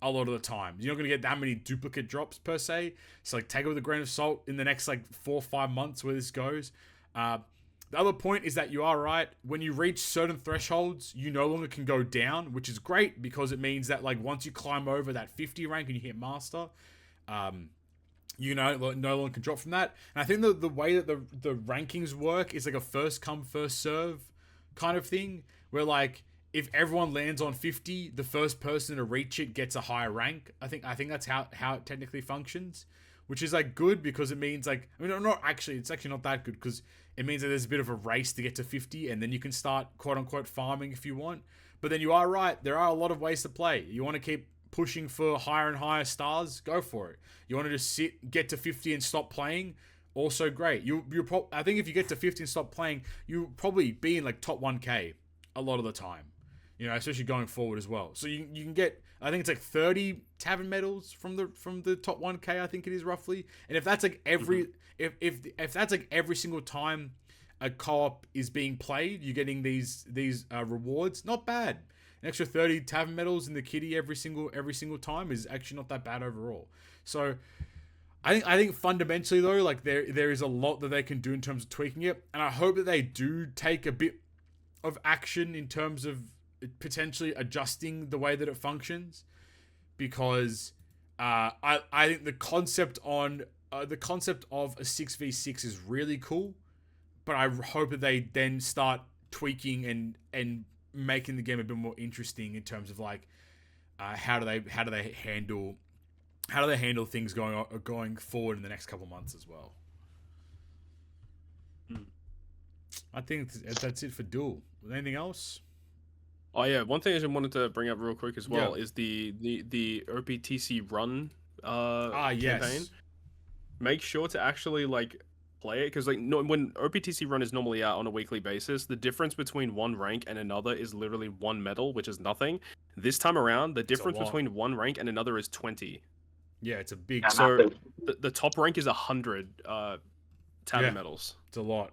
a lot of the time. You're not going to get that many duplicate drops per se. So like take it with a grain of salt in the next like 4 or 5 months where this goes. The other point is that you are right. When you reach certain thresholds, you no longer can go down, which is great because it means that like once you climb over that 50 rank and you hit master, you know, no one can drop from that. And I think the way that the rankings work is like a first come, first serve kind of thing, where like if everyone lands on 50, the first person to reach it gets a higher rank. I think that's how it technically functions, which is like good because it means like, I mean, it's actually not that good because it means that there's a bit of a race to get to 50 and then you can start quote unquote farming if you want. But then you are right, there are a lot of ways to play. You want to keep pushing for higher and higher stars, go for it. You want to just get to 50 and stop playing, also great. I think if you get to 50 and stop playing, you'll probably be in like top 1k a lot of the time, you know, especially going forward as well. So you can get, I think it's like 30 tavern medals from the top 1k, I think it is roughly. And if that's like every if that's like every single time a co-op is being played, you're getting these rewards, not bad. An extra 30 tavern medals in the kitty every single time is actually not that bad overall. So I think fundamentally though, like there is a lot that they can do in terms of tweaking it, and I hope that they do take a bit of action in terms of potentially adjusting the way that it functions, because I think the concept of a 6v6 is really cool, but I hope that they then start tweaking and making the game a bit more interesting in terms of like how do they handle things going forward in the next couple months as well. I think that's it for Duel. Anything else? Oh yeah, one thing I just wanted to bring up real quick as well is the OPTC run campaign. Yes. Make sure to actually like play it, because like when OPTC run is normally out on a weekly basis, the difference between one rank and another is literally 1 medal, which is nothing. This time around, the difference between one rank and another is 20. Yeah, it's a big. So the top rank is 100 tavern medals. It's a lot.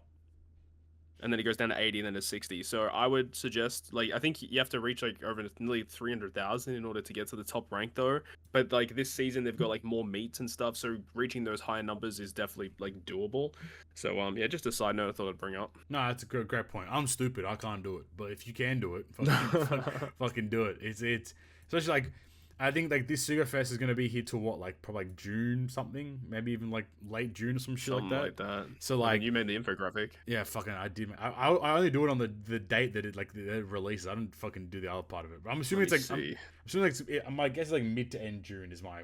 and then it goes down to 80, and then to 60. So I would suggest, like, I think you have to reach like over nearly 300,000 in order to get to the top rank though. But like this season they've got like more meets and stuff, so reaching those higher numbers is definitely like doable. So yeah, just a side note I thought I'd bring up. No, that's a great point. I'm stupid. I can't do it, but if you can do it, fucking do it. It's especially like. I think like this Sugar Fest is gonna be here till what, like probably like June something, maybe even like late June or some shit Something like that. So like you made the infographic. Yeah, fucking I did. I only do it on the date that it releases. I don't fucking do the other part of it. But I'm assuming I'm assuming like my guess is like mid to end June is my. I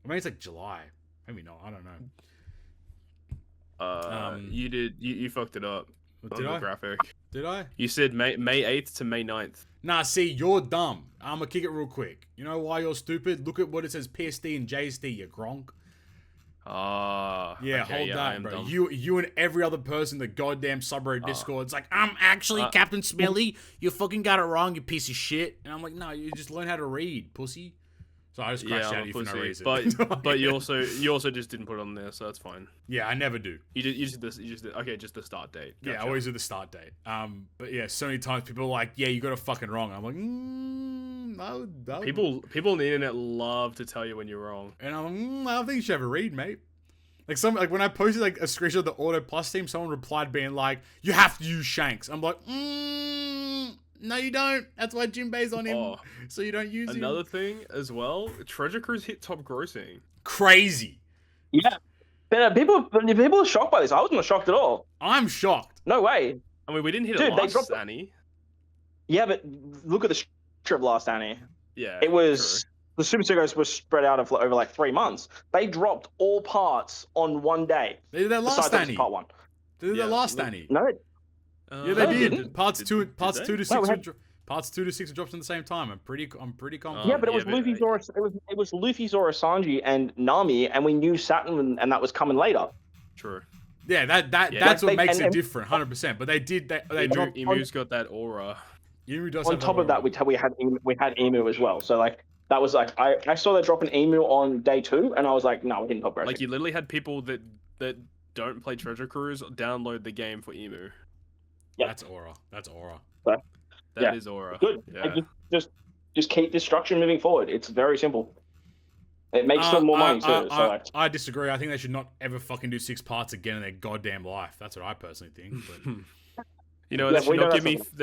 mean it's like July. Maybe not. I don't know. You fucked it up. Did I? Graphic. Did I? You said May 8th to May 9th. Nah, see, you're dumb. I'm gonna kick it real quick. You know why you're stupid? Look at what it says PSD and JSD, you gronk. Yeah, okay, hold that, bro. Dumb. You and every other person in the goddamn subreddit Discord, it's like, I'm actually Captain Smelly. You fucking got it wrong, you piece of shit. And I'm like, no, you just learn how to read, pussy. So I just crashed out at you for no reason. But you also just didn't put it on there, so that's fine. Yeah, I never do. You just did okay, just the start date. Gotcha. Yeah, I always do the start date. But yeah, so many times people are like, yeah, you got it fucking wrong. I'm like, no. People on the internet love to tell you when you're wrong. And I'm like, I don't think you should have a read, mate. Like when I posted like a screenshot of the Auto Plus team, someone replied being like, you have to use Shanks. I'm like, no, you don't. That's why Jinbei's on him, so you don't use him. Another thing as well, Treasure Cruise hit top grossing. Crazy. Yeah. But people are shocked by this. I wasn't shocked at all. I'm shocked. No way. I mean, we didn't hit it last, Annie. Yeah, but look at the structure of last Annie. Yeah. It was... True. The Super Sugos were spread out over like 3 months. They dropped all parts on one day. They did that last Annie. Part 1. They did that last Annie. No. Yeah, they did. Parts 2 to 6 dropped at the same time. I'm pretty confident. Yeah, but it was Luffy, Zoro. It was Luffy, Zoro, Sanji, and Nami, and we knew Saturn, and that was coming later. True. Yeah, that's what makes it different, 100%. But they dropped. Emu's got that aura. Emu does. On top of that, we had Emu as well. So like. That was like I saw that drop an emu on day 2, and I was like, no, we didn't top grossing. Like you literally had people that don't play Treasure Cruise download the game for emu. Yeah, that's aura. That's aura. So, that is aura. Good. Yeah. Just keep this structure moving forward. It's very simple. It makes them more money too. I disagree. I think they should not ever fucking do 6 parts again in their goddamn life. That's what I personally think. But you know, they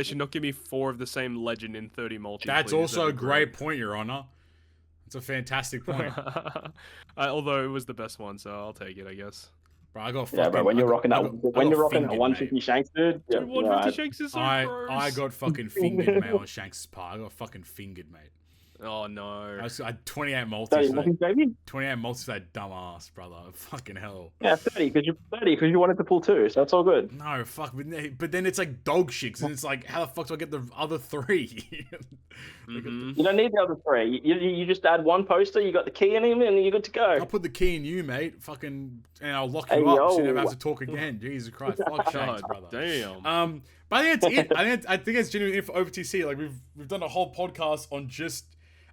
should not give me 4 of the same legend in 30 multi. That's also a great point, Your Honor. It's a fantastic point. Although it was the best one, so I'll take it, I guess. Bro, I got fucking, when you're rocking that 150 Shanks, dude. Dude, 150 Shanks is so gross. I got fucking fingered, mate, on Shanks' part. I got fucking fingered, mate. Oh no! I had 28 multis. 28 multis for that dumbass, brother. Fucking hell. Yeah, 30 because you wanted to pull 2, so that's all good. No, fuck. But then it's like dog shit, and it's like, how the fuck do I get the other 3? You don't need the other 3. You just add 1 poster. You got the key in him, and you're good to go. I'll put the key in you, mate. Fucking, and I'll lock you up, so you never have to talk again. Jesus Christ, fuck Shanks, brother. Damn. But I think that's it. I think it's genuinely it for OPTC. Like we've done a whole podcast on just.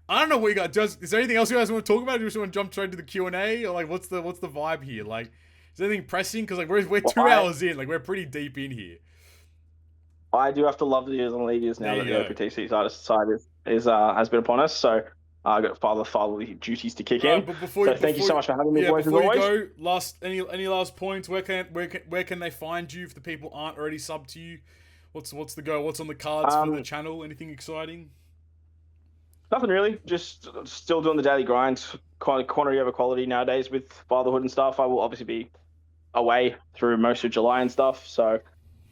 I don't know what you got. Is there anything else you guys want to talk about? Do you just want to jump straight to the Q&A, or like what's the vibe here? Like, is there anything pressing? Because like we're 2 hours in, like we're pretty deep in here. I do have to love the years and leaders now that the OPTC side has been upon us. So I got fatherly duties to kick in. But thank you so much for having me, boys. Before you go, any last points? Where can they find you if the people aren't already subbed to you? What's the go? What's on the cards for the channel? Anything exciting? Nothing really. Just still doing the daily grind. Quantity over quality nowadays with fatherhood and stuff. I will obviously be away through most of July and stuff. So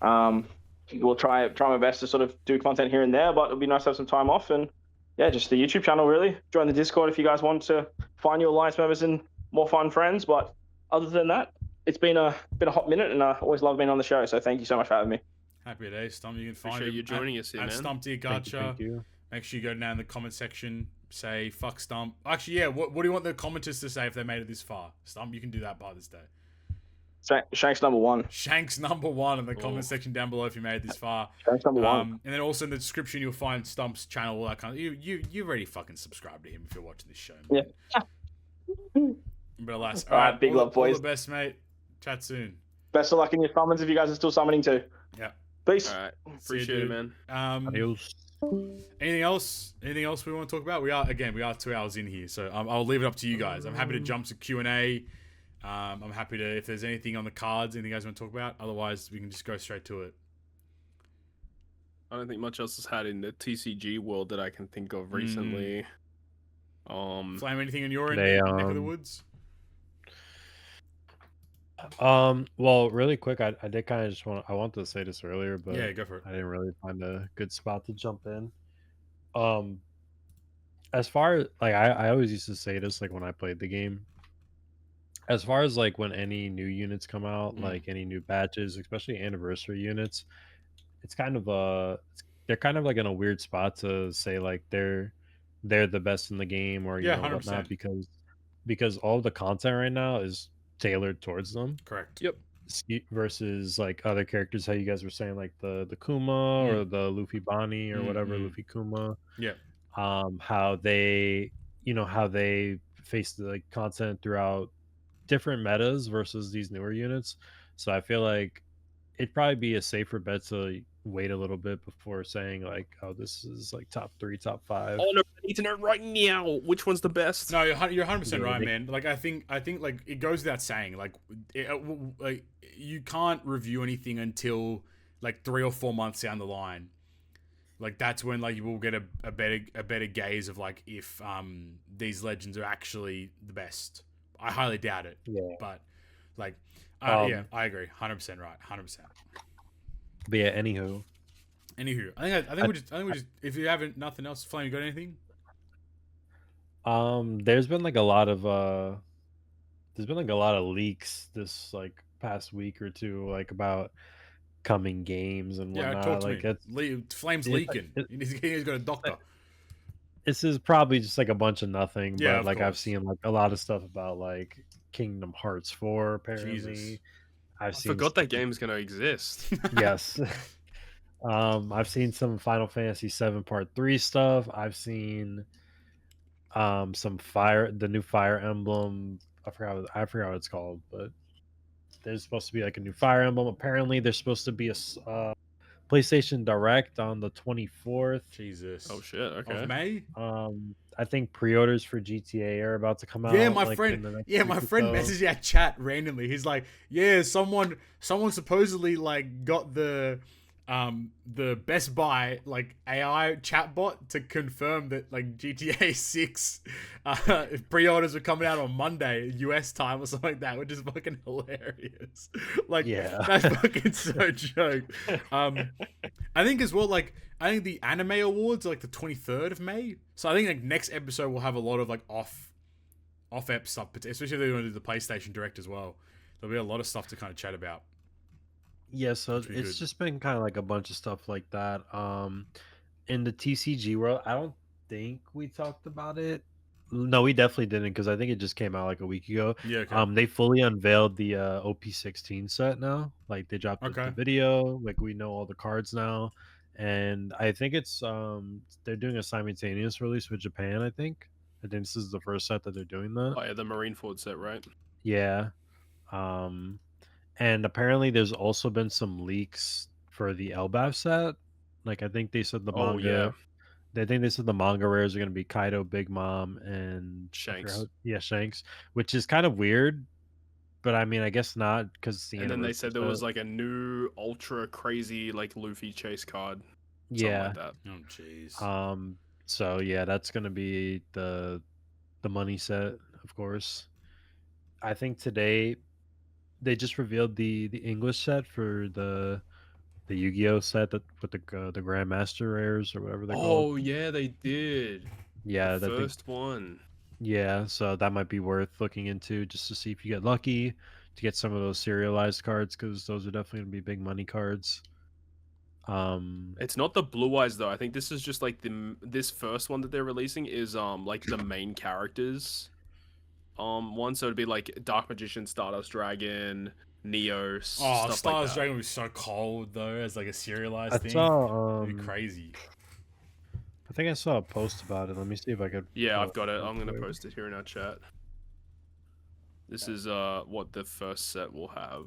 we'll try my best to sort of do content here and there. But it'll be nice to have some time off. And yeah, just the YouTube channel really. Join the Discord if you guys want to find your Alliance members and more fun friends. But other than that, it's been a hot minute, and I always love being on the show. So thank you so much for having me. Happy days, Stump. You can find you joining us here, man. Stump D Gacha. Thank you. Make sure you go down in the comment section, say fuck Stump. Actually, yeah, what do you want the commenters to say if they made it this far? Stump, you can do that part this day. Shanks number 1. Shanks number 1 in the comment section down below if you made it this far. Shanks number 1. And then also in the description you'll find Stump's channel, all that kind of. You already fucking subscribe to him if you're watching this show. Man. Yeah. But alas, all right, big love, boys. All the best, mate. Chat soon. Best of luck in your summons if you guys are still summoning too. Yeah. Peace. All right. Appreciate it, man. Adios. Anything else? Anything else we want to talk about? We are 2 hours in here, so I'll leave it up to you guys. I'm happy to jump to Q&A. I'm happy to, if there's anything on the cards, anything you guys want to talk about. Otherwise, we can just go straight to it. I don't think much else has had in the TCG world that I can think of recently. Flame, anything in your neck of the woods? Well, really quick, I did kind of just I wanted to say this earlier, but yeah, go for it. I didn't really find a good spot to jump in. As far as like I always used to say this like when I played the game. As far as like when any new units come out, like any new batches, especially anniversary units, it's kind of they're kind of like in a weird spot to say like they're the best in the game or you know 100%. whatnot because all the content right now is tailored towards them. Correct. Yep. Versus like other characters, how you guys were saying like the Kuma or the Luffy Bonnie or whatever, Luffy Kuma. Yeah. How they face the like content throughout different metas versus these newer units. So I feel like it'd probably be a safer bet to wait a little bit before saying like, oh, this is like top 3, top 5. Oh no, I need to know right now which one's the best. No, you're 100% right, man. Like I think like it goes without saying, like you can't review anything until like 3 or 4 months down the line. Like that's when like you will get a better gaze of like if these legends are actually the best. I highly doubt it. Yeah. But like yeah, I agree. 100% right. 100%. But yeah, anywho, I think we just if you haven't nothing else, Flame, you got anything? There's been like a lot of leaks this like past week or two, like about coming games and whatnot. Talk to like me. Flame's leaking. He's got a doctor. This is probably just like a bunch of nothing, yeah, but like course. I've seen like a lot of stuff about like Kingdom Hearts 4 apparently. Jesus. I forgot that game's gonna exist. Yes. I've seen some Final Fantasy 7 Part 3 stuff. I've seen some the new Fire Emblem. I forgot what it's called, but there's supposed to be like a new Fire Emblem. Apparently there's supposed to be a PlayStation Direct on the 24th. Jesus. Oh shit. Okay. Of May. I think pre-orders for GTA are about to come out. Yeah, my friend. Yeah, my friend messaged that chat randomly. He's like, "Yeah, someone supposedly like got the Best Buy like AI chatbot to confirm that like GTA 6 pre-orders are coming out on Monday US time or something like that, which is fucking hilarious. Like, yeah, that's fucking so joke. I think as well, like I think the anime awards are like the 23rd of May, so I think like next episode we'll have a lot of like off ep stuff, especially if they're going to do the PlayStation Direct as well. There'll be a lot of stuff to kind of chat about. Yeah, so it's just been kind of like a bunch of stuff like that. In the TCG world, I don't think we talked about it. No, we definitely didn't because I think it just came out like a week ago. Yeah. Okay. They fully unveiled the OP16 set now. Like they dropped the video. Like we know all the cards now, and I think it's they're doing a simultaneous release with Japan. I think this is the first set that they're doing that. Oh yeah, the Marineford set, right? Yeah. And apparently there's also been some leaks for the Elbaf set. Like I think they said the manga. Yeah. I think they said the manga rares are going to be Kaido, Big Mom, and Shanks. Shanks, which is kind of weird. But I mean, I guess not because and then they said there was like a new ultra crazy like Luffy chase card. Yeah. Like that. Oh jeez. So yeah, that's going to be the money set, of course. I think today they just revealed the English set for the Yu-Gi-Oh set that with the Grandmaster rares or whatever they're called. Oh yeah, they did. Yeah, the first one. Yeah, so that might be worth looking into just to see if you get lucky to get some of those serialized cards because those are definitely gonna be big money cards. It's not the Blue Eyes though. I think this is just like this first one that they're releasing is like the main characters. One, so it'd be like Dark Magician, Stardust Dragon, Neo. Stardust like Dragon would be so cold though, as like a serialized thing. It'd be crazy. I think I saw a post about it. Let me see if I could. Yeah, I've got it. I'm gonna post it here in our chat. This is what the first set will have.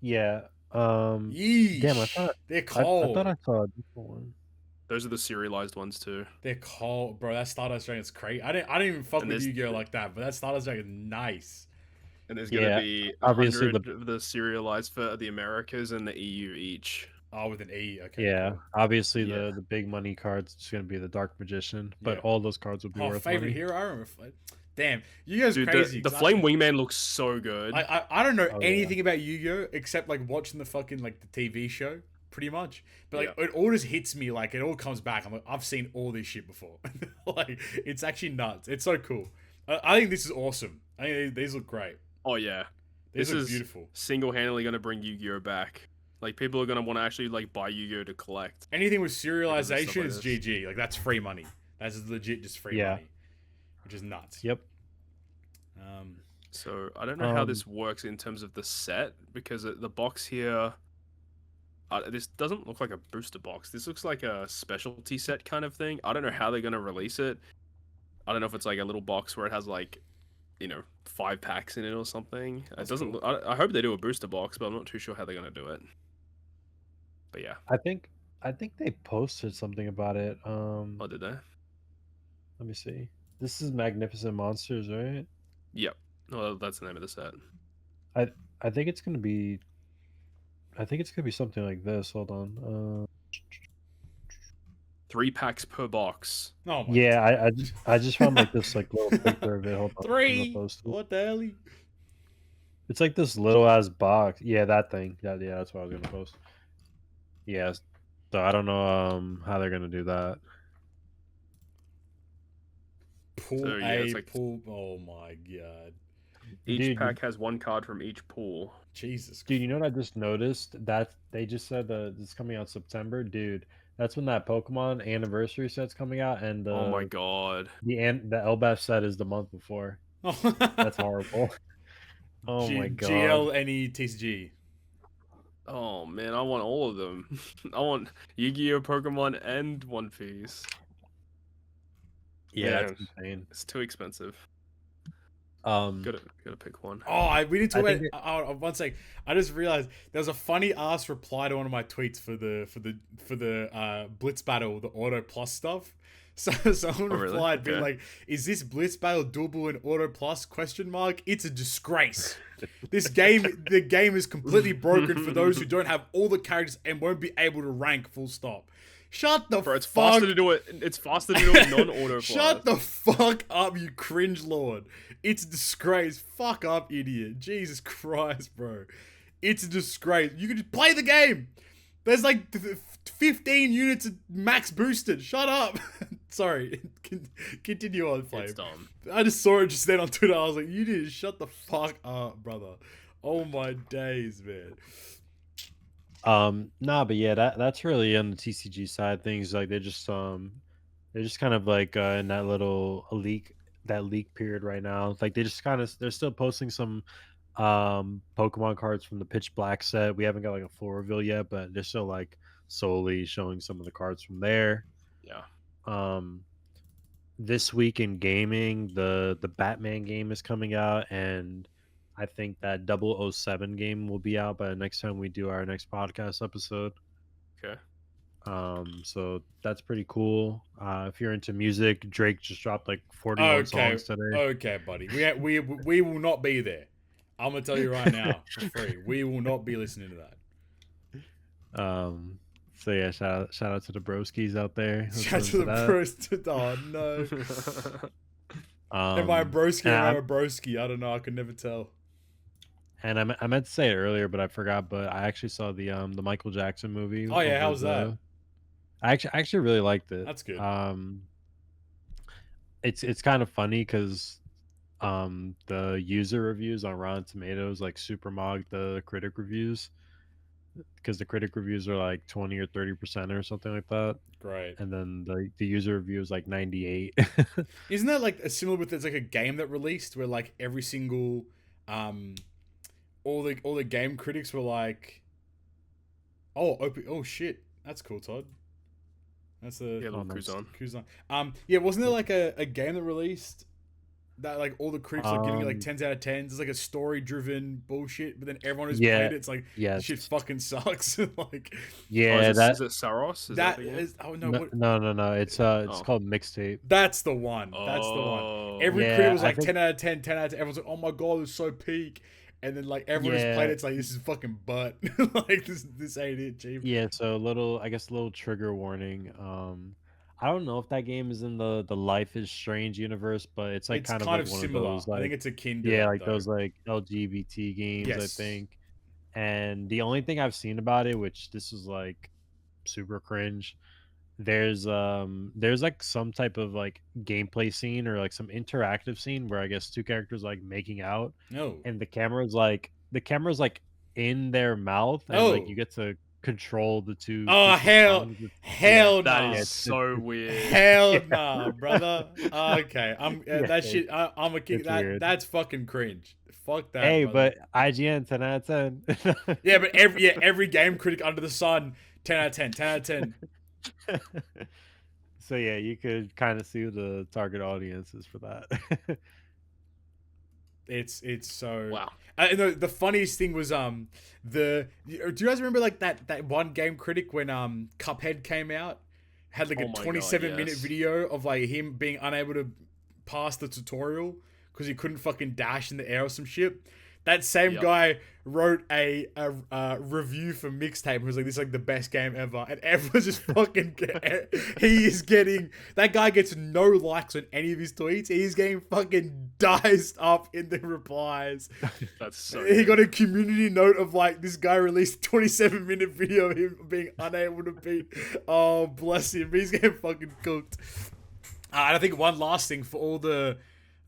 Yeah, Yeesh. Damn, I thought they're I cold. thought I saw a different one. Those are the serialized ones too. They're cold, bro. That Stardust Dragon's crazy. I didn't even fuck And with there's- Yu-Gi-Oh like that, but that Stardust Dragon's nice. And there's gonna Yeah, be obviously 100 of the serialized for the Americas and the EU each. Oh, with an E. Okay. Yeah, Cool. obviously Yeah. the big money card's just gonna be the Dark Magician, but Yeah. all those cards will be Oh, worth favorite money. hero. I remember. Damn, Yu-Gi-Oh's Dude, crazy. the 'cause Flame Wingman looks so good. I don't know Oh, yeah. anything about Yu-Gi-Oh except like watching the fucking like the TV show, pretty much. But like Yeah. it all just hits me, like it all comes back. I'm like, I've seen all this shit before. Like it's actually nuts. It's so cool. I think this is awesome. I think these look great. Oh yeah, These this look is beautiful. single-handedly gonna bring Yu-Gi-Oh back. Like people are gonna want to actually like buy Yu-Gi-Oh to collect. Anything with stuff serialization like is this. GG. Like that's free money. That's legit just free Yeah. money, which is nuts. Yep. So I don't know how this works in terms of the set because the box here. This doesn't look like a booster box. This looks like a specialty set kind of thing. I don't know how they're gonna release it. I don't know if it's like a little box where it has like, 5 packs in it or something. That's it doesn't. cool. I hope they do a booster box, but I'm not too sure how they're gonna do it. But yeah. I think they posted something about it. Oh, did they? Let me see. This is Magnificent Monsters, right? Yep. Well, that's the name of the set. I think it's gonna be. I think it's gonna be something like this. Hold on. 3 packs per box. Oh my Yeah, I just found like this like little picture of it. Hold on. I'm gonna 3. post it. What the hell? It's like this little ass box. Yeah, that thing. Yeah, that's what I was gonna post. Yeah. So I don't know how they're gonna do that. Pool So, yeah, A, it's like- pool. Oh my god. Each Dude, pack has 1 card from each pool. Jesus. Dude, you know what I just noticed? That they just said it's coming out September, dude. That's when that Pokemon anniversary set's coming out, and Oh my god. the Elbaf set is the month before. That's horrible. Oh my god. GL TCG. Oh man, I want all of them. I want Yu-Gi-Oh, Pokemon, and One Piece. Yeah, Man, that's insane. it's too expensive. Gotta pick one. Oh, we didn't talk I about. think One sec. I just realized there was a funny ass reply to one of my tweets for the Blitz Battle, the Auto Plus stuff. So someone Oh, really? replied, being Okay. like, "Is this Blitz Battle Double and Auto Plus? Question mark. It's a disgrace. This game, the game is completely broken for those who don't have all the characters and won't be able to rank. Full stop. Shut the Bro, it's fuck. faster to do it. It's faster to do it non-auto. Shut the fuck up, you cringe lord. It's a disgrace. Fuck up, idiot. Jesus Christ, bro. It's a disgrace. You can just play the game. There's like 15 units max boosted. Shut up. Sorry. Continue on, Flame. It's dumb. I just saw it just then on Twitter. I was like, you need to shut the fuck up, brother. Oh my days, man. Nah, but yeah, that's really on the TCG side of things. Like they're just kind of like in that little leak period right now. Like they're still posting some Pokemon cards from the Pitch Black set. We haven't got like a full reveal yet, but they're still like solely showing some of the cards from there. Yeah. This week in gaming, the Batman game is coming out, and I think that 007 game will be out by the next time we do our next podcast episode. Okay. So that's pretty cool. If you're into music, Drake just dropped like 41 songs today. Okay, buddy. We will not be there. I'm gonna tell you right now for free. We will not be listening to that. So yeah, shout out to the broskies out there. Shout out to the bros. Oh no. Am I a broski or am I a broski? I don't know. I can never tell. And I meant to say it earlier, but I forgot. But I actually saw the Michael Jackson movie. Oh yeah, how was that? I actually really liked it. That's good. It's kind of funny because the user reviews on Rotten Tomatoes like super mocked the critic reviews, because the critic reviews are like 20 or 30% or something like that. Great. And then the user review is like 98. Isn't that like a similar with, there's like a game that released where like every single all the game critics were like, oh shit, that's cool, Todd. That's a Yeah, little nice. Kuzan. Kuzan. Yeah, wasn't there like a game that released that like all the critics are giving it like 10s out of 10s? It's like a story-driven bullshit, but then everyone who's played it's like, this shit fucking sucks. Like, is it Saros? No. It's called Mixtape. That's the one. That's the one. Every critic was like 10 out of 10, 10 out of 10. Everyone's like, oh my god, it's so peak. And then like everyone who's played it's like, this is fucking butt. Like this ain't it, Chief. Yeah, so a little trigger warning. I don't know if that game is in the Life is Strange universe, but it's like kind of like one similar. of those, like, I think it's akin to that, like those like LGBT games, I think. And the only thing I've seen about it, which this is like super cringe, there's like some type of like gameplay scene or like some interactive scene where I guess two characters like making out. And the camera's like in their mouth, and like you get to control the two. Oh hell no! That is so weird. Hell no, brother. Okay, that shit. I'm a kick. That's fucking cringe. Fuck that. Hey, brother. But IGN 10 out of 10. Yeah, but every game critic under the sun 10 out of 10, 10 out of 10. So yeah, you could kind of see who the target audience is for that. It's so wow. The funniest thing was do you guys remember like that one game critic when Cuphead came out, had like a 27-minute video of like him being unable to pass the tutorial because he couldn't fucking dash in the air or some shit. That same guy wrote a review for Mixtape. Who was like, this is like the best game ever. And everyone's just fucking... That guy gets no likes on any of his tweets. He's getting fucking diced up in the replies. That's so He got a community note of like, this guy released a 27-minute video of him being unable to beat. Oh, bless him. He's getting fucking cooked. And I think one last thing for all the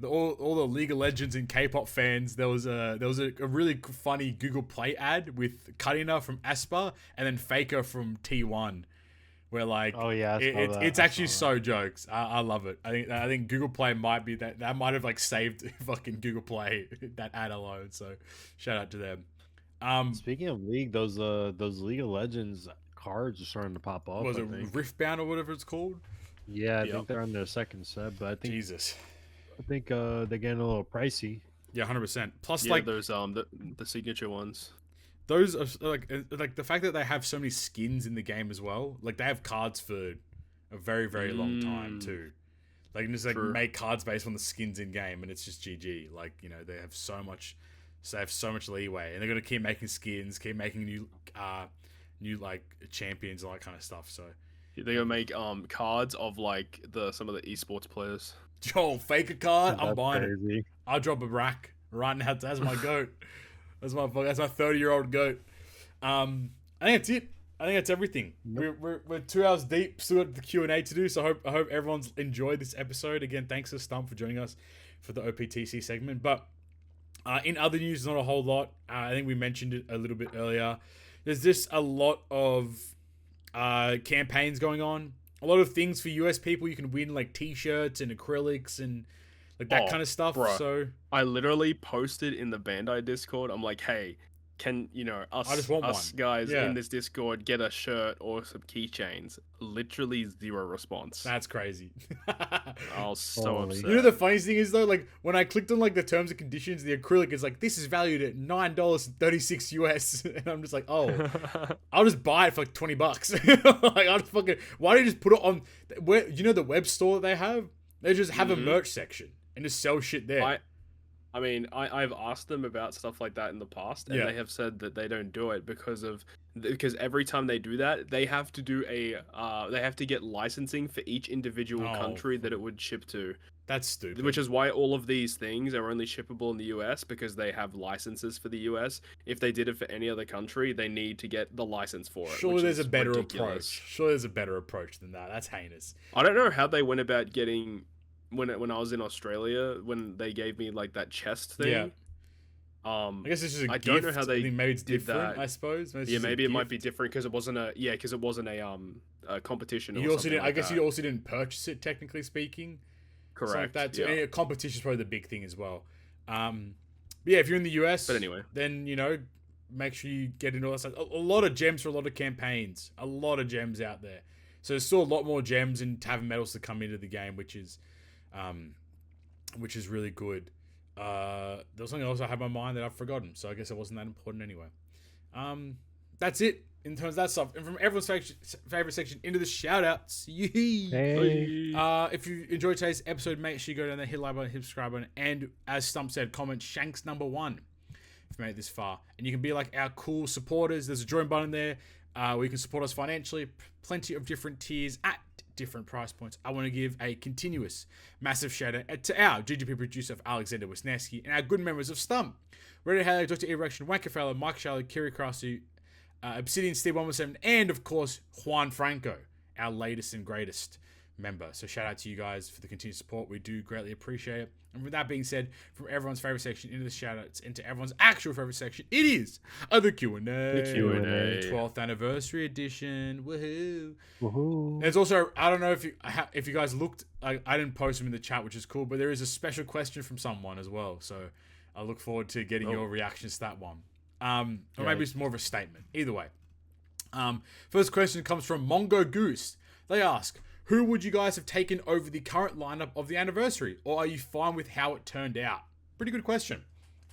League of Legends and K-pop fans, there was a really funny Google Play ad with Karina from aespa and then Faker from T1, where like it's actually so jokes. I love it. I think Google Play might be that might have like saved fucking Google Play, that ad alone. So shout out to them. Speaking of League, those League of Legends cards are starting to pop up. Was it Riftbound or whatever it's called? Yeah, I think they're on their second set, but I think I think they're getting a little pricey. Yeah, 100%. Plus, like those the signature ones. Those are like the fact that they have so many skins in the game as well. Like they have cards for a very very long time too. Like you can just like make cards based on the skins in game, and it's just GG. Like they have so much leeway, and they're gonna keep making skins, keep making new like champions and all that kind of stuff. So they're gonna make cards of like some of the esports players. Yo, fake a card, I'm buying it. I'll drop a rack right now. That's my goat. That's my 30-year-old goat. I think that's it. I think that's everything. We're 2 hours deep. Still got the Q&A to do. So I hope everyone's enjoyed this episode. Again, thanks to Stump for joining us for the OPTC segment. But in other news, not a whole lot. I think we mentioned it a little bit earlier. There's just a lot of campaigns going on. A lot of things for US people. You can win like t-shirts and acrylics and like that kind of stuff. Bro, so I literally posted in the Bandai Discord. I'm like, hey, can us guys in this Discord get a shirt or some keychains? Literally zero response. That's crazy. I was so upset. You know the funniest thing is though, like when I clicked on like the terms and conditions, the acrylic is like, this is valued at $9.36 US, and I'm just like, oh, I'll just buy it for like $20. Like I'll just fucking. Why don't you just put it on where the web store that they have? They just have a merch section and just sell shit there. I mean, I've asked them about stuff like that in the past, and they have said that they don't do it because every time they do that, they have to do they have to get licensing for each individual country that it would ship to. That's stupid. Which is why all of these things are only shippable in the US, because they have licenses for the US. If they did it for any other country, they need to get the license for it. Surely there's a better approach. Surely there's a better approach than that. That's heinous. I don't know how they went about getting. When I was in Australia, when they gave me like that chest thing, I guess it's just a gift. Don't know how they maybe it's did different. that. I suppose. Maybe it might be different because it wasn't a competition. You also didn't. I guess you also didn't purchase it, technically speaking. Correct. Like that too. And competition is probably the big thing as well. But yeah, if you're in the US, but anyway, then make sure you get into all that stuff. A lot of gems for a lot of campaigns. A lot of gems out there. So there's still a lot more gems and tavern medals to come into the game, which is which is really good. There was something else I had in my mind that I've forgotten, so I guess it wasn't that important anyway. That's it in terms of that stuff. And from everyone's favorite section into the shout-outs. Hey. If you enjoyed today's episode, make sure you go down there, hit like button, hit subscribe button, and as Stump said, comment Shanks #1 if you made it this far. And you can be like our cool supporters. There's a join button there where you can support us financially. Plenty of different tiers at different price points. I want to give a continuous massive shout out to our GGP producer of Alexander Wisniewski and our good members of Stump. Ready Haley, Dr. E Recshin, Wankafella, Mike Schallo, Kiri Karasu, Obsidian Steed117, and of course Juan Franco, our latest and greatest member. So shout out to you guys for the continued support. We do greatly appreciate it. And with that being said, from everyone's favorite section into the shout-outs, into everyone's actual favorite section, it is the Q&A. The Q&A. 12th anniversary edition. Woohoo. Woohoo. There's also, I don't know if you guys looked, I didn't post them in the chat, which is cool, but there is a special question from someone as well. So I look forward to getting your reactions to that one. Or maybe it's more of a statement. Either way. First question comes from Mongo Goose. They ask, who would you guys have taken over the current lineup of the anniversary? Or are you fine with how it turned out? Pretty good question.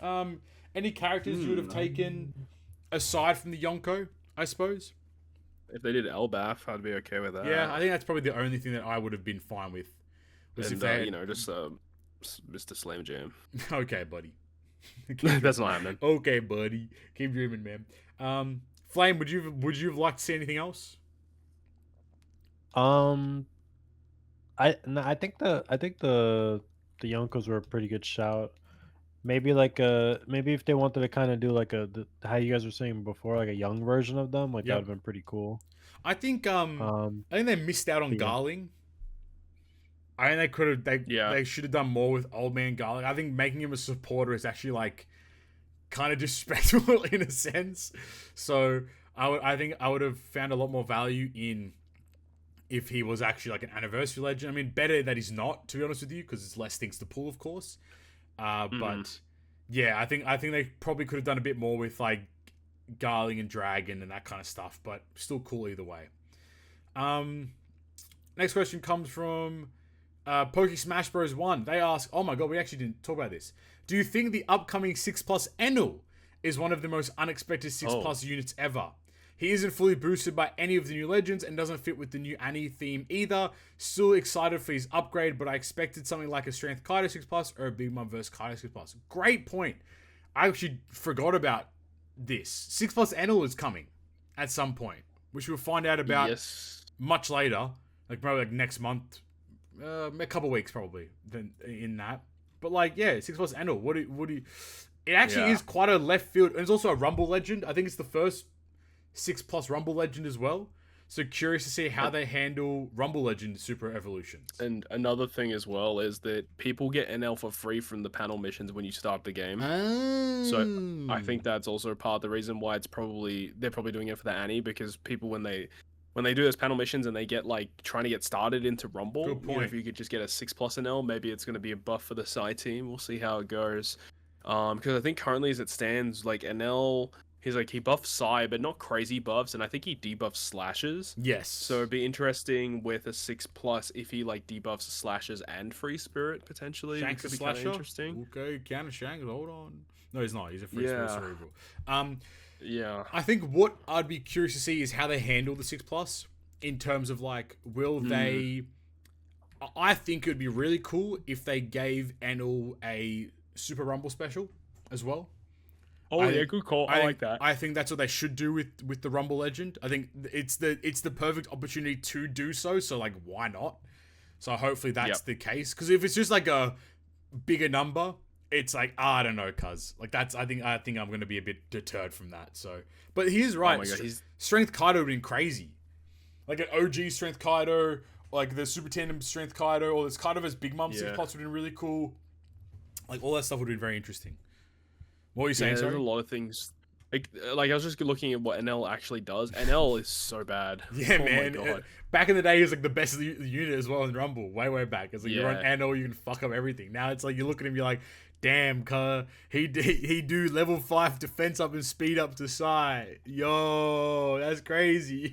Any characters you would have taken aside from the Yonko, I suppose? If they did Elbath, I'd be okay with that. Yeah, I think that's probably the only thing that I would have been fine with. Was And, if they had... just Mr. Slam Jam. Okay, buddy. That's not happening. Okay, buddy. Keep dreaming, man. Flame, would you have liked to see anything else? I think the Yonkos were a pretty good shout. Maybe maybe if they wanted to kind of do like how you guys were saying before, like a young version of them, like that would have been pretty cool. I think they missed out on Garling. I think they could have they should have done more with Old Man Garling. I think making him a supporter is actually like kind of disrespectful in a sense. So I think I would have found a lot more value in if he was actually like an anniversary legend. I mean, better that he's not, to be honest with you, because it's less things to pull, of course. But yeah, I think they probably could have done a bit more with like Garling and Dragon and that kind of stuff, but still cool either way. Next question comes from Pokey Smash Bros 1. They ask, oh my god, we actually didn't talk about this. Do you think the upcoming 6+ Enel is one of the most unexpected 6+ units ever? He isn't fully boosted by any of the new legends and doesn't fit with the new Annie theme either. Still excited for his upgrade, but I expected something like a Strength Kaido 6+ or a Big Mom vs. Kaido 6+. Great point. I actually forgot about this. 6+ Enel is coming at some point, which we'll find out about much later, like probably like next month, a couple weeks probably than in that. But like, yeah, 6+ Enel. What do you? It actually is quite a left field, and it's also a Rumble legend. I think it's the first 6+ Rumble legend as well. So curious to see how they handle Rumble Legend Super Evolutions. And another thing as well is that people get NL for free from the panel missions when you start the game. So I think that's also part of the reason why they're probably doing it for the Annie, because people when they do those panel missions and they get like trying to get started into Rumble, if you could just get a 6+ NL, maybe it's going to be a buff for the side team. We'll see how it goes. Because I think currently as it stands, like NL, he buffs Psy, but not crazy buffs, and I think he debuffs slashes. Yes. So it'd be interesting with a 6+ if he like debuffs slashes and free spirit potentially. Shanks could be slasher. Kind of interesting. Okay, counter Shanks. Hold on. No, he's not. He's a free spirit cerebral. Yeah. I think what I'd be curious to see is how they handle the 6+ in terms of like, will they? I think it would be really cool if they gave Enel a Super Rumble special as well. Oh, good call. I like that. I think that's what they should do with the Rumble Legend. I think it's the perfect opportunity to do so. So like, why not? So hopefully that's the case. Because if it's just like a bigger number, it's like I don't know, cuz like that's I think I'm gonna be a bit deterred from that. So, but he's right. Oh my God, Strength Kaido would have been crazy. Like an OG Strength Kaido, like the Super Tandem Strength Kaido, or this Kaido as Big Mom 6+ would have been really cool. Like all that stuff would have been very interesting. What were you saying? There's a lot of things. Like I was just looking at what NL actually does. NL is so bad. Yeah, man. My God. Back in the day, he was like the best unit as well in Rumble. Way back. It's like you're on NL, you can fuck up everything. Now it's like you look at him, you're like, damn, he do level 5 defense up and speed up to side. Yo, that's crazy.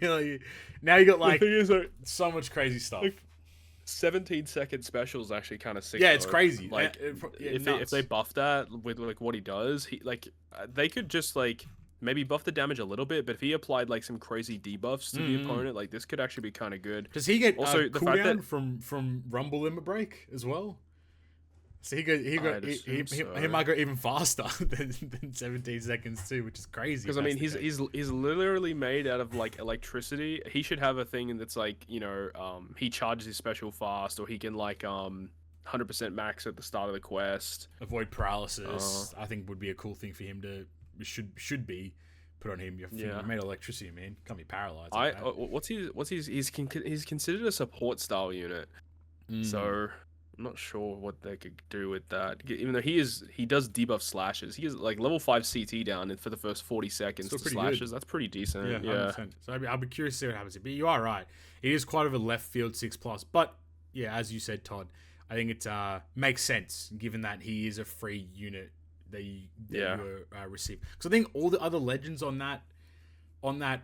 Now you got like so much crazy stuff. 17-second special is actually kind of sick. Yeah, it's though. Crazy. Like, if they buff that with like what he does, they could just like maybe buff the damage a little bit. But if he applied like some crazy debuffs to the opponent, like this could actually be kind of good. Does he get also the fact cooldown that from Rumble Limit Break as well? So he might go even faster than 17 seconds too, which is crazy. Because I mean, he's literally made out of like electricity. He should have a thing that's like, you know, he charges his special fast, or he can like 100% max at the start of the quest. Avoid paralysis. I think would be a cool thing for him to should be put on him. You're made of electricity, man. Can't be paralyzed. He's considered a support style unit, so. I'm not sure what they could do with that. Even though he does debuff slashes. He is like level 5 CT down for the first 40 seconds to slashes. Good. That's pretty decent. Yeah. So I'll be curious to see what happens here. But you are right. It is quite of a left field 6+. But yeah, as you said, Todd, I think it makes sense given that he is a free unit that you receive. Because I think all the other legends on that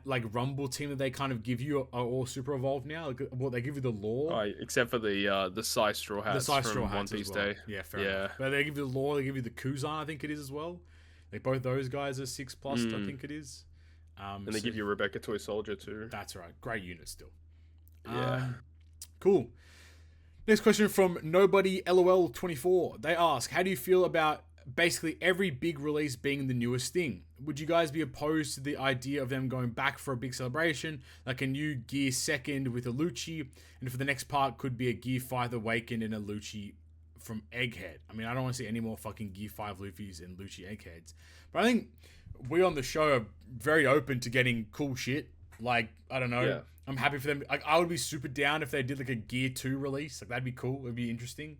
like Rumble team that they kind of give you are all super evolved now. Like, what they give you the lore, except for the Psy Straw Hats. The Psy Straw Hats One Piece Day. Yeah, fair enough. But they give you the lore. They give you the Kuzan, I think it is as well. Like both those guys are 6+. I think it is. And they give you Rebecca Toy Soldier too. That's right. Great unit still. Yeah. Cool. Next question from Nobody LOL 24. They ask, how do you feel about basically every big release being the newest thing? Would you guys be opposed to the idea of them going back for a big celebration, like a new Gear 2nd with a Lucci, and for the next part could be a Gear 5 Awakened and a Lucci from Egghead? I mean, I don't want to see any more fucking Gear 5 Luffys and Lucci Eggheads. But I think we on the show are very open to getting cool shit. Like, I don't know. Yeah. I'm happy for them. Like, I would be super down if they did like a Gear 2 release. Like, that'd be cool. It'd be interesting.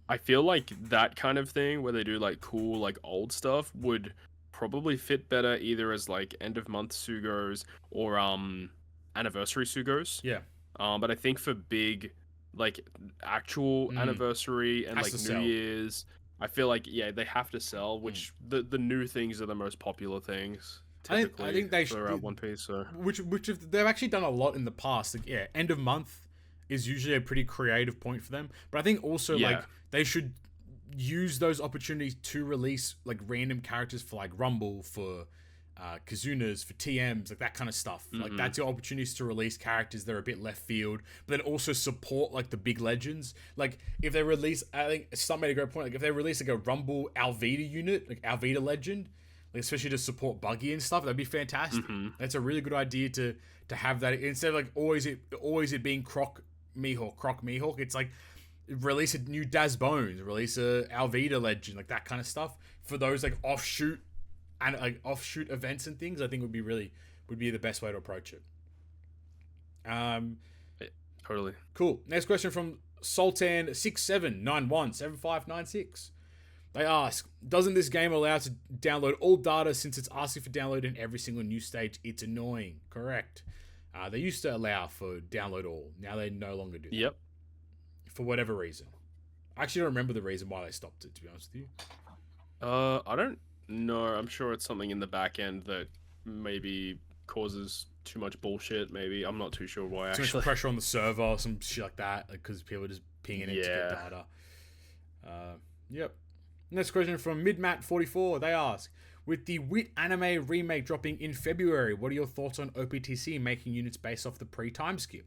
I feel like that kind of thing where they do like cool like old stuff would probably fit better either as like end of month Sugos or anniversary Sugos. Yeah. But I think for big like actual anniversary and like New Year's, I feel like they have to sell, which the new things are the most popular things. I think they should One Piece. So. Which they've actually done a lot in the past. Like, end of month is usually a pretty creative point for them. But I think also like they should use those opportunities to release like random characters for like Rumble, for Kazunas, for TMs, like that kind of stuff. Like that's your opportunities to release characters that are a bit left field, but then also support like the big legends. Like if they release, I think Stump made a great point. Like if they release like a Rumble Alvida unit, like Alvida legend, like especially to support Buggy and stuff, that'd be fantastic. That's a really good idea to have that instead of like always it being Croc Mihawk. It's like release a new Daz Bones, release a Alvida legend, like that kind of stuff for those like offshoot events and things. I think would be the best way to approach it. Totally cool. Next question from Sultan67917596. They ask, doesn't this game allow to download all data since it's asking for download in every single new stage? It's annoying. Correct. They used to allow for download all. Now they no longer do that. Yep. For whatever reason. I actually don't remember the reason why they stopped it, to be honest with you. I don't know. I'm sure it's something in the back end that maybe causes too much bullshit, maybe. I'm not too sure why, actually. Too much pressure on the server or some shit like that, because people are just pinging in to get data. Yep. Next question from Midmat44. They ask, with the Wit anime remake dropping in February, what are your thoughts on OPTC making units based off the pre-time skip?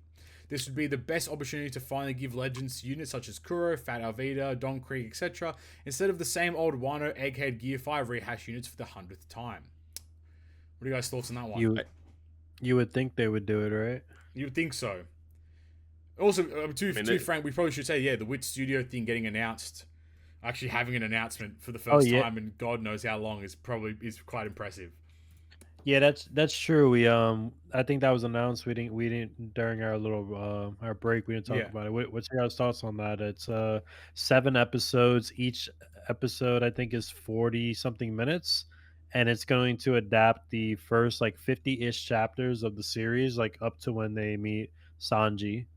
This would be the best opportunity to finally give Legends units such as Kuro, Fat Alvida, Don Krieg, etc., instead of the same old Wano, Egghead, Gear 5 rehash units for the 100th time. What are you guys' thoughts on that one? You would think they would do it, right? You would think so. Also, to be frank, we probably should say, the Wit Studio thing getting announced, actually having an announcement for the first time in God knows how long is quite impressive. Yeah, that's true. We I think that was announced. We didn't during our little our break. We didn't talk about it. What's your guys' thoughts on that? It's 7 episodes. Each episode I think is 40 something minutes, and it's going to adapt the first like 50-ish chapters of the series, like up to when they meet Sanji.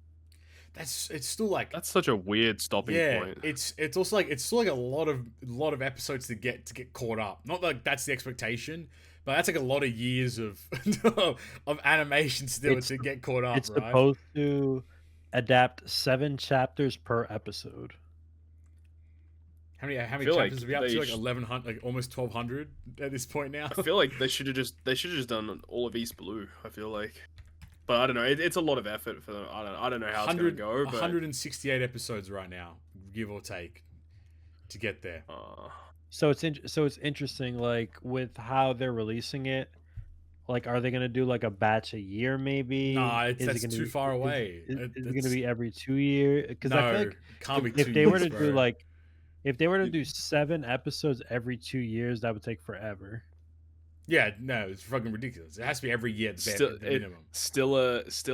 It's still like that's such a weird stopping point. It's also like it's still like a lot of episodes to get caught up. Not like that's the expectation, but that's like a lot of years of of animation still to get caught up. It's supposed to adapt 7 chapters per episode. How many chapters are we up to? Like 1100, like almost 1200 at this point now. I feel like they should have just done all of East Blue. I feel like, but I don't know. It's a lot of effort for them. I don't know how it's gonna go. But 168 episodes right now, give or take, to get there. So it's interesting, like with how they're releasing it. Like, are they gonna do like a batch a year? Maybe. No, that's too far away. Is it gonna be every 2 years? Because I feel like can't be if they were to do like. If they were to do 7 episodes every 2 years, that would take forever. Yeah, no, it's fucking ridiculous. It has to be every year at the minimum. Still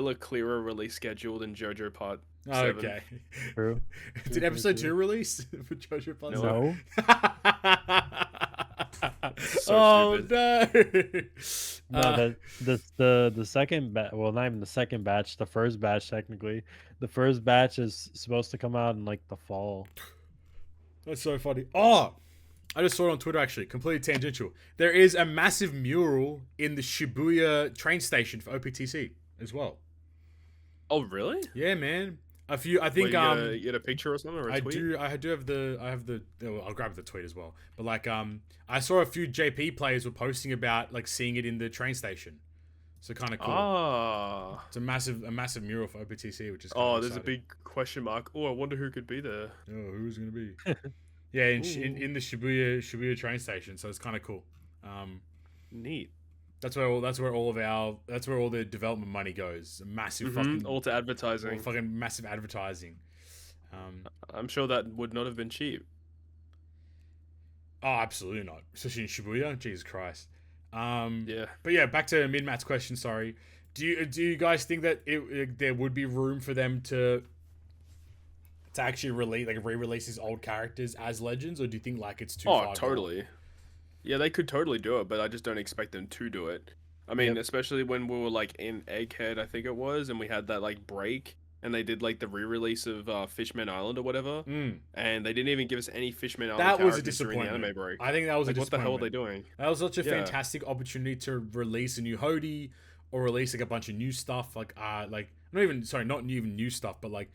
a clearer release schedule than JoJo Part 7. Okay. True. Did episode 2 release for JoJo Part 7? No. So stupid. No. No, the second batch. Well, not even the second batch. The first batch, technically. The first batch is supposed to come out in like the fall. That's so funny. Oh, I just saw it on Twitter, actually. Completely tangential. There is a massive mural in the Shibuya train station for OPTC as well. Oh, really? Yeah, man. I think you get a picture or something, or a tweet? I do have the I'll grab the tweet as well. But like I saw a few JP players were posting about like seeing it in the train station. So kind of cool. Oh. It's a massive mural for OPTC, which is there's a big question mark. Oh, I wonder who could be there. Oh, who's gonna be? Yeah, in the Shibuya train station. So it's kind of cool. Neat. That's where all the development money goes. Massive fucking all to advertising. All fucking massive advertising. I'm sure that would not have been cheap. Oh, absolutely not. Especially in Shibuya. Jesus Christ. Yeah. But yeah, back to Mid-Matt's question. Sorry. Do you guys think that there would be room for them to actually re-release these old characters as legends, or do you think like it's too far? Oh, totally. Gone? Yeah, they could totally do it, but I just don't expect them to do it. I mean, especially when we were like in Egghead, I think it was, and we had that like break, and they did like the re-release of Fishman Island or whatever, and they didn't even give us any Fishman Island. That was a disappointment. During the anime break. I think that was like, a what the hell disappointment. are they doing? That was such a fantastic opportunity to release a new Hody, or release like a bunch of new stuff, like not even new stuff, but like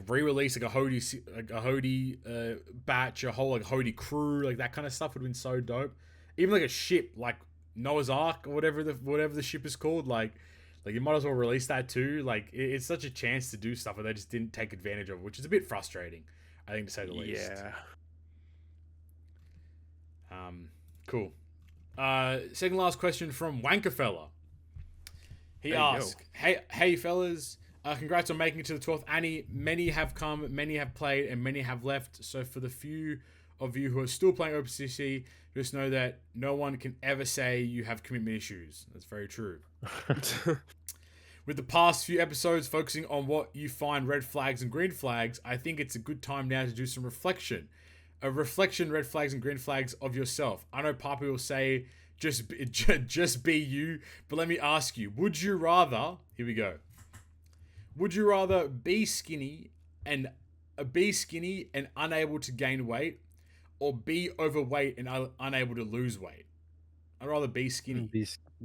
re-release like a Hody batch, a whole like Hody crew, like that kind of stuff would have been so dope. Even like a ship, like Noah's Ark or whatever the ship is called, like you might as well release that too. Like it's such a chance to do stuff, and they just didn't take advantage of it, which is a bit frustrating, I think, to say the least. Yeah. Cool. Second last question from Wankafella. He asked, "Hey fellas, congrats on making it to the 12th Annie. Many have come, many have played, and many have left. So for the few of you who are still playing OPTC, just know that no one can ever say you have commitment issues." That's very true. With the past few episodes focusing on what you find red flags and green flags, I think it's a good time now to do some reflection. A reflection, red flags and green flags of yourself. I know Papi will say, just be you, but let me ask you, would you rather, here we go, would you rather be skinny and unable to gain weight, or be overweight and unable to lose weight? I'd rather be skinny.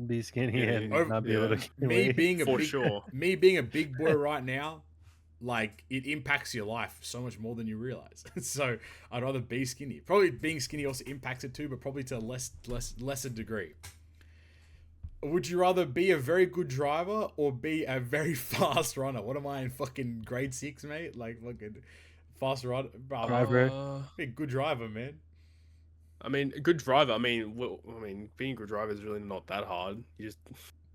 Be skinny and not be able to gain weight. Me being a big boy right now, like it impacts your life so much more than you realize. So I'd rather be skinny. Probably being skinny also impacts it too, but probably to a lesser degree. Would you rather be a very good driver or be a very fast runner? What am I in fucking grade 6, mate? Like fucking fast runner, driver. Be a good driver, man. I mean, a good driver. I mean, being a good driver is really not that hard. You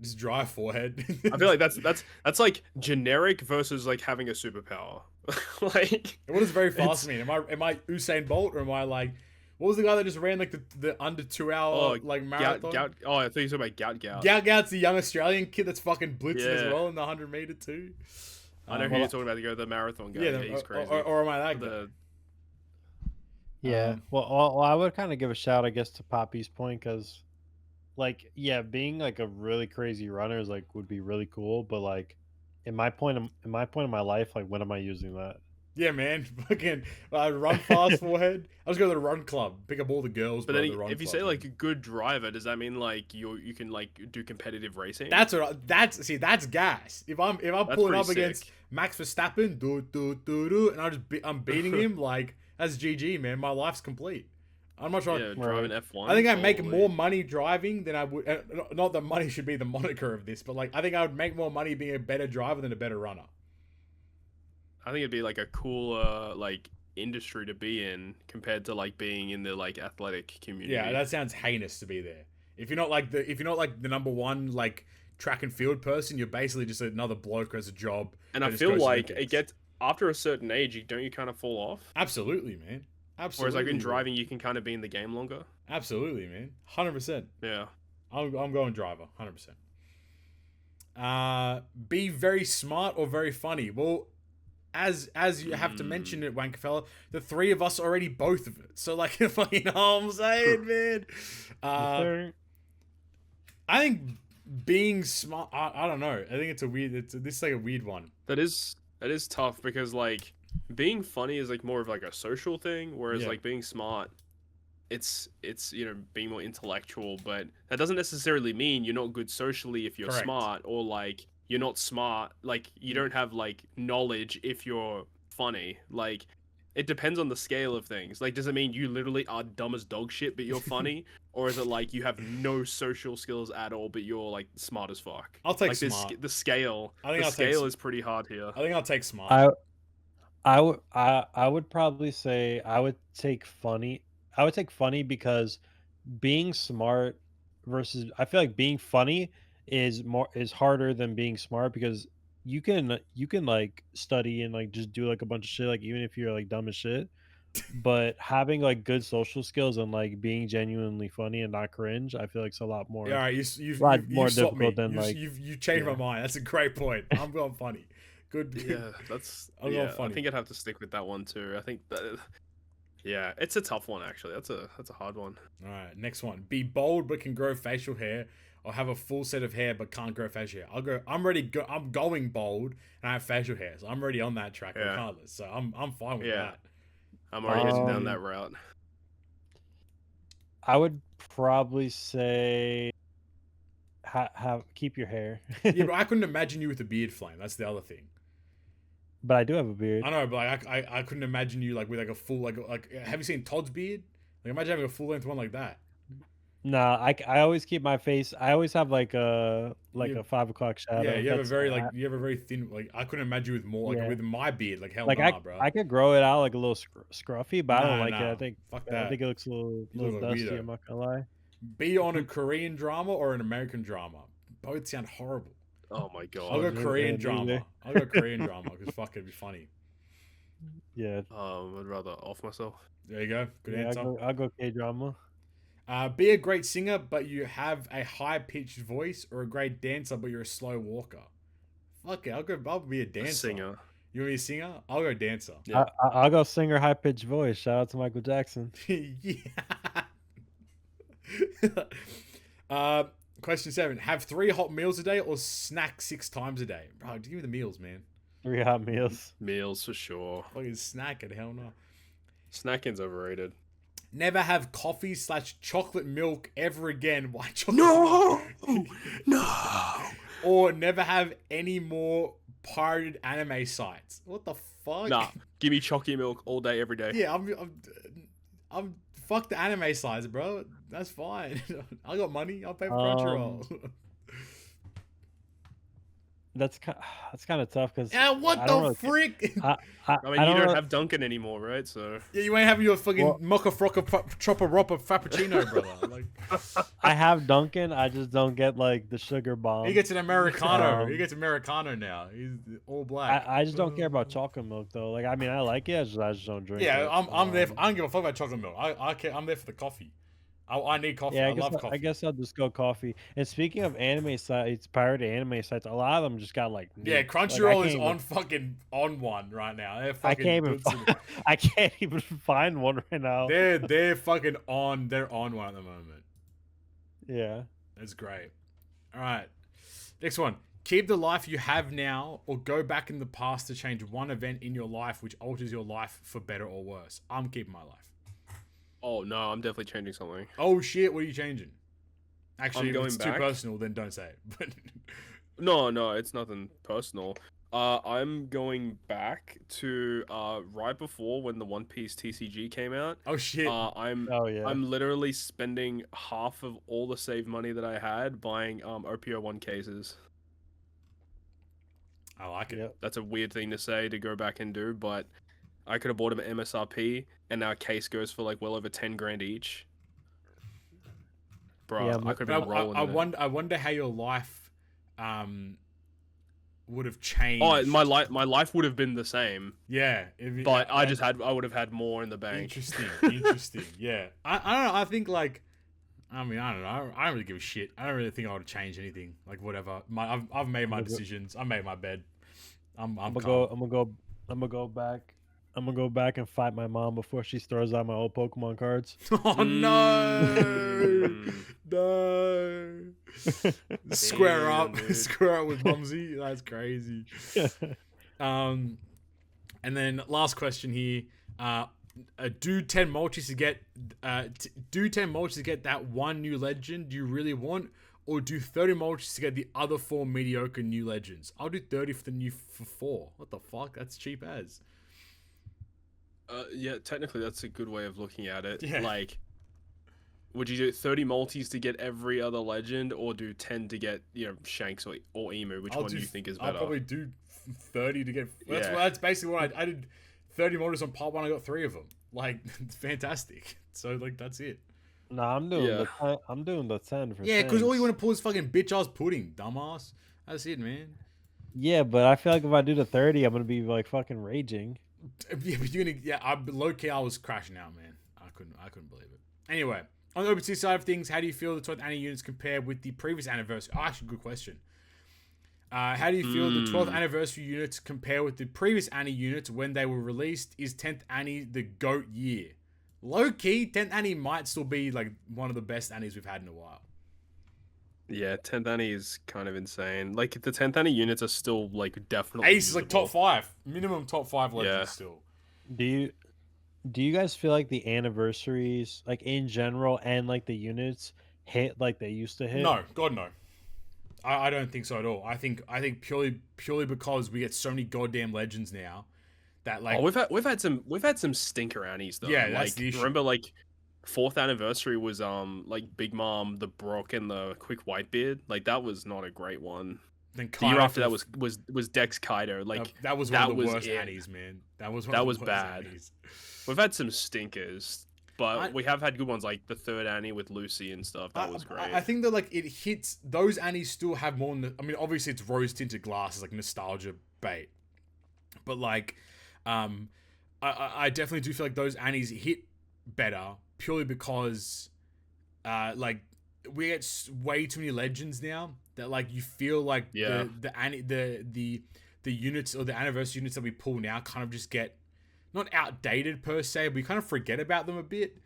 just drive forehead. I feel like that's like generic versus like having a superpower. Like, what does very fast mean? Am I Usain Bolt, or am I like, what was the guy that just ran like the under 2 hour like marathon? I thought you were talking about Gout. Gout's the young Australian kid that's fucking blitzing as well in the 100 meter too. I know who you're talking about to go to the marathon guy. Yeah, he's crazy. Or am I that guy? Yeah. Well, I would kind of give a shout, I guess, to Papi's point, because, like, yeah, being like a really crazy runner is like would be really cool, but like, in my point in my life, like, when am I using that? Yeah, man. Fucking run fast forehead. I was going to the run club, pick up all the girls. But bro, then the run if you club, say like man. a good driver, does that mean like you can like do competitive racing? That's that's gas. If I'm pulling up sick. against Max Verstappen, and I'm beating him, like that's GG, man. My life's complete. I'm not trying. Yeah, driving F1. I think I'd make probably. more money driving than I would. Not that money should be the moniker of this, but like I think I would make more money being a better driver than a better runner. I think it'd be like a cooler like industry to be in compared to like being in the like athletic community. Yeah, that sounds heinous to be there. If you're not like the number one like track and field person, you're basically just another bloke who has a job. And I feel like it gets after a certain age, don't you kind of fall off? Absolutely, man. Absolutely. Whereas like in driving, you can kind of be in the game longer. Absolutely, man. 100%. Yeah. I'm going driver. 100%. Be very smart or very funny. Well, as you have to mention it, Wankafella, the three of us are already both of it. So like, if you know what I'm saying, man. I think being smart. I don't know. I think it's a weird. This is like a weird one. That is tough because like being funny is like more of like a social thing, whereas like being smart, it's being more intellectual. But that doesn't necessarily mean you're not good socially if you're smart, or like you're not smart, like you don't have like knowledge if you're funny. Like it depends on the scale of things. Like, does it mean you literally are dumb as dog shit but you're funny, or is it like you have no social skills at all but you're like smart as fuck? I'll take like, smart. The scale. I think scale is pretty hard here. I think I'll take smart. I would probably say I would take funny. I would take funny because being smart versus I feel like being funny is harder than being smart, because you can like study and like just do like a bunch of shit, like even if you're like dumb as shit, but having like good social skills and like being genuinely funny and not cringe, I feel like it's a lot more. Yeah, all right, you've more difficult me. Than you've changed my mind. That's a great point. I'm going funny. Good. Yeah, that's. Going funny. I think I'd have to stick with that one too. I think that. Yeah, it's a tough one actually. That's a hard one. All right, next one. Be bold but can grow facial hair, or have a full set of hair but can't grow facial hair. I'm going bold and I have facial hair, so I'm already on that track regardless. So I'm fine with that. I'm already heading down that route. I would probably say keep your hair. Yeah, but I couldn't imagine you with a beard, Flame. That's the other thing. But I do have a beard. I know, but like, I couldn't imagine you like with like a full like. Have you seen Todd's beard? Like, imagine having a full length one like that. No, I always keep my face. I always have like a 5 o'clock shadow. Yeah, you have a very thin. Like, I couldn't imagine you with more like with my beard. Like, hell nah, bro. I could grow it out like a little scruffy, but I don't like it. I think I think it looks a little dusty. I'm not gonna lie. Be on a Korean drama or an American drama. Both sound horrible. Oh my god. I'll go Korean drama. I'll go Korean drama because fuck, it'd be funny. Yeah. I'd rather off myself. There you go. Good answer. I'll go K drama. Be a great singer, but you have a high-pitched voice, or a great dancer, but you're a slow walker. Fuck it, I'll be a dancer. Singer. You want me a singer? I'll go dancer. Yeah. I'll go singer, high-pitched voice. Shout out to Michael Jackson. Question 7. Have 3 hot meals a day or snack 6 times a day? Bro, give me the meals, man. 3 hot meals. Meals for sure. Fucking snacking, hell no. Snacking's overrated. Never have coffee/chocolate milk ever again. Why chocolate milk? No. Or never have any more pirated anime sites. What the fuck? Nah, give me chocolate milk all day, every day. Yeah, I'm fuck the anime sites, bro. That's fine. I got money. I'll pay for Crunchyroll. That's kind of tough because what the frick? I mean, you don't have Dunkin' anymore, right? So yeah, you ain't having your fucking mocha frocka chopper ropper frappuccino, brother. Like, I have Dunkin', I just don't get like the sugar bomb. He gets an Americano. He gets Americano now. He's all black. I just don't care about chocolate milk though. Like, I mean, I like it. I just don't drink it. Yeah, I'm there. I don't give a fuck about chocolate milk. I care. I'm there for the coffee. I need coffee. Yeah, I love coffee. I guess I'll just go coffee. And speaking of anime sites, pirated anime sites, a lot of them just got like Crunchyroll is on one right now. They're fucking I can't even find one right now. They're fucking on. They're on one at the moment. Yeah, that's great. All right, next one. keep the life you have now, or go back in the past to change one event in your life which alters your life for better or worse. I'm keeping my life. Oh no, I'm definitely changing something. Oh shit, what are you changing? Actually, if it's back. too personal, then don't say it. But No, it's nothing personal. I'm going back to right before when the One Piece TCG came out. Oh shit. I'm literally spending half of all the save money that I had buying OPO1 cases. I like it. Yep. That's a weird thing to say to go back and do, but I could have bought them at MSRP, and now a case goes for like well over 10 grand each. Bro, Yeah, I could have been rolling. I wonder how your life would have changed. Oh, my life would have been the same. Yeah, but I would have had more in the bank. Interesting. Yeah, I don't know. I think like, I don't know. I don't really give a shit. I don't really think I would change anything. Like whatever. I've made my decisions. I made my bed. I'm gonna go back. I'm gonna go back and fight my mom before she throws out my old Pokemon cards. Oh no! No! Square up with Mumsy. That's crazy. And then last question here: do 10 multis to get that one new legend you really want, or do 30 multis to get the other 4 mediocre new legends? I'll do 30 for 4. What the fuck? That's cheap as. Yeah, technically that's a good way of looking at it. Yeah. Like, would you do 30 multis to get every other legend, or do 10 to get, Shanks or Emu? Which one do you think is better? I'll probably do 30 to get... That's basically what I did. 30 multis on part 1, I got 3 of them. Like, it's fantastic. So, like, that's it. Nah, I'm doing the 10 for Yeah, because all you want to pull is fucking bitch-ass pudding, dumbass. That's it, man. Yeah, but I feel like if I do the 30, I'm going to be, like, fucking raging. Yeah, but you're gonna... Yeah, low-key, I was crashing out, man. I couldn't believe it. Anyway, on the OPTC side of things, how do you feel the 12th Annie units compare with the previous anniversary? Oh, actually, good question. How do you feel the 12th anniversary units compare with the previous Annie units when they were released? Is 10th Annie the GOAT year? Low-key, 10th Annie might still be, like, one of the best Annies we've had in a while. Yeah, 10th Annie is kind of insane. Like, the 10th Annie units are still, like, definitely Ace is, like, top 5. Minimum top 5 legends still. Do you guys feel like the anniversaries, like, in general, and, like, the units hit like they used to hit? No. God, no. I don't think so at all. I think purely because we get so many goddamn legends now that, like... Oh, we've had some stinker Annies, though. Yeah, that's the issue. Remember, like... 4th anniversary was like Big Mom, the Brock, and the Quick Whitebeard. Like that was not a great one. Then the year after that was Dex Kaido. Like that was one of the worst Annies, man. That was bad. Annies. We've had some stinkers, but we have had good ones like the 3rd Annie with Lucy and stuff. That was great. I think that like it hits those Annies still have more. I mean, obviously it's rose tinted glasses, like nostalgia bait, but like, I definitely do feel like those Annies hit better. Purely because, like, we get way too many legends now that like you feel like the units or the anniversary units that we pull now kind of just get not outdated per se, but we kind of forget about them a bit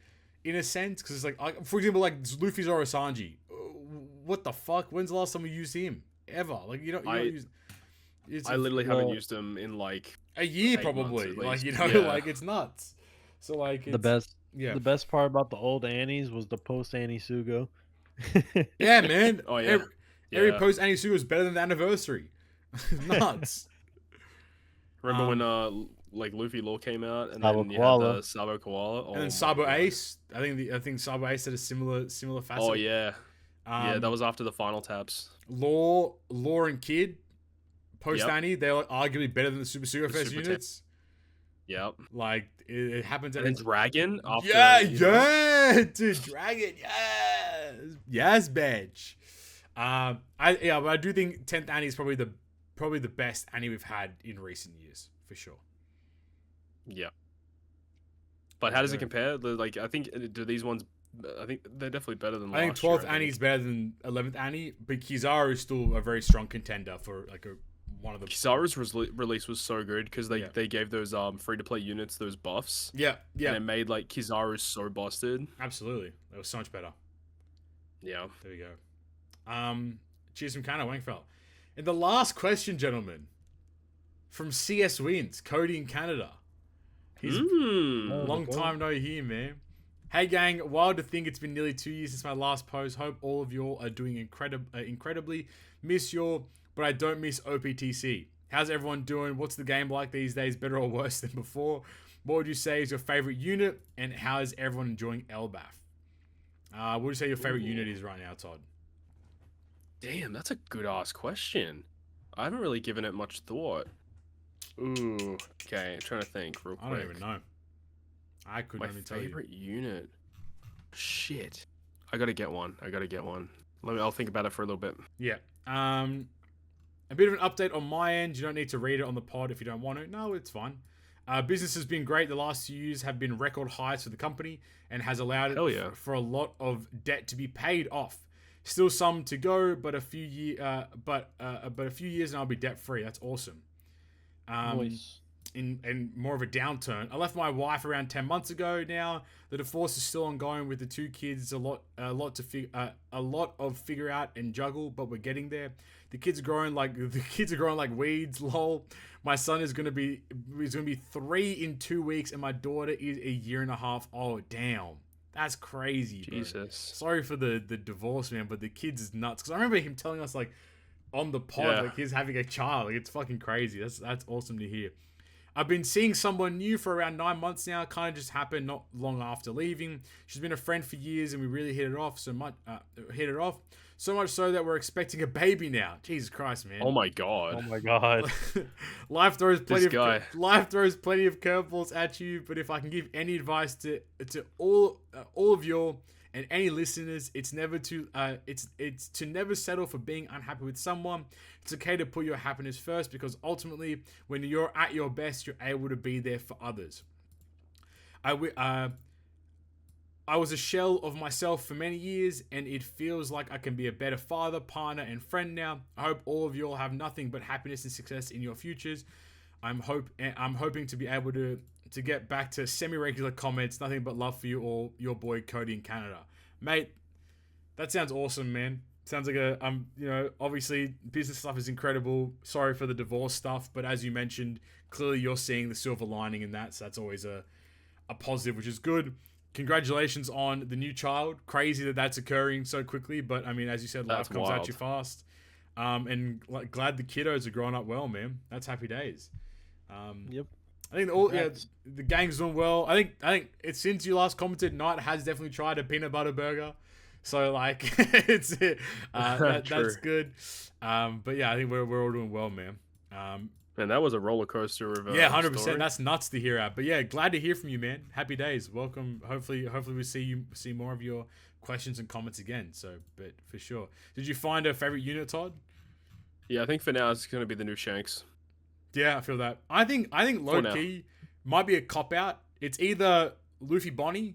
in a sense because it's like for example like Luffy Zoro Sanji. What the fuck? When's the last time we used him ever? Like you don't use. I literally haven't used them in like a year probably. Like like it's nuts. So like the best part about the old Annies was the post Annie Sugo. Yeah, man. Oh yeah. Every post Annie Sugo is better than the anniversary. Nuts. Remember when like Luffy Law came out and then you had the Sabo Koala, and then Sabo Ace. I think Sabo Ace had a similar facet. Oh yeah. Yeah, that was after the final taps. Law and Kid post Annie, they're like arguably better than the Super Fest units. Yep. Like it happens at Dragon. After, dude, Dragon, yes, badge. But I do think 10th Annie is probably the best Annie we've had in recent years for sure. Yeah. But how does it compare? Like I think do these ones? I think they're definitely better than. I think 12th Annie is better than 11th Annie, but Kizaru is still a very strong contender for like one of the. Kizaru's release was so good because they gave those free to play units those buffs. Yeah. And it made like Kizaru so busted. Absolutely, that was so much better. Yeah. There we go. Cheers from Kana Wankafella. And the last question, gentlemen, from CS Wins, Cody in Canada. He's long time no here, man. Hey gang, wild to think it's been nearly 2 years since my last post. Hope all of y'all are doing incredibly. Miss y'all, but I don't miss OPTC. How's everyone doing? What's the game like these days? Better or worse than before? What would you say is your favorite unit? And how is everyone enjoying Elbath? What would you say your favorite unit is right now, Todd? Damn, that's a good ass question. I haven't really given it much thought. Ooh, okay. I'm trying to think real quick. I don't even know. I couldn't even tell you. My favorite unit. Shit. I gotta get one. I'll think about it for a little bit. Yeah. A bit of an update on my end. You don't need to read it on the pod if you don't want to. No, it's fine. Business has been great. The last few years have been record highs for the company and has allowed it for a lot of debt to be paid off. Still some to go, but a few years and I'll be debt free. That's awesome. Nice. In more of a downturn. I left my wife around 10 months ago now. The divorce is still ongoing with the 2 kids. A lot of figure out and juggle, but we're getting there. The kids are growing like weeds, lol. My son is gonna be 3 in 2 weeks, and my daughter is a year and a half old. Damn. That's crazy, bro. Jesus. Sorry for the divorce, man, but the kids is nuts. Because I remember him telling us like on the pod, like he's having a child. Like it's fucking crazy. That's awesome to hear. I've been seeing someone new for around 9 months now. Kind of just happened not long after leaving. She's been a friend for years, and we really hit it off so much. So much so that we're expecting a baby now. Jesus Christ, man. Oh my god. Life throws plenty of curveballs at you. But if I can give any advice to all of y'all and any listeners, it's to never settle for being unhappy with someone. It's okay to put your happiness first, because ultimately, when you're at your best, you're able to be there for others. I was a shell of myself for many years, and it feels like I can be a better father, partner, and friend now. I hope all of you all have nothing but happiness and success in your futures. I'm hoping to be able to get back to semi-regular comments. Nothing but love for you all, your boy Cody in Canada. Mate, that sounds awesome, man. Sounds like obviously business stuff is incredible. Sorry for the divorce stuff, but as you mentioned, clearly you're seeing the silver lining in that, so that's always a positive, which is good. Congratulations on the new child. Crazy that that's occurring so quickly, but I mean, as you said, life comes at you fast. And glad the kiddos are growing up well, man. That's happy days. Yep. I think the gang's doing well. I think it's since you last commented, Knight has definitely tried a peanut butter burger, so like that's good. But yeah, I think we're all doing well, man. And that was a roller coaster of 100%. That's nuts to hear out. But yeah, glad to hear from you, man. Happy days. Welcome. Hopefully we see more of your questions and comments again. So, but for sure. Did you find a favorite unit, Todd? Yeah, I think for now it's going to be the new Shanks. Yeah, I feel that. I think low key might be a cop out. It's either Luffy Bonnie,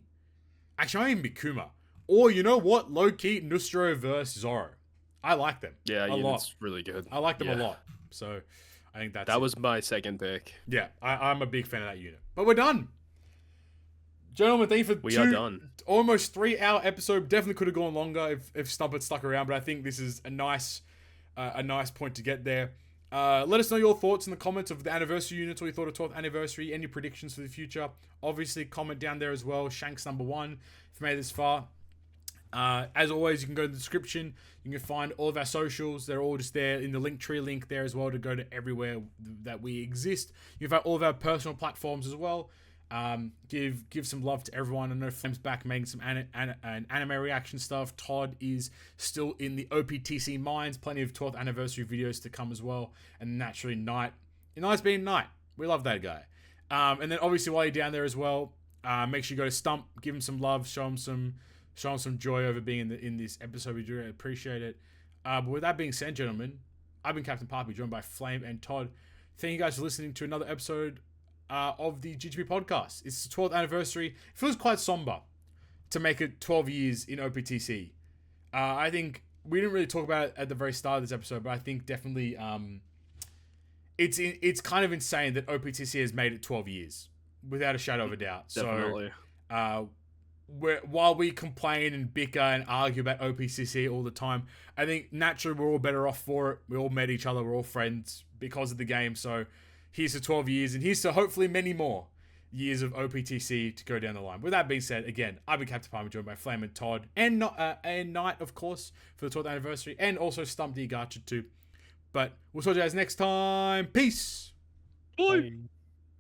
actually might even be Kuma, or you know what, low key Nustro versus Zoro. I like them. Yeah, a lot. Really good. I like them a lot. So I think that was my second pick. Yeah, I'm a big fan of that unit. But we're done, gentlemen. Thank you for are done. Almost 3-hour episode. Definitely could have gone longer if Stump had stuck around, but I think this is a nice point to get there. Let us know your thoughts in the comments of the anniversary units, what you thought of 12th anniversary, any predictions for the future. Obviously, comment down there as well. Shanks #1 if you made it this far. As always, you can go to the description. You can find all of our socials. They're all just there in the Linktree link there as well to go to everywhere that we exist. You can find all of our personal platforms as well. Give some love to everyone. I know Flame's back making some anime reaction stuff. Todd is still in the OPTC mines. Plenty of 12th anniversary videos to come as well. And naturally, Knight. Knight's being Knight. We love that guy. And then obviously while you're down there as well, make sure you go to Stump, give him some love, show him some joy over being in this episode. We do appreciate it. But with that being said, gentlemen, I've been Captain Papi, joined by Flame and Todd. Thank you guys for listening to another episode of the GGP podcast. It's the 12th anniversary. It feels quite somber to make it 12 years in OPTC. I think we didn't really talk about it at the very start of this episode, but I think definitely it's kind of insane that OPTC has made it 12 years without a shadow of a doubt. Definitely. So while we complain and bicker and argue about OPTC all the time, I think naturally we're all better off for it. We all met each other. We're all friends because of the game. So here's to 12 years, and here's to hopefully many more years of OPTC to go down the line. With that being said, again, I've been Captain Papi, joined by Flame and Todd, and Knight, of course, for the 12th anniversary, and also Stump D Gacha too. But we'll talk to you guys next time. Peace. Bye.